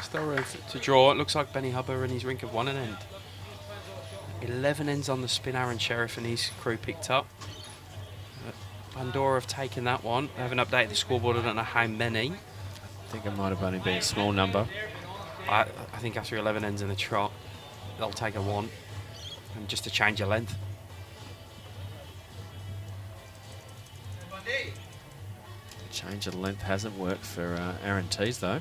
Still room to draw. It looks like Benny Hubber and his rink have won an end. 11 ends on the spin Aaron Sheriff and his crew picked up. Bundoora have taken that one. They haven't updated the scoreboard. I don't know how many. I think it might have only been a small number. I think after 11 ends in the trot, they'll take a 1. And just to change your length. Change of length hasn't worked for Aaron Tees though.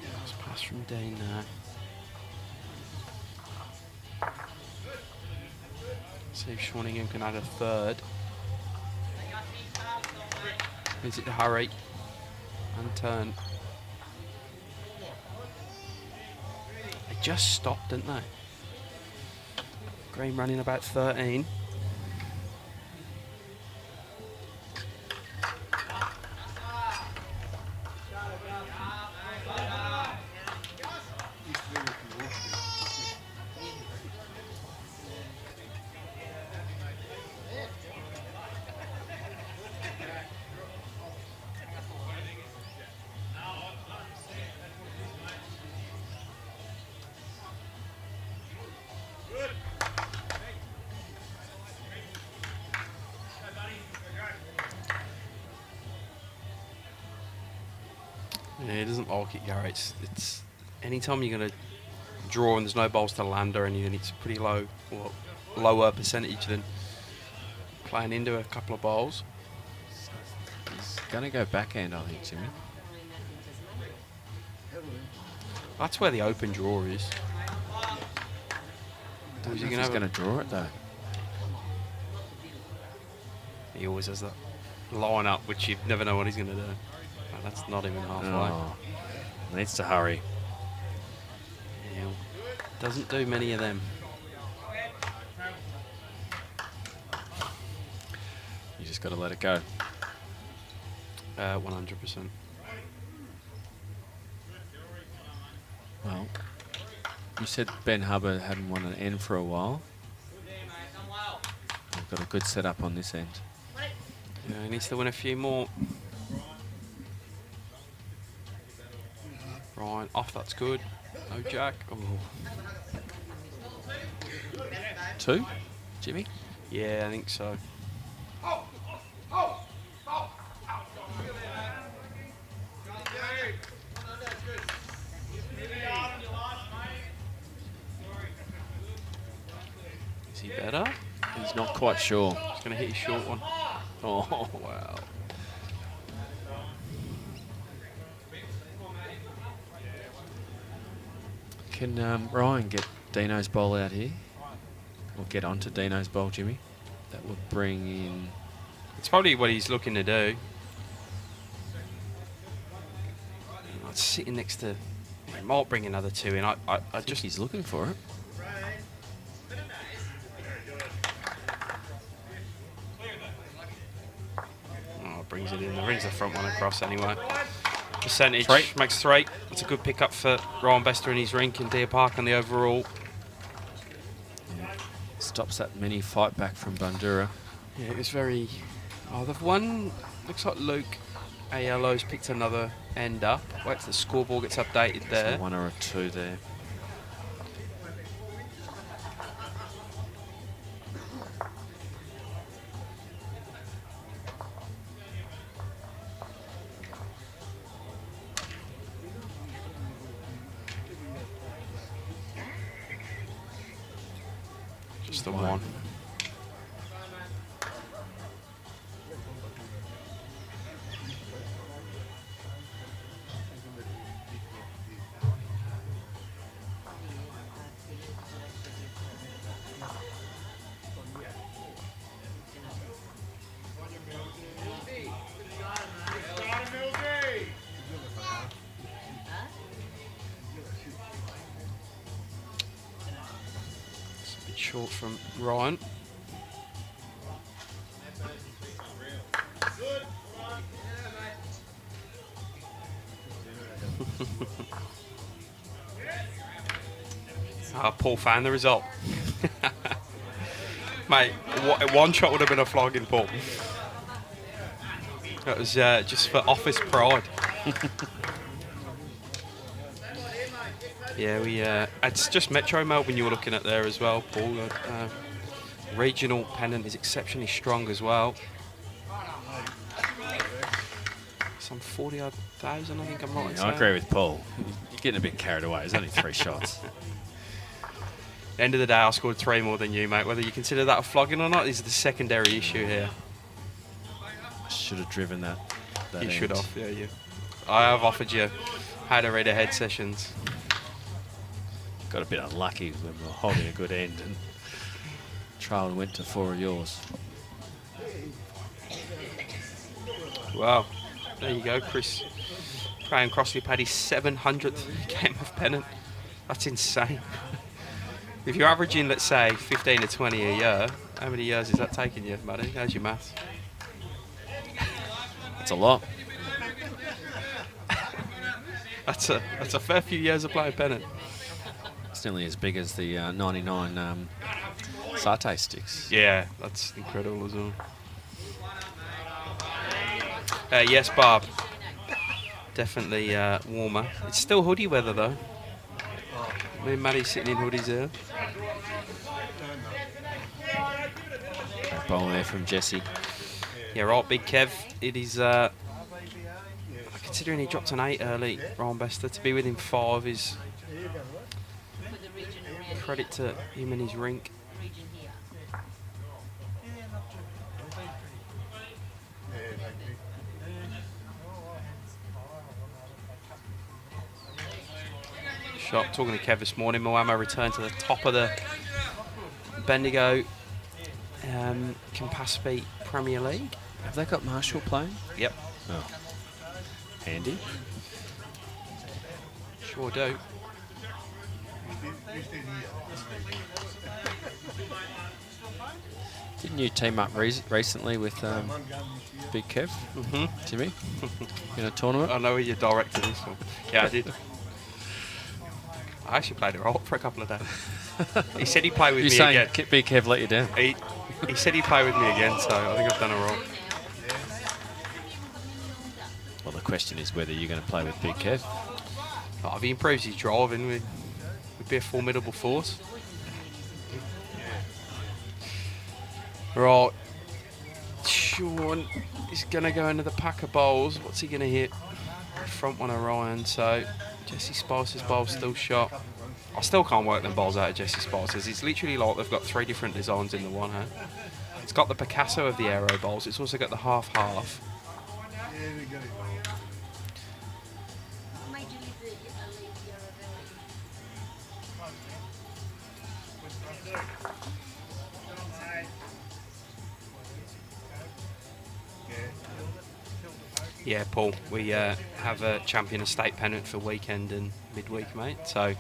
Nice pass from Dean now. See if Sean Ingham can add a 3rd. Is it the hurry? And turn. They just stopped, didn't they? Green running about 13. Yeah, he doesn't like it, Gary. It's anytime you're going to draw and there's no balls to land or anything, it's pretty low, or lower percentage than playing into a couple of balls. He's going to go backhand, I think, Jimmy. That's where the open draw is. He's going to draw it, though. He always has that line up, which you never know what he's going to do. Oh, that's not even halfway. Oh, needs to hurry. Yeah, doesn't do many of them. You just got to let it go. 100%. Well, you said Ben Hubbard hadn't won an end for a while. We've got a good setup on this end. Yeah, he needs to win a few more. Right, off, that's good. No jack. Oh. 2, Jimmy? Yeah, I think so. Is he better? He's not quite sure. He's going to hit his short one. Oh, wow. Can Ryan get Dino's bowl out here? Or get onto Dino's bowl, Jimmy? That would bring in... It's probably what he's looking to do. It's sitting next to... He might bring another 2 in. I I just he's looking for it. Oh, brings it in. There rings the front one across anyway. Percentage 3. makes 3. That's a good pickup for Ryan Bester in his rink and Deer Park on the overall. Yeah. Stops that mini fight back from Bundoora. Yeah, it was very... Oh, the one... Looks like Luke ALO's picked another end up. Wait till the scoreboard gets updated there. 1 or a 2 there. Just the one. Short from Ryan. Paul found the result. Mate, one shot would have been a flogging, Paul. That was just for office pride. Yeah, it's just Metro Melbourne you were looking at there as well, Paul. Regional Pennant is exceptionally strong as well. Some 40,000, I think I'm right. Yeah, I agree with Paul. You're getting a bit carried away. There's only 3 shots. End of the day, I scored 3 more than you, mate. Whether you consider that a flogging or not is the secondary issue here. I should have driven that You end. should have, yeah, you. I have offered you how to read ahead sessions. Got a bit unlucky when we were holding a good end and trial went to 4 of yours. Wow. There you go, Chris. Graham Crossley had his 700th game of Pennant. That's insane. If you're averaging, let's say, 15 to 20 a year, how many years is that taking you, buddy? How's your maths? It's a lot. That's a fair few years of playing Pennant. It's nearly as big as the 99 satay sticks. Yeah, that's incredible as well. Yes, Barb. Definitely warmer. It's still hoodie weather though. Me and Maddie's sitting in hoodies here. Bowl there from Jesse. Yeah, right, Big Kev. It is, considering he dropped an 8 early, Ryan Bester, to be within 5 is credit to him and his rink. Shot, talking to Kev this morning, Moama returned to the top of the Bendigo Campaspe Premier League. Have they got Marshall playing? Yep. Oh. Handy. Sure do. Didn't you team up recently with Big Kev? Mm-hmm. Jimmy? In a tournament? I know where you directed this one. Yeah, I did. I actually played it right for a couple of days. He said he'd play with me again. Big Kev let you down? He said he'd play with me again, so I think I've done it wrong. Well, the question is whether you're going to play with Big Kev. Oh, if he improves his driving, we'd be a formidable force. Right. Sean is going to go into the pack of bowls. What's he going to hit? Front one of Ryan, so Jesse Spicer's bowl still shot. I still can't work them bowls out of Jesse Spicer's. It's literally like they've got 3 different designs in the one, huh? It's got the Picasso of the aero bowls. It's also got the half-half. Yeah, Paul, we have a champion estate pennant for weekend and midweek, mate. So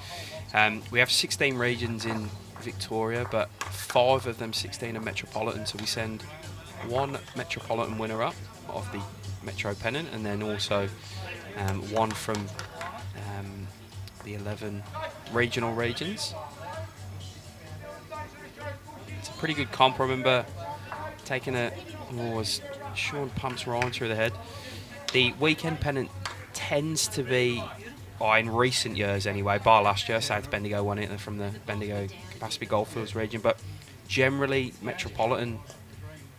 we have 16 regions in Victoria, but 5 of them 16 are Metropolitan. So we send 1 Metropolitan winner up of the Metro pennant, and then also 1 from the 11 regional regions. It's a pretty good comp. I remember taking was Sean pumps Ryan through the head. The weekend pennant tends to be, in recent years anyway, bar last year, South Bendigo won it from the Bendigo Campaspe Goldfields region, but generally Metropolitan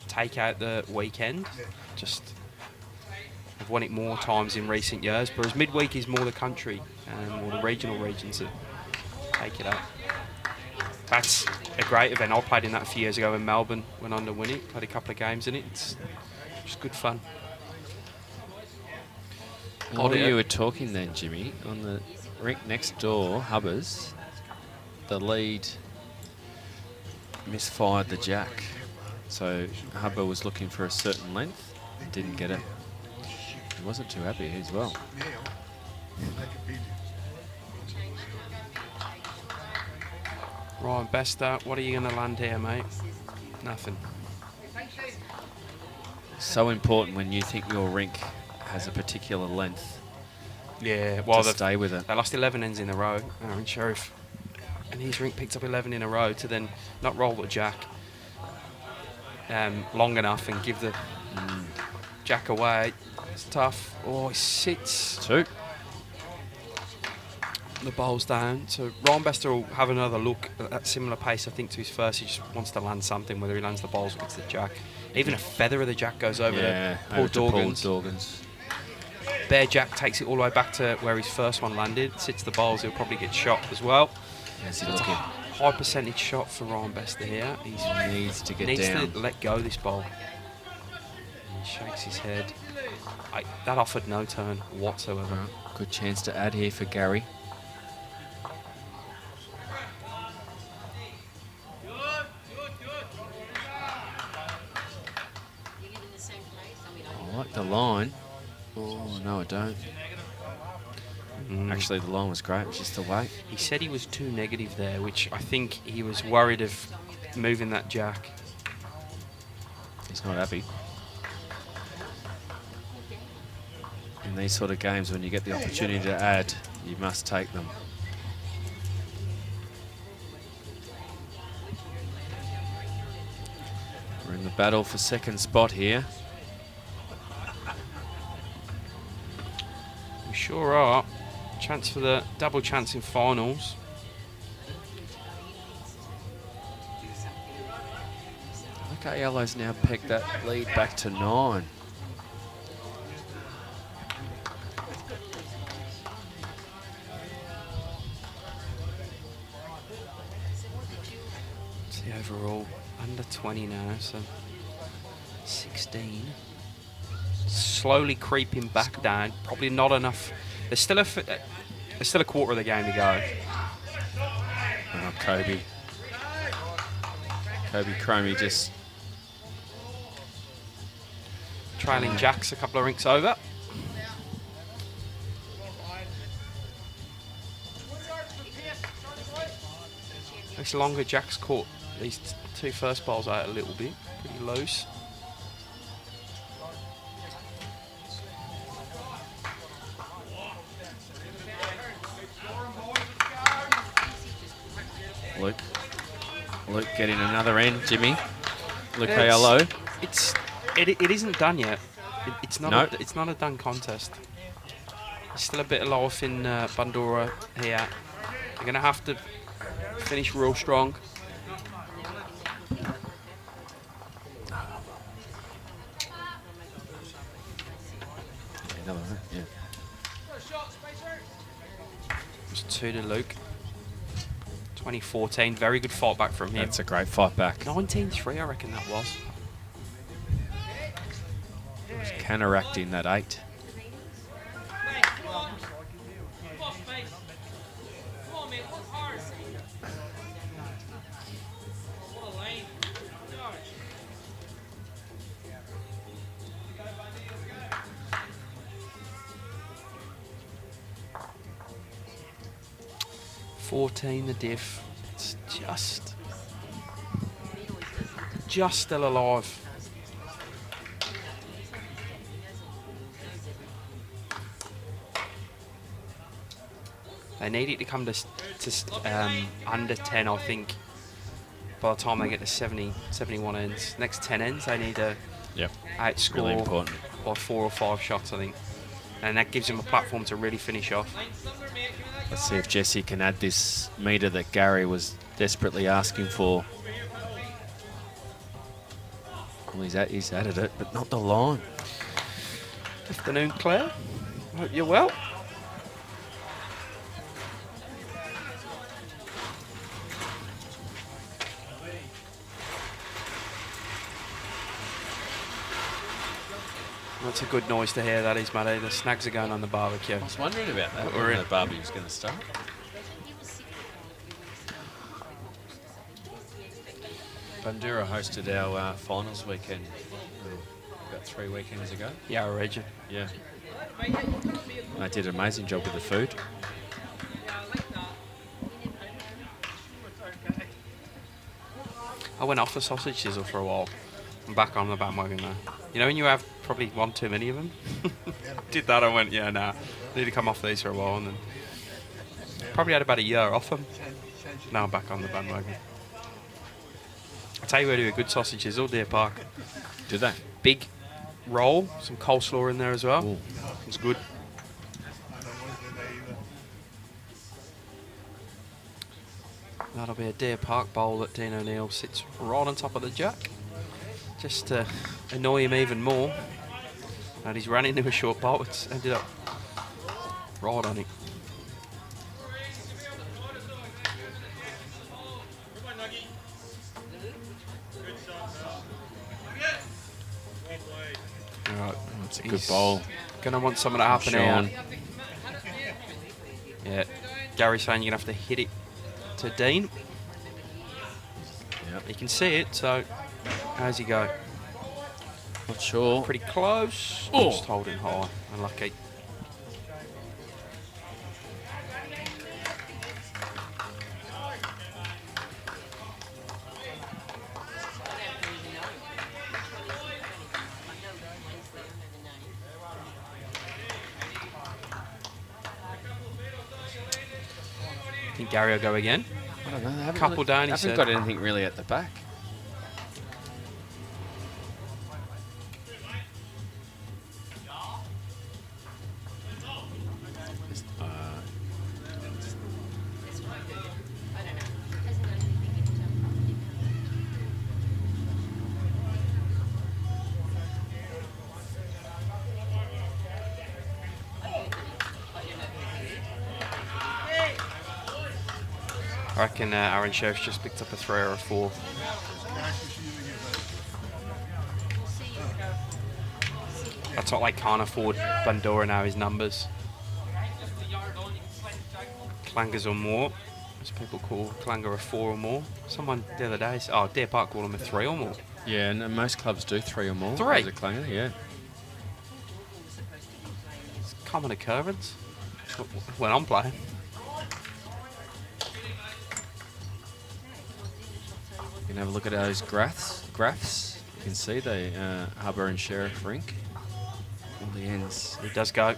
take out the weekend. Just have won it more times in recent years, whereas midweek is more the country or the regional regions that take it out. That's a great event. I played in that a few years ago in Melbourne, went on to win it, played a couple of games in it. It's just good fun. While you were talking then, Jimmy, on the rink next door, Hubbers, the lead misfired the jack. So Hubber was looking for a certain length, didn't get it. He wasn't too happy as well. Ryan Bester, what are you going to land here, mate? Nothing. So important when you think your rink has a particular length. Yeah, well, to stay with it. They lost 11 ends in a row, Aaron Sheriff, and his rink picked up 11 in a row to then not roll the jack long enough and give the jack away. It's tough. Oh, he sits. 2. The bowl's down. So Ryan Bester will have another look at that similar pace, I think, to his first. He just wants to land something, whether he lands the bowls or it's the jack. Even a feather of the jack goes over to Paul Dorgans. Bear Jack takes it all the way back to where his first one landed, sits the bowls, he'll probably get shot as well. It's a high percentage shot for Ryan Bester here. He needs to get down. Needs to let go this bowl. He shakes his head. That offered no turn whatsoever. Good chance to add here for Gary. I like the line. Oh, no, I don't. Actually, the line was great, just the weight. He said he was too negative there, which I think he was worried of moving that jack. He's not happy. In these sort of games, when you get the opportunity to add, you must take them. We're in the battle for second spot here. We sure are. Chance for the double chance in finals. Look how Yellow's now pegged that lead back to 9. It's the overall under 20 now, so 16. Slowly creeping back down. Probably not enough. There's still a quarter of the game to go. Oh, Kobe Cromie just Trailing jacks a couple of rinks over. This longer jack's caught these two first balls out a little bit, pretty loose. Luke getting another end, Jimmy. Luke Ayalo. It isn't done yet. It's not. No. It's not a done contest. There's still a bit of life in Bundoora here. They're gonna have to finish real strong. Another one, yeah. It's 2 to Luke. 2014, very good fight back from him. That's a great fight back. 19-3, I reckon that was. Counteracting that 8. The diff. It's just still alive. They need it to come to under 10, I think, by the time they get to 70, 71 ends. Next 10 ends, they need to outscore Really important. by 4 or 5 shots, I think. And that gives them a platform to really finish off. Let's see if Jesse can add this meter that Gary was desperately asking for. Well, he's added it, but not the line. Afternoon, Claire. Hope you're well. That's a good noise to hear, that is, Matty. The snags are going on the barbecue. I was wondering about that. We're When in. the barbecue was going to start. Bundoora hosted our finals weekend about 3 weekends ago. Yeah, region. Yeah. They did an amazing job with the food. I went off the sausage sizzle for a while. I'm back on the bandwagon now. You know when you have probably one too many of them? Did that, I went, yeah, nah. Need to come off these for a while, and then probably had about a year off them. Now I'm back on the bandwagon. I'll tell you where to do a good sausage sizzle, Deer Park. Did they? Big roll, some coleslaw in there as well. Ooh. It's good. That'll be a Deer Park bowl that Dean O'Neill sits right on top of the jack, just to annoy him even more. And he's run into a short bowl. It's ended up right on it. Alright, It's a good bowl. Gonna want something to happen Sean. here. Yeah, Gary's saying you're gonna have to hit it to Dean. Yep. You can see it, so how's he go? Not sure. Pretty close. Oh. Just holding high. Unlucky. think Gary will go again. I don't know. They haven't Couple really, down, he haven't said. got anything really at the back. I reckon Aaron Sheriff's just picked up a 3 or a 4. That's what, like, can't afford Bundoora now, his numbers. Clangers or more, as people call Clanger a 4 or more. Someone the other day, Deer Park called him a 3 or more. Yeah, and most clubs do 3 or more. 3? As a clanger, yeah. It's a common occurrence when I'm playing. You can have a look at those graphs. You can see the Harbour and Sheriff rink. All the ends. He does go.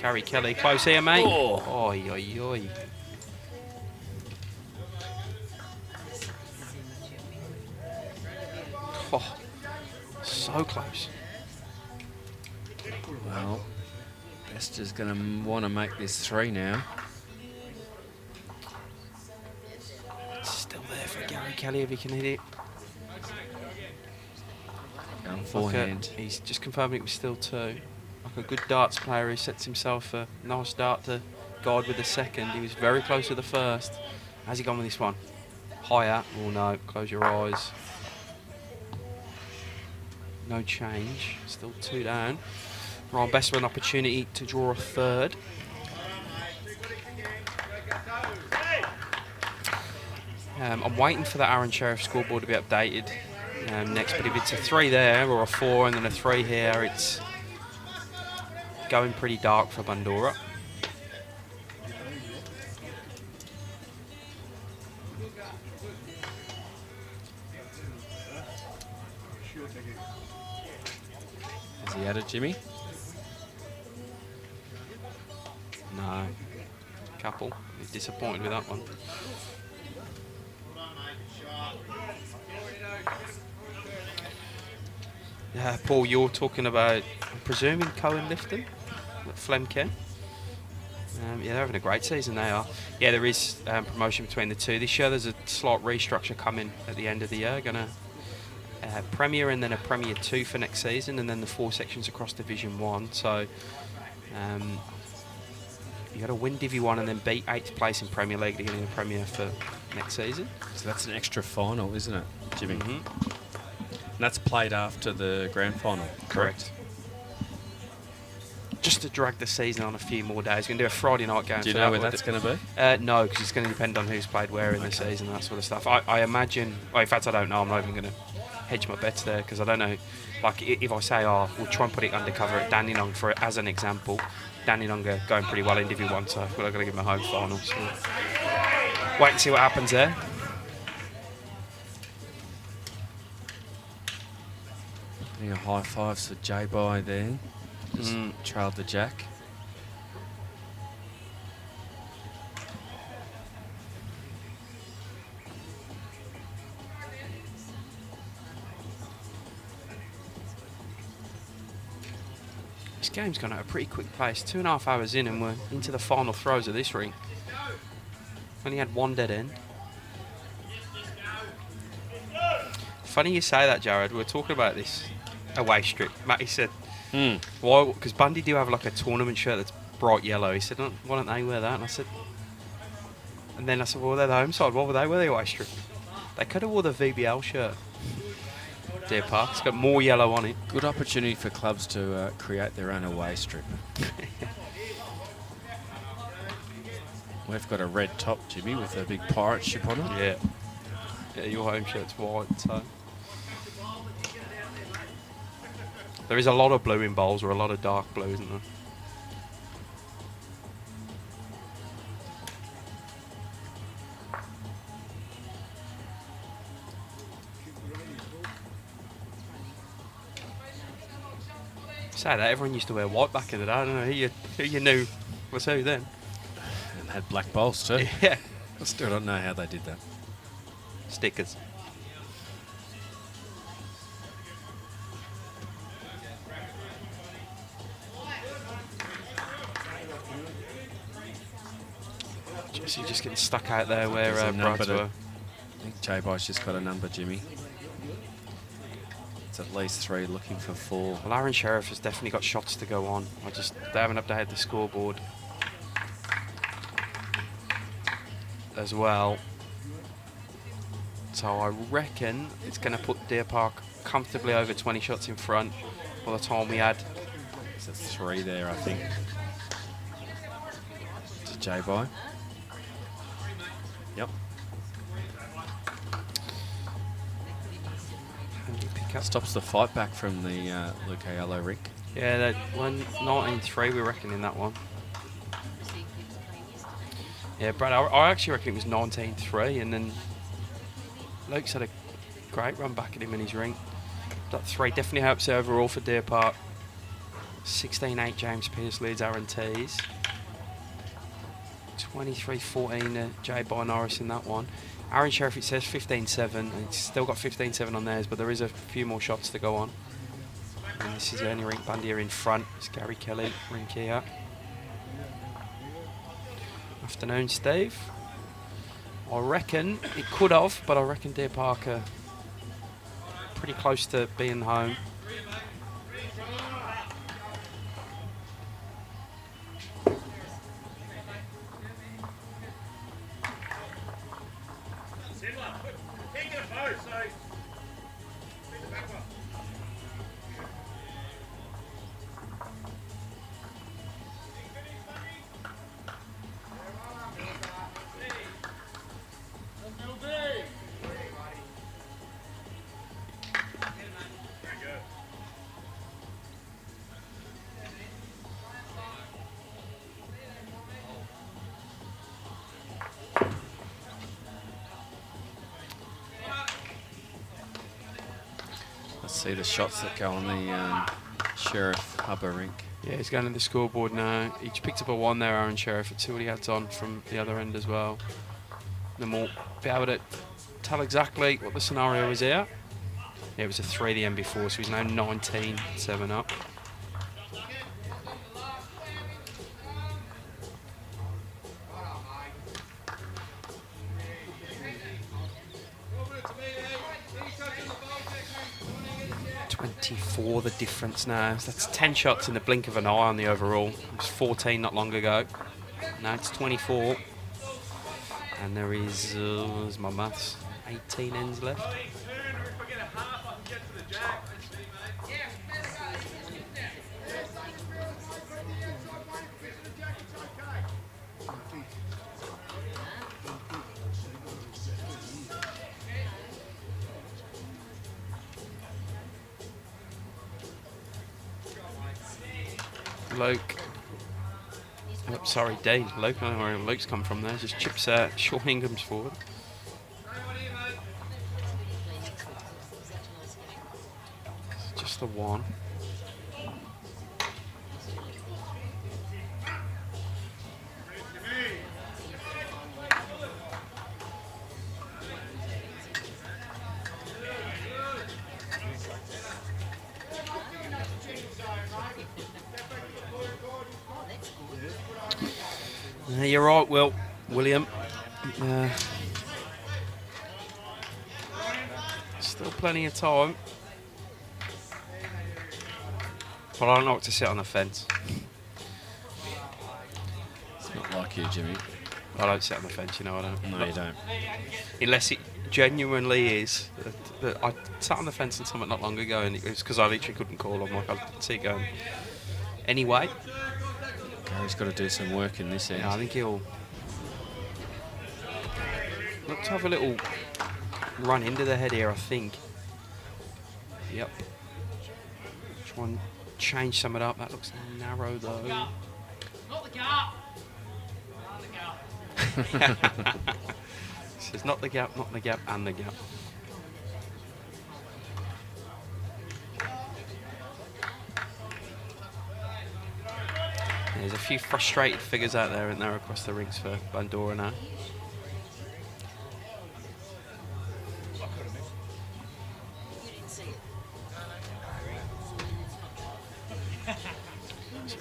Gary Kelly, close here, mate. Oh. Oi, oi, oi. Oh, so close. Well, Best is going to want to make this 3 now. Still there for Gary Kelly if he can hit it. Going forehand. He's just confirming it was still 2. Like a good darts player, he sets himself a nice dart to guide with the second. He was very close to the first. How's he gone with this one? Higher. Oh no, close your eyes. No change. Still 2 down. Ryan Best with an opportunity to draw a 3rd. I'm waiting for the Aaron Sheriff scoreboard to be updated next, but if it's a 3 there or a 4 and then a 3 here, it's going pretty dark for Bundoora. Has he had it, Jimmy? No. Couple. He's disappointed with that one. Yeah, Paul, you're talking about, I'm presuming, Cohen Lifton at Flemken. Yeah, they're having a great season, they are. Yeah, there is promotion between the two. This year there's a slight restructure coming at the end of the year. Going to Premier and then a Premier 2 for next season, and then the 4 sections across Division 1. So you got to win Div 1 and then beat 8th place in Premier League to get in the Premier for next season. So that's an extra final, isn't it, Jimmy? Mm-hmm. And that's played after the grand final. Correct. Just to drag the season on a few more days. We're going to do a Friday night game. Do you know where that's going to be? No, because it's going to depend on who's played where in the season and that sort of stuff. I imagine, well, in fact, I don't know. I'm not even going to hedge my bets there because I don't know. Like, if I say, we'll try and put it undercover at Dandenong as an example. Dandenong are going pretty well in Div 1, so we're going to give them a home final. So wait and see what happens there. A high fives for J-By there. Just trailed the jack. This game's gone at a pretty quick pace. 2.5 hours in and we're into the final throws of this ring. Only had 1 dead end. Funny you say that, Jared. We were talking about this away strip. Matty said, why? Because Bundy do have like a tournament shirt that's bright yellow. He said, why don't they wear that? And I said, well, they're the home side. Why would they wear the away strip? They could have wore the VBL shirt. Deer Park. It's got more yellow on it. Good opportunity for clubs to create their own away strip. We've got a red top, Jimmy, with a big pirate ship on it. Yeah. Yeah, your home shirt's white, so. There is a lot of blue in bowls, or a lot of dark blue, isn't there? Say that, everyone used to wear white back in the day. I don't know who you knew was who then. And had black bowls too. Yeah. I still don't know how they did that. Stickers. Jesse just getting stuck out there where Brides were. I think J-Boy's just got a number, Jimmy. It's at least 3, looking for 4. Well, Aaron Sheriff has definitely got shots to go on. They haven't updated the scoreboard as well. So I reckon it's going to put Deer Park comfortably over 20 shots in front by the time we add. It's at 3 there, I think. To J-Boy. Yep. Stops the fight back from the Luke Ayala rink. Yeah, that one 19-3 we reckon in that one. Yeah, Brad, I actually reckon it was 19-3, and then Luke's had a great run back at him in his rink. That 3 definitely helps it overall for Deer Park. 16-8 James Pearce leads Aaron Tees. 23-14 J-Boy Norris in that one. Aaron Sheriff, it says 15-7, and it's still got 15-7 on theirs, but there is a few more shots to go on. And this is the only rink band here in front. It's Gary Kelly, rink here. Afternoon, Steve. I reckon it could have, but I reckon Deer Park are pretty close to being home. See the shots that go on the Sheriff Hubber rink. Yeah, he's going to the scoreboard now. He picked up a 1 there, Aaron Sheriff. Let's see what he adds on from the other end as well. Then we'll be able to tell exactly what the scenario is here. Yeah, it was a 3 the end before, so he's now 19-7 up. The difference now. So that's 10 shots in the blink of an eye on the overall. It was 14 not long ago. Now it's 24. And there is, there's my maths, 18 ends left. Luke. Oh, sorry, Dean. Luke. I don't know where Luke's come from there. Just chips Sean Ingham's forward. It's just the 1. You're right, William. Still plenty of time. But I don't like to sit on the fence. It's not like you, Jimmy. I don't sit on the fence, you know. I don't. No, you don't. Unless it genuinely is. I sat on the fence on something not long ago, and it was because I literally couldn't call. I'm like, I didn't see it going. Anyway. Gary's got to do some work in this end. Yeah, I think he'll look to have a little run into the head here, I think. Yep. Try and change some of it up. That looks narrow, though. Not the gap. Not the gap. Says not the gap, not the gap, and the gap. There's a few frustrated figures out there, isn't there, across the rinks for Bundoora now.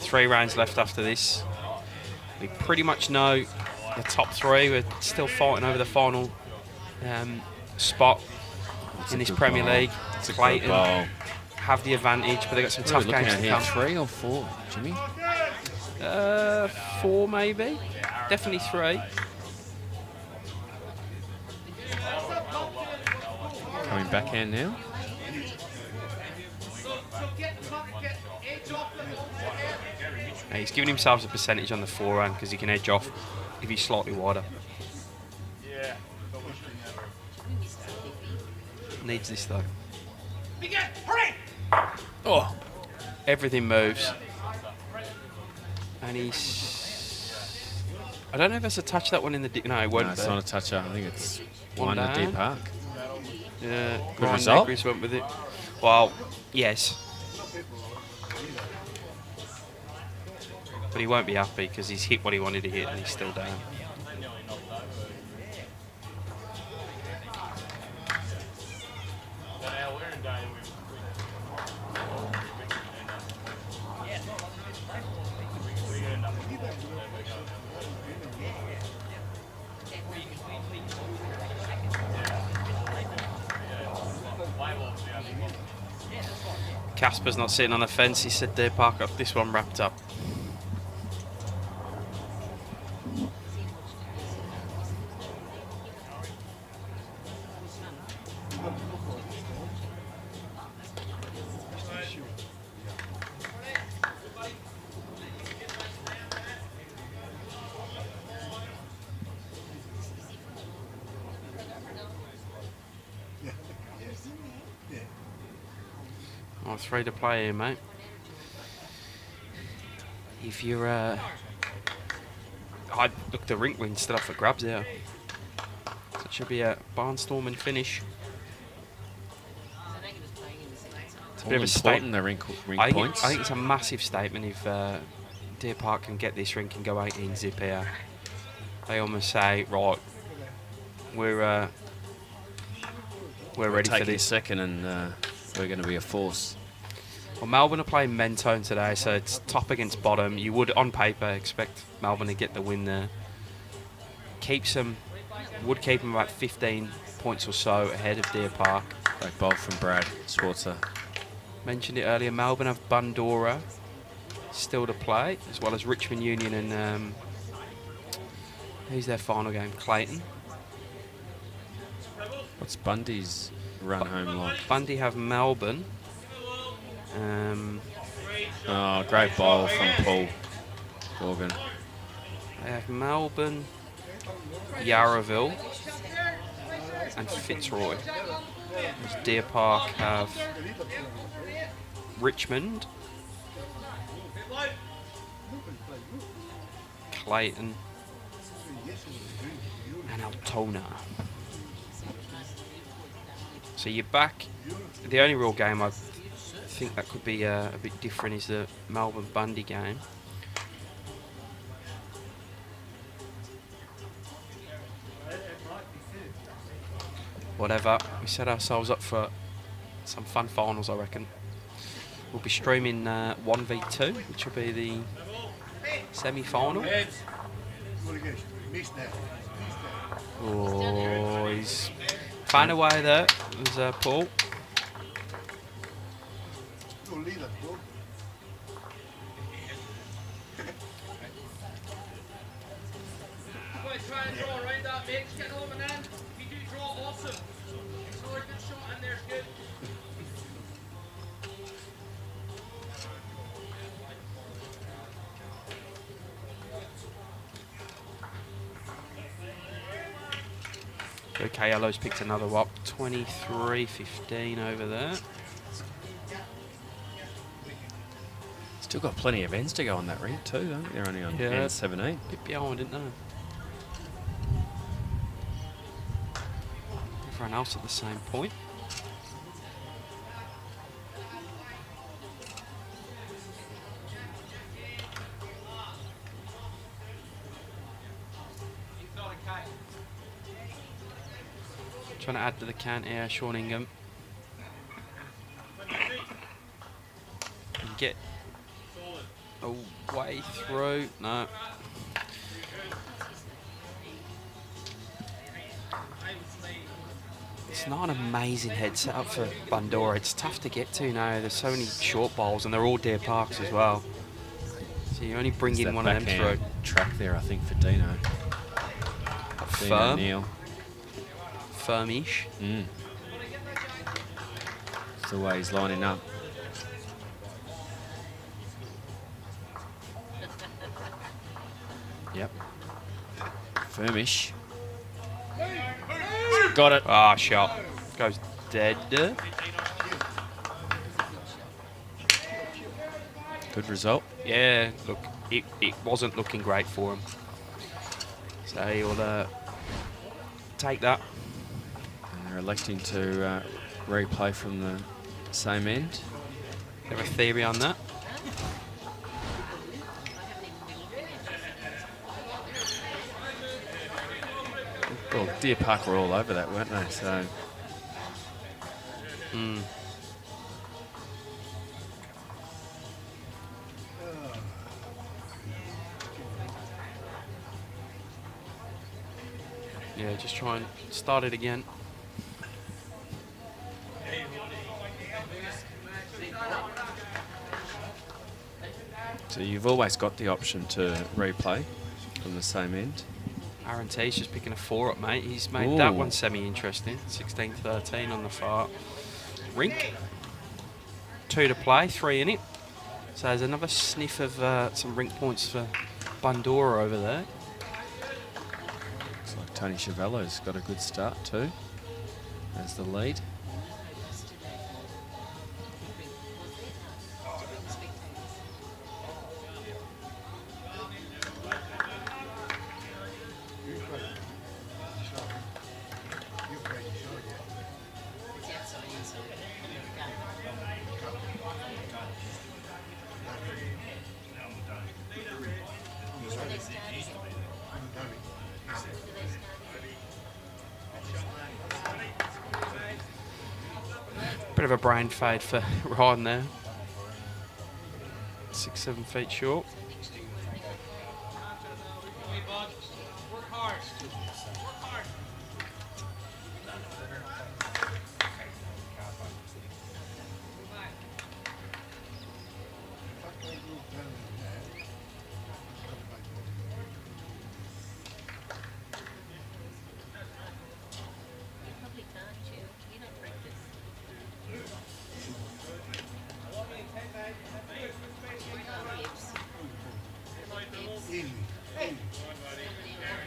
3 rounds left after this. We pretty much know the top 3. We're still fighting over the final spot in this Premier League. Clayton have the advantage, but they've got some tough games to come. 3 or 4, Jimmy? 4 maybe. Definitely 3. Coming backhand now. Now, he's giving himself a percentage on the forehand because he can edge off if he's slightly wider. Needs this though. Oh, everything moves, and he's. I don't know if that's a touch, that one in the deep. No, it won't. No, it's not a toucher. I think it's one in the deep down. park. Yeah, Good result. Negris went with it. Well, yes, but he won't be happy because he's hit what he wanted to hit and he's still down. Casper's not sitting on the fence. He said, "Deer Park, got this one wrapped up." Oh, 3 to play here, mate. If you're, look, the rink wind's still up for grabs there. So it should be a barnstorming finish. It's a bit of a statement. The rink points. I think it's a massive statement if Deer Park can get this rink and go 18 zip here. They almost say, right, we're ready for this. Second, and we're going to be a force. Well, Melbourne are playing Mentone today, so it's top against bottom. You would, on paper, expect Melbourne to get the win there. Would keep them about 15 points or so ahead of Deer Park. Great ball from Brad Schwarzer. Mentioned it earlier, Melbourne have Bundoora still to play, as well as Richmond Union and who's their final game? Clayton. What's Bundy's run home like? Bundy have Melbourne. Oh, great ball from Paul Morgan. They have Melbourne, Yarraville, and Fitzroy. As Deer Park have Richmond, Clayton, and Altona. So you're back. The only real game I think that could be a bit different is the Melbourne Bundy game. Whatever, we set ourselves up for some fun finals, I reckon. We'll be streaming 1v2, which will be the semi-final. Oh, he's found a way there. There's Paul. Try and draw around that, mate. Just get over and in. If you do draw, awesome. It's another good shot in there, it's good. Okay, Yellow's picked another up. 23-15 over there. Still got plenty of ends to go on that rink too, don't they? They're only on end 17. Bit behind, didn't they? Everyone else at the same point. Trying to add to the count here, Sean Ingham. And get a way through. No. It's not an amazing head setup for Bundoora. It's tough to get to now. There's so many short bowls, and they're all deer parks as well. So you only bring in one of them through. Track there, I think, for Dino. Firm. Neal. Firmish. It's the way he's lining up. Yep. Firmish. Got it. Ah, shot. Goes dead. Good result. Yeah, look, it wasn't looking great for him. So he'll take that. And they're electing to replay from the same end. Have a theory on that? Well, Deer Park were all over that, weren't they? So. Yeah, just try and start it again. So you've always got the option to replay from the same end. T's just picking a 4 up, mate. He's made that one semi-interesting. 16-13 on the far rink. 2 to play, 3 in it. So there's another sniff of some rink points for Bundoora over there. Looks like Tony Chevello's got a good start too, as the lead. Bit of a brain fade for Ryan there. 6-7 feet short. Work hard.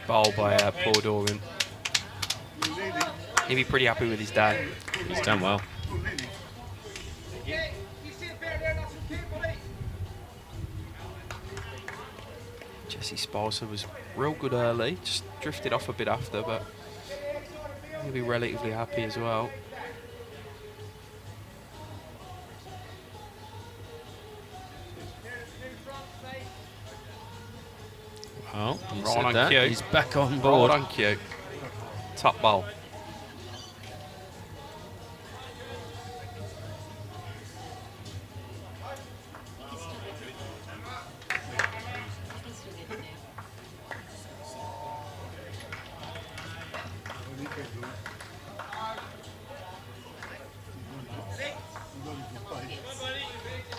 Bowl by Paul Dorgan. He'd be pretty happy with his day. He's done well. Jesse Spicer was real good early, just drifted off a bit after, but he'll be relatively happy as well. Well, you Right said on that. cue. He's back on board. Right on cue. Top bowl.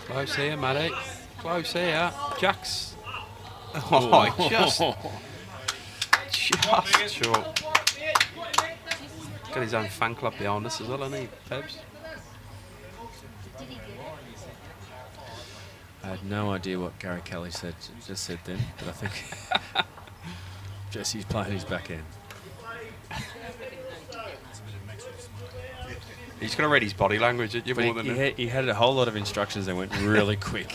Close here, Matty. Close here. Jack's. Oh, just short. Got his own fan club behind us as well, hasn't he, Pebs? I had no idea what Gary Kelly just said then, but I think Jesse's playing his back end. He's going to read his body language, didn't you? More than He had a whole lot of instructions that went really quick.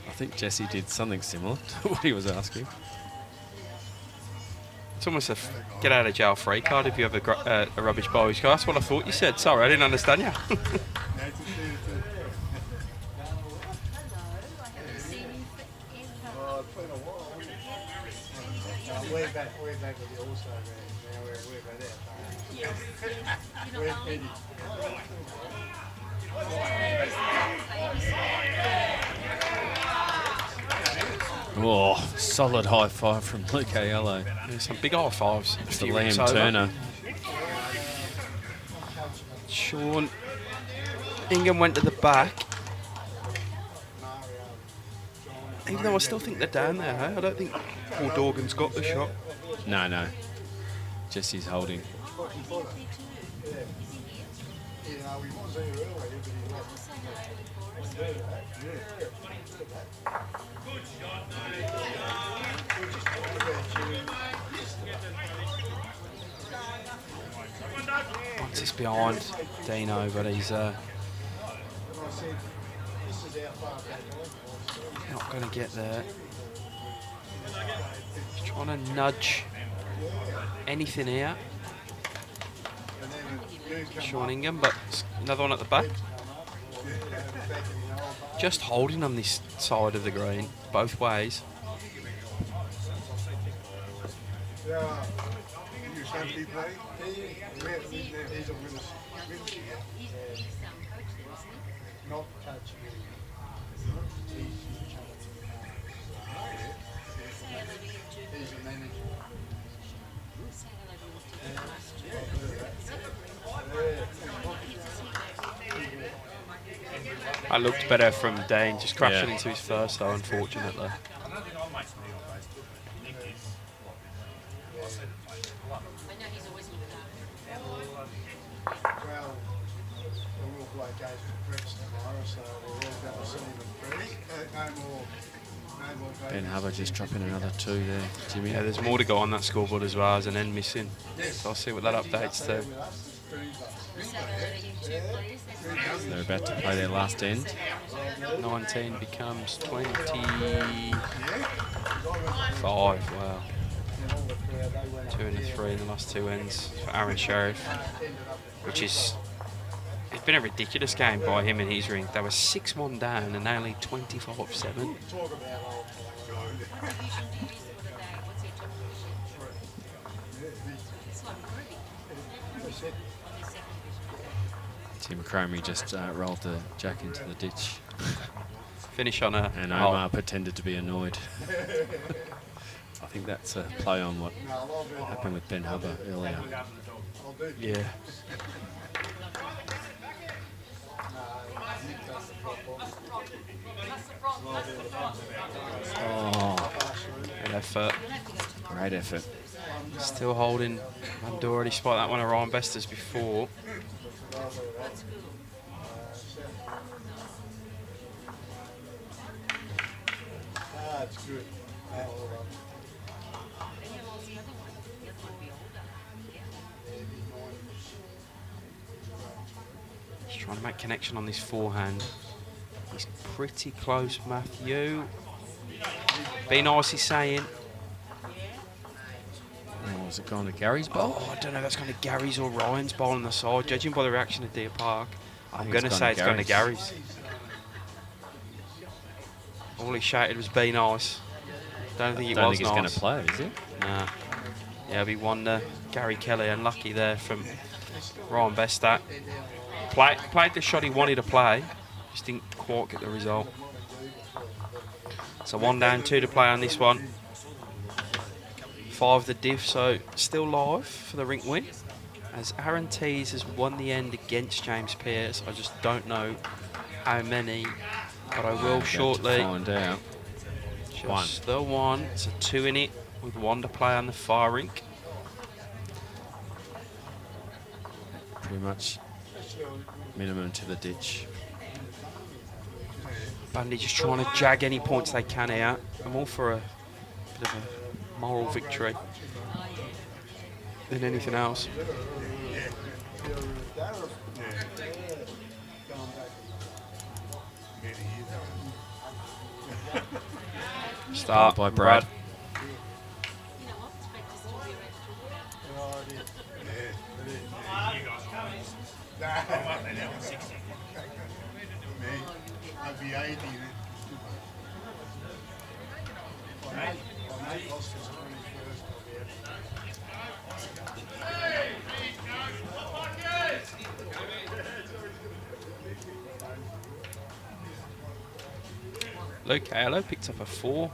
I think Jesse did something similar to what he was asking. It's almost a get out of jail free card if you have a rubbish bowl. That's what I thought you said. Sorry, I didn't understand you. Way back with the All-Star games. Now we're by that. Where's Eddie? Oh, solid high five from Luke Aiello. Yeah, some big high fives. To Liam Turner. Sean Ingham went to the back. Even though I still think they're down there, hey? I don't think Paul Dorgan's got the shot. No, no. Jesse's holding. Once it's behind Dino, but he's not going to get there. He's trying to nudge anything here. Sean Ingham, but another one at the back. Just holding on this side of the green, both ways. That looked better from Dane, just crashing into his first though, unfortunately. Ben Hubbard just dropping another 2 there, Jimmy. Yeah, there's more to go on that scoreboard as well as an end missing. So I'll see what that updates to. They're about to play their last end. 19 becomes 25. Wow. 2 and a 3 in the last 2 ends for Aaron Sheriff, which is, it's been a ridiculous game by him in his ring. They were 6-1 down and only 25-7. Tim Cromie just rolled the jack into the ditch. Finish on a... And Omar pretended to be annoyed. I think that's a play on what happened with Ben Hubbard earlier. Yeah. Oh, Good effort. great effort. Still holding Bundoora despite that one of Ryan Bester's before. That's good. Just trying to make connection on this forehand. He's pretty close, Matthew. Be nice, he's saying. Oh, has it gone to Gary's ball? Oh, I don't know if that's going to Gary's or Ryan's ball on the side. Judging by the reaction at Deer Park, I'm going to say it's going to Gary's. All he shouted was be nice. Don't think it was nice. Don't think he's going to play, is it? Nah. Yeah, it'll be one Gary Kelly, unlucky there from Ryan Bester. Played the shot he wanted to play, just didn't quite get the result. So 1 down, 2 to play on this one. 5 the diff, so still live for the rink win. As Aaron Tees has won the end against James Pearce. I just don't know how many, but I will shortly. Find out. Just the one. It's a 2 in it with 1 to play on the far rink. Pretty much minimum to the ditch. Bundy just trying to jag any points they can here. I'm all for a bit of a moral victory than anything else. Start by Brad. I'd be 80. Luke Aiello picked up a 4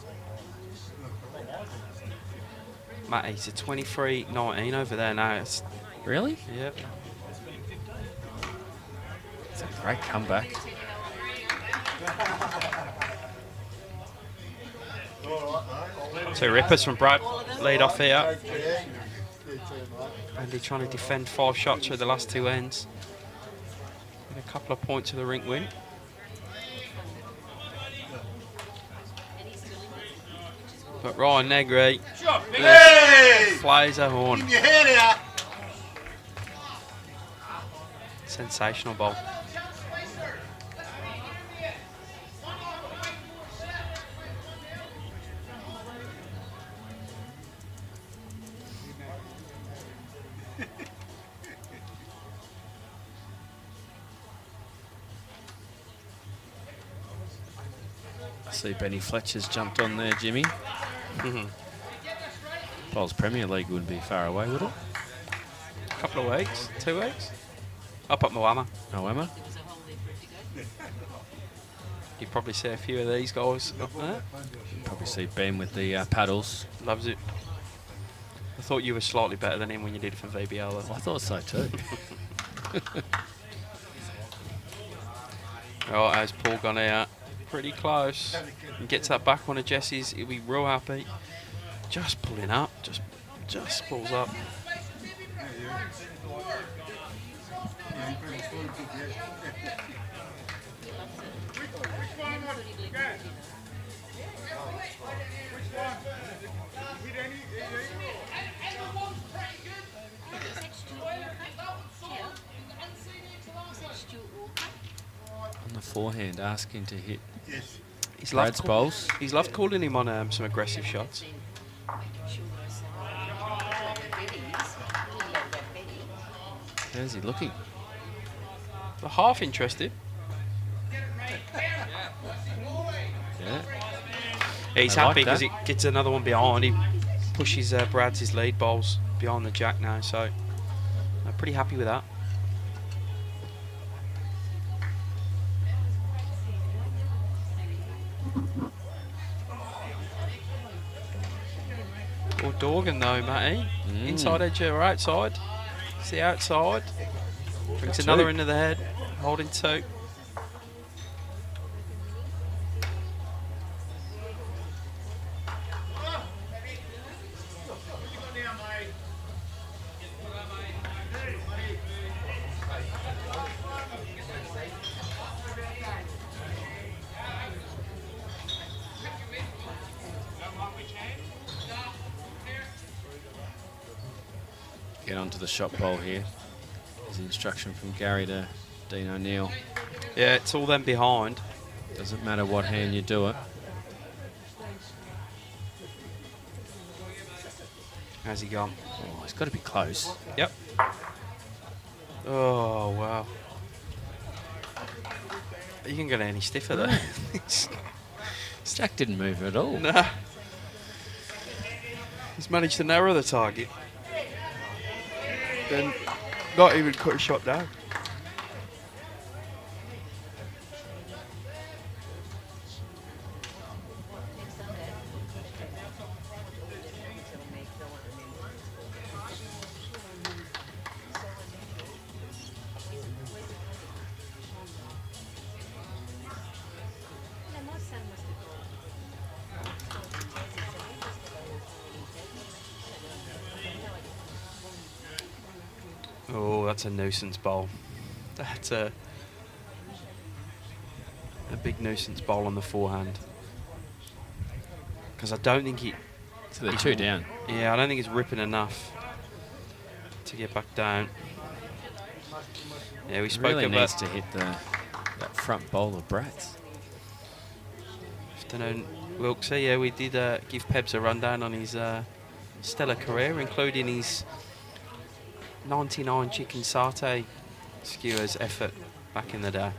Matty, it's a 23-19 over there now. It's, Really? yep. It's a great comeback. Two rippers from Brad. Lead off here. And they're trying to defend 5 shots through the last 2 ends. Get a couple of points of the rink win. But Ryan Negri flies a horn. Sensational ball. I see Benny Fletcher's jumped on there, Jimmy. Bowls Premier League wouldn't be far away, would it? A couple of weeks, 2 weeks. Up at Moama. Moama? You probably see a few of these guys up there. Probably see Ben with the paddles. Loves it. I thought you were slightly better than him when you did it for VBL. Though. I thought so too. Right, has Paul gone out? Pretty close. And gets that back one of Jesse's. He'll be real happy. Just pulling up. Just pulls up. On the forehand, asking to hit He's Brad's bowls. He's loved calling him on some aggressive shots. How's he looking? But half interested. Yeah. He's I like happy because that. he gets another one behind. He pushes Brad's his lead bowls behind the jack now, so I'm pretty happy with that. Or Dorgan though, Matty. Inside edge or outside? It's the outside. Brings Two. another into the head. Holding 2. Get onto the shot bowl here. There's instruction from Gary to Dean O'Neill. Yeah, it's all them behind. Doesn't matter what hand you do it. How's he gone? Oh, it's got to be close. Yep. Oh, wow. You can get any stiffer there. Jack didn't move at all. Nah. He's managed to narrow the target. Then not even cut a shot down. Oh, that's a nuisance bowl. That's a big nuisance bowl on the forehand. Because I don't think he... So they're 2 down. Yeah, I don't think it's ripping enough to get back down. Yeah, we spoke Really about... needs to hit that front bowl of Brad's. Afternoon, Wilkesy. Yeah, we did give Pebs a rundown on his stellar career, including his 99 chicken satay skewers effort back in the day.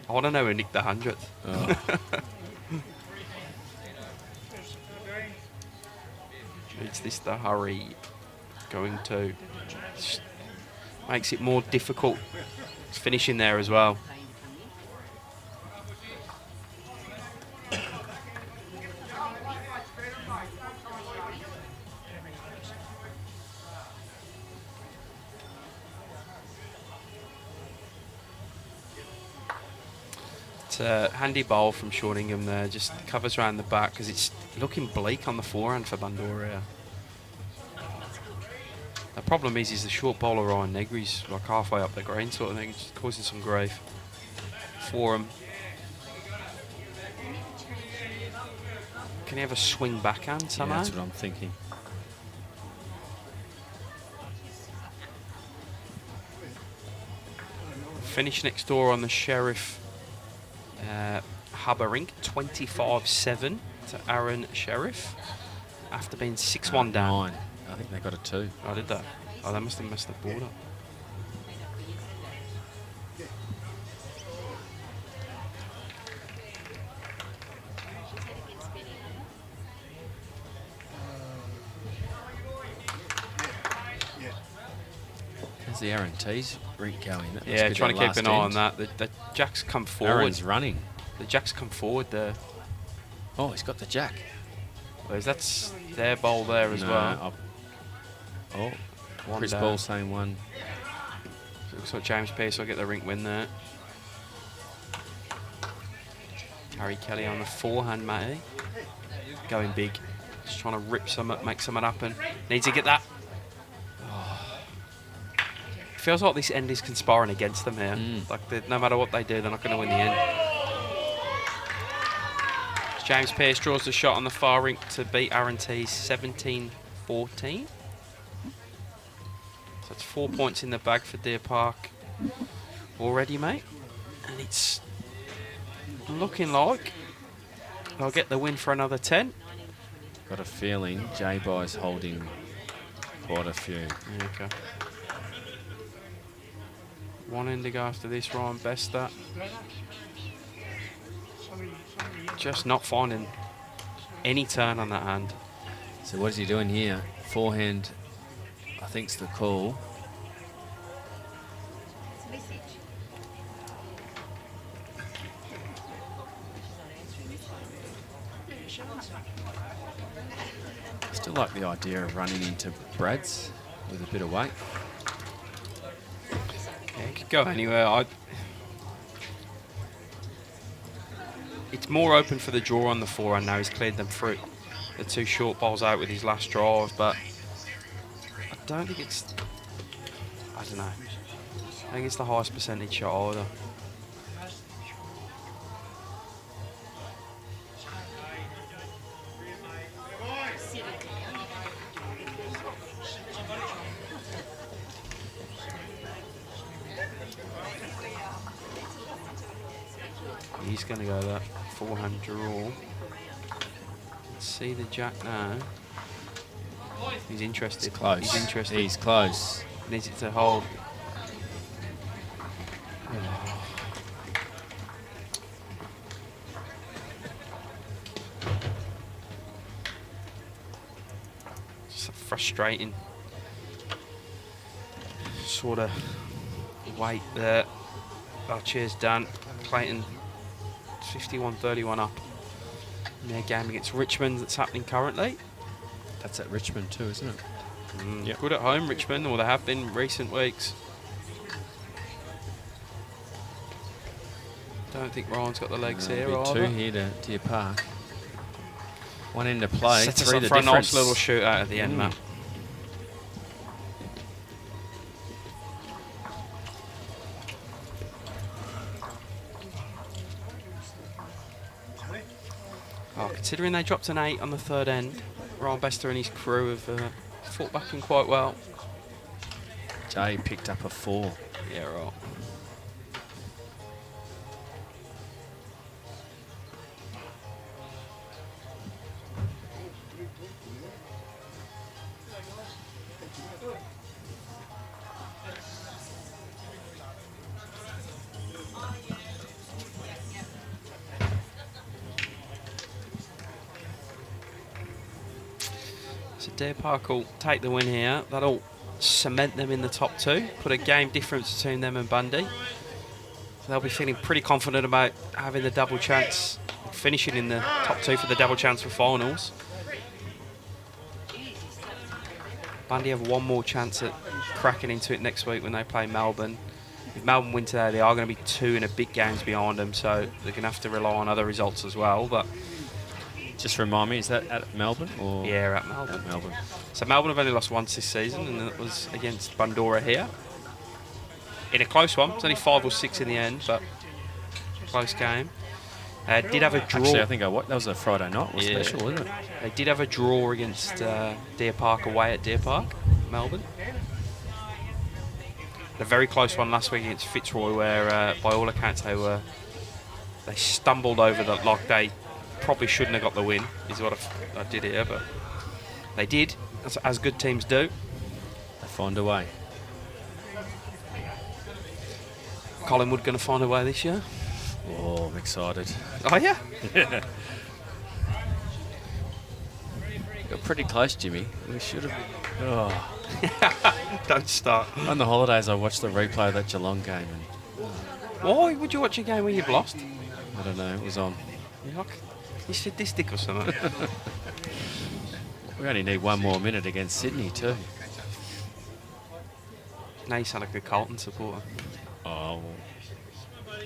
I want to know who nicked the 100th. Oh. Is this the hurry going to? Makes it more difficult finishing there as well. It's a handy bowl from Shortingham there, just covers around the back because it's looking bleak on the forehand for Bundoora. The problem is the short bowler Ryan Negri's like halfway up the green sort of thing, it's causing some grief for him. Can he have a swing backhand somehow? Yeah, that's what I'm thinking. Finish next door on the Sheriff Hubba rink, 25-7 to Aaron Sheriff after being 6-1 down. 9. I think they got a 2. Oh, did they? Oh, they must have messed the board up. How's the Aaron T's rink going? That must Yeah, be trying to their keep an last eye on end. that. The Jack's come forward. Aaron's running. The Jack's come forward there. Oh, he's got the jack. Whereas that's their bowl there as No, well. Oh, One Chris down. Ball saying 1. So it looks like James Pearce will get the rink win there. Harry Kelly on the forehand, Matty. Going big. Just trying to rip some up, make something happen. Needs to get that. Oh. Feels like this end is conspiring against them here. Like no matter what they do, they're not going to win the end. James Pearce draws the shot on the far rink to beat Aaron T 17-14. So it's 4 points in the bag for Deer Park already, mate. And it's looking like they'll get the win for another 10. Got a feeling J-Buy's holding quite a few. Yeah, okay. One end to go after this, Ryan Bester. Just not finding any turn on that hand. So what is he doing here? Forehand, I think's the call. Still like the idea of running into Brad's with a bit of weight. Yeah, it could go anywhere. It's more open for the draw on the forehand now. He's cleared them through the 2 short balls out with his last drive, but I don't think it's... I don't know. I think it's the highest percentage shot either. He's going to go that forehand draw. Let's see the Jack now. He's interested. It's close. He's interested. He's close. Needs it to hold. Just a frustrating sort of weight there. Our cheers done. Clayton 51-31 up in their game against Richmond that's happening currently. That's at Richmond too, isn't it? Yep. Good at home, Richmond, or they have been in recent weeks. Don't think Ryan's got the legs here. Be either. 2 here to Deer Park. 1 end of play, Sets us 3 up the for a difference. nice little shootout at the end, Matt. Oh, considering they dropped an 8 on the 3rd end, Ryan Bester and his crew have fought back in quite well. Jay picked up a 4. Yeah, right. So Deer Park will take the win here. That'll cement them in the top 2, put a game difference between them and Bundy. So they'll be feeling pretty confident about having the double chance, finishing in the top 2 for the double chance for finals. Bundy have one more chance at cracking into it next week when they play Melbourne. if Melbourne win today, they are going to be 2 in a big games behind them, so they're going to have to rely on other results as well. But Just remind me, is that at Melbourne or? yeah, at Melbourne. At Melbourne. So Melbourne have only lost once this season, and it was against Bundoora here. In a close one. It's only 5 or 6 in the end, but close game. Did have a draw. Actually, I think that was a Friday night. It was Yeah. special, wasn't it? They did have a draw against Deer Park away at Deer Park, Melbourne. A very close one last week against Fitzroy, where by all accounts they stumbled over the lock. They probably shouldn't have got the win, is what I did here, but they did, as good teams do. They find a way. Collingwood going to find a way this year. Oh, I'm excited. Oh yeah. Got pretty close, Jimmy. We should have. Oh. Don't start. On the holidays, I watched the replay of that Geelong game, and Why would you watch a game where you've lost? I don't know, it was on. You're like, you sadistic or something. We only need one more minute against Sydney too. Now you sound like a Carlton supporter. Oh,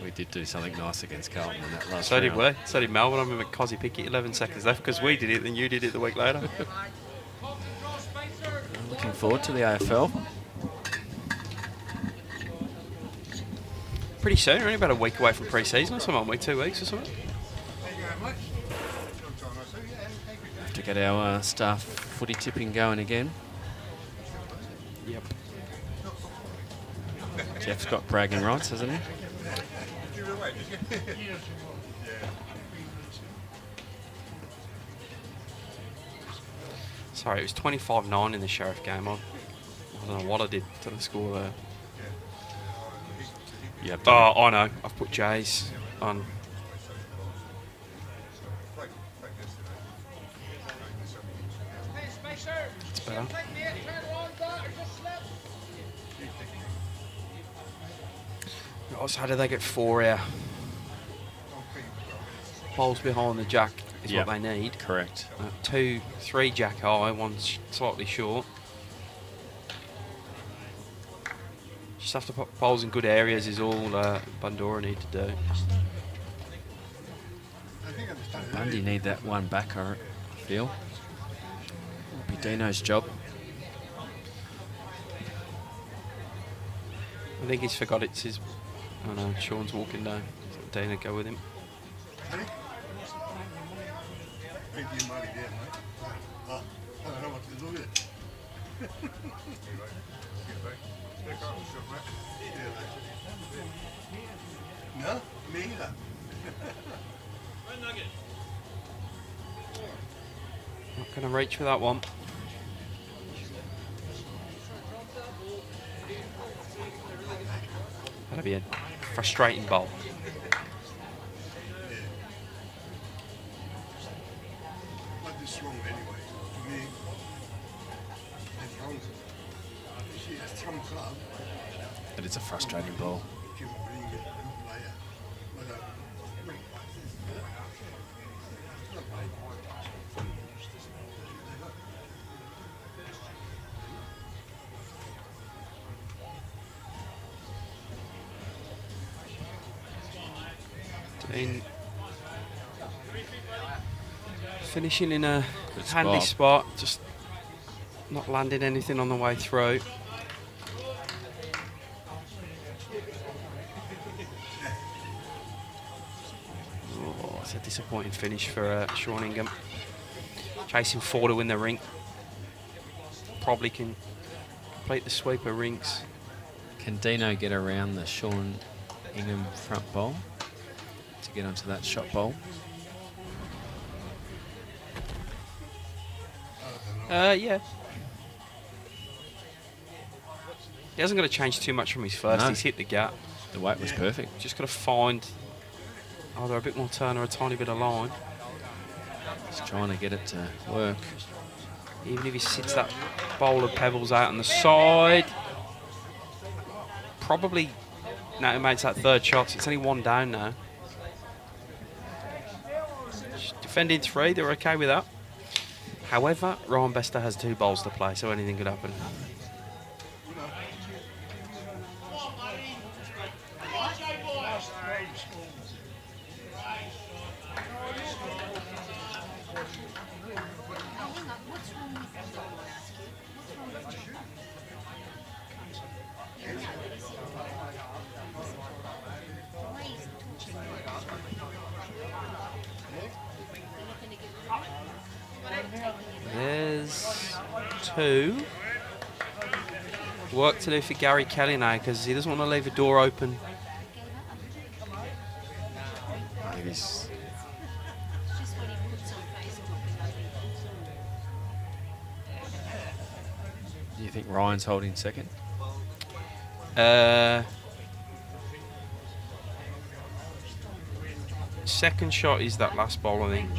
we did do something nice against Carlton in that last So round. did we. So did Melbourne. I remember Cozzy Pickett 11 seconds left because we did it, then you did it the week later. Looking forward to the AFL. Pretty soon, we're only about a week away from pre-season or something, aren't we? 2 weeks or something. Have to get our staff footy tipping going again. Yep. Jeff's got bragging rights, hasn't he? Sorry, it was 25-9 in the Sheriff game. I don't know what I did to the score there. Yep. Oh, I know. I've put J's on. It's better. Oh, so how did they get 4 here? Bowls behind the jack is Yep. what they need. Correct. 2, 3 jack high, 1 slightly short. Just have to put bowls in good areas is all Bundoora need to do. Bundy need that one back, I feel. It'll be Dino's job. I think he's forgot it's his. Oh no, Sean's walking down. So Dana go with him. I think you might again, mate. I don't know what to do with it. No, me either. Not going to reach for that one. That'll be a frustrating bowl. What is wrong anyway? To me, it's wrong. She has some club. But it's a frustrating ball. Can bring it and play it. But no. Dean finishing in a Good handy spot. spot, just not landing anything on the way through. Oh, it's a disappointing finish for Sean Ingham. Chasing 4 to win the rink. Probably can complete the sweep of rinks. Can Dino get around the Sean Ingham front bowl to get onto that shot bowl? Yeah. He hasn't got to change too much from his first. No. He's hit the gap. The weight was perfect. Just got to find either a bit more turn or a tiny bit of line. Just trying to get it to work. Even if he sits that bowl of pebbles out on the side. Probably now he makes that third shot. It's only 1 down now. Just defending 3, they're okay with that. However, Ryan Bester has 2 bowls to play, so anything could happen. 2. Work to do for Gary Kelly now because he doesn't want to leave a door open. I think he's... Do you think Ryan's holding second? Second shot is that last ball, I think.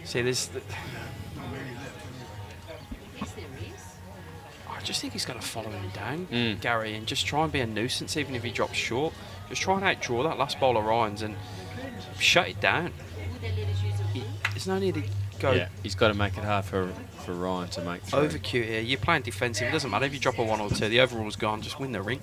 See, there's... I just think he's got to follow him down, Gary, and just try and be a nuisance even if he drops short. Just try and outdraw that last bowl of Ryan's and shut it down. There's no need to go... Yeah, he's got to make it hard for Ryan to make through. Over cue here. You're playing defensive. It doesn't matter if you drop a 1 or 2. The overall's gone. Just win the ring.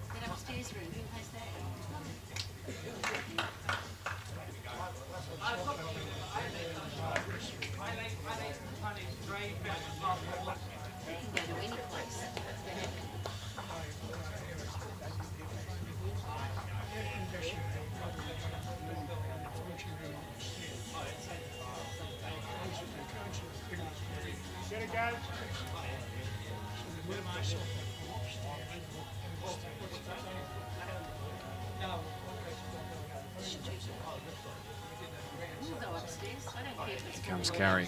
Here comes Gary.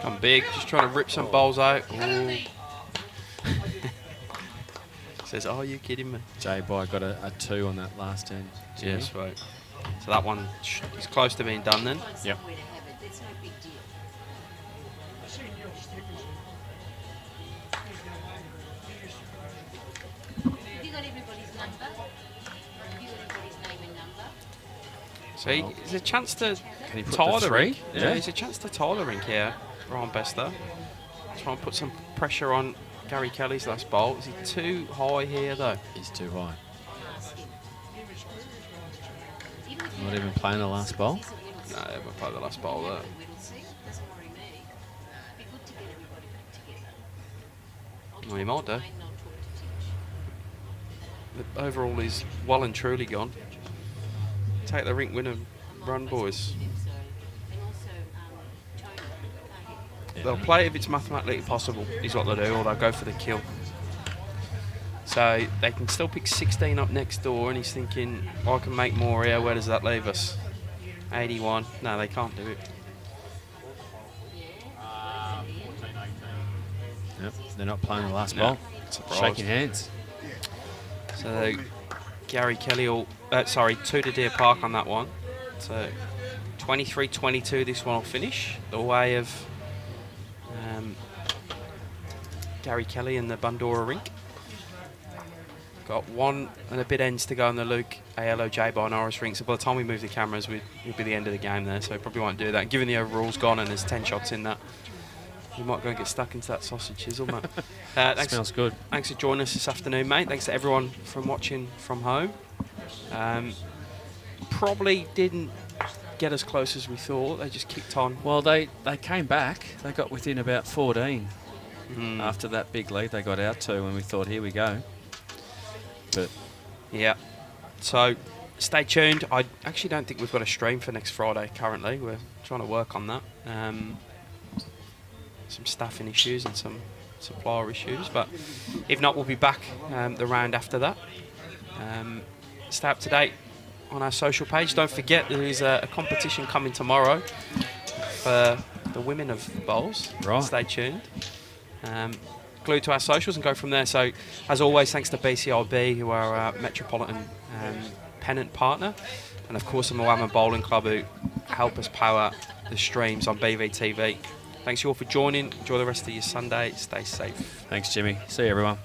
Come big. Just trying to rip some bowls out. Ooh. Says, oh, are you kidding me? J-Boy got a 2 on that last end. Yes, right. So that one is close to being done then. Yep. So there's a chance to Can he put tie the the rink. 3? Yeah, there's a chance to tie the rink here. Ryan Bester. Try and put some pressure on Gary Kelly's last bowl. Is he too high here though? He's too high. Not even playing the last ball? No, we'll play the last bowl there. Well, he might do. The overall is well and truly gone. Take the rink win and run, boys. Yeah. They'll play if it's mathematically possible, is what they'll do, or they'll go for the kill. So they can still pick 16 up next door, and he's thinking, I can make more here. Where does that leave us? 81. No, they can't do it. Yep, they're not playing the last No. ball. Surprised. Shaking hands. So Gary Kelly will, 2 to Deer Park on that one. So 23-22 this one will finish. The way of Gary Kelly and the Bundoora rink. Got 1 and a bit ends to go on the Luke ALOJ by Norris rink. So by the time we move the cameras, we'll be the end of the game there. So we probably won't do that. And given the overall's gone and there's 10 shots in that, you might go and get stuck into that sausage chisel, mate. Smells good. Thanks for joining us this afternoon, mate. Thanks to everyone from watching from home. Probably didn't get as close as we thought. They just kicked on. Well, they came back. They got within about 14 after that big lead they got out to, and we thought, here we go. But yeah. So stay tuned. I actually don't think we've got a stream for next Friday currently. We're trying to work on that. Some staffing issues and some supplier issues, but if not, we'll be back the round after that. Stay up to date on our social page. Don't forget there is a competition coming tomorrow for the women of bowls. Right. Stay tuned. Glued to our socials and go from there. So as always, thanks to BCIB, who are our Metropolitan Pennant partner, and of course the Moama Bowling Club, who help us power the streams on BVTV. Thanks you all for joining. Enjoy the rest of your Sunday. Stay safe. thanks, Jimmy. See you, everyone.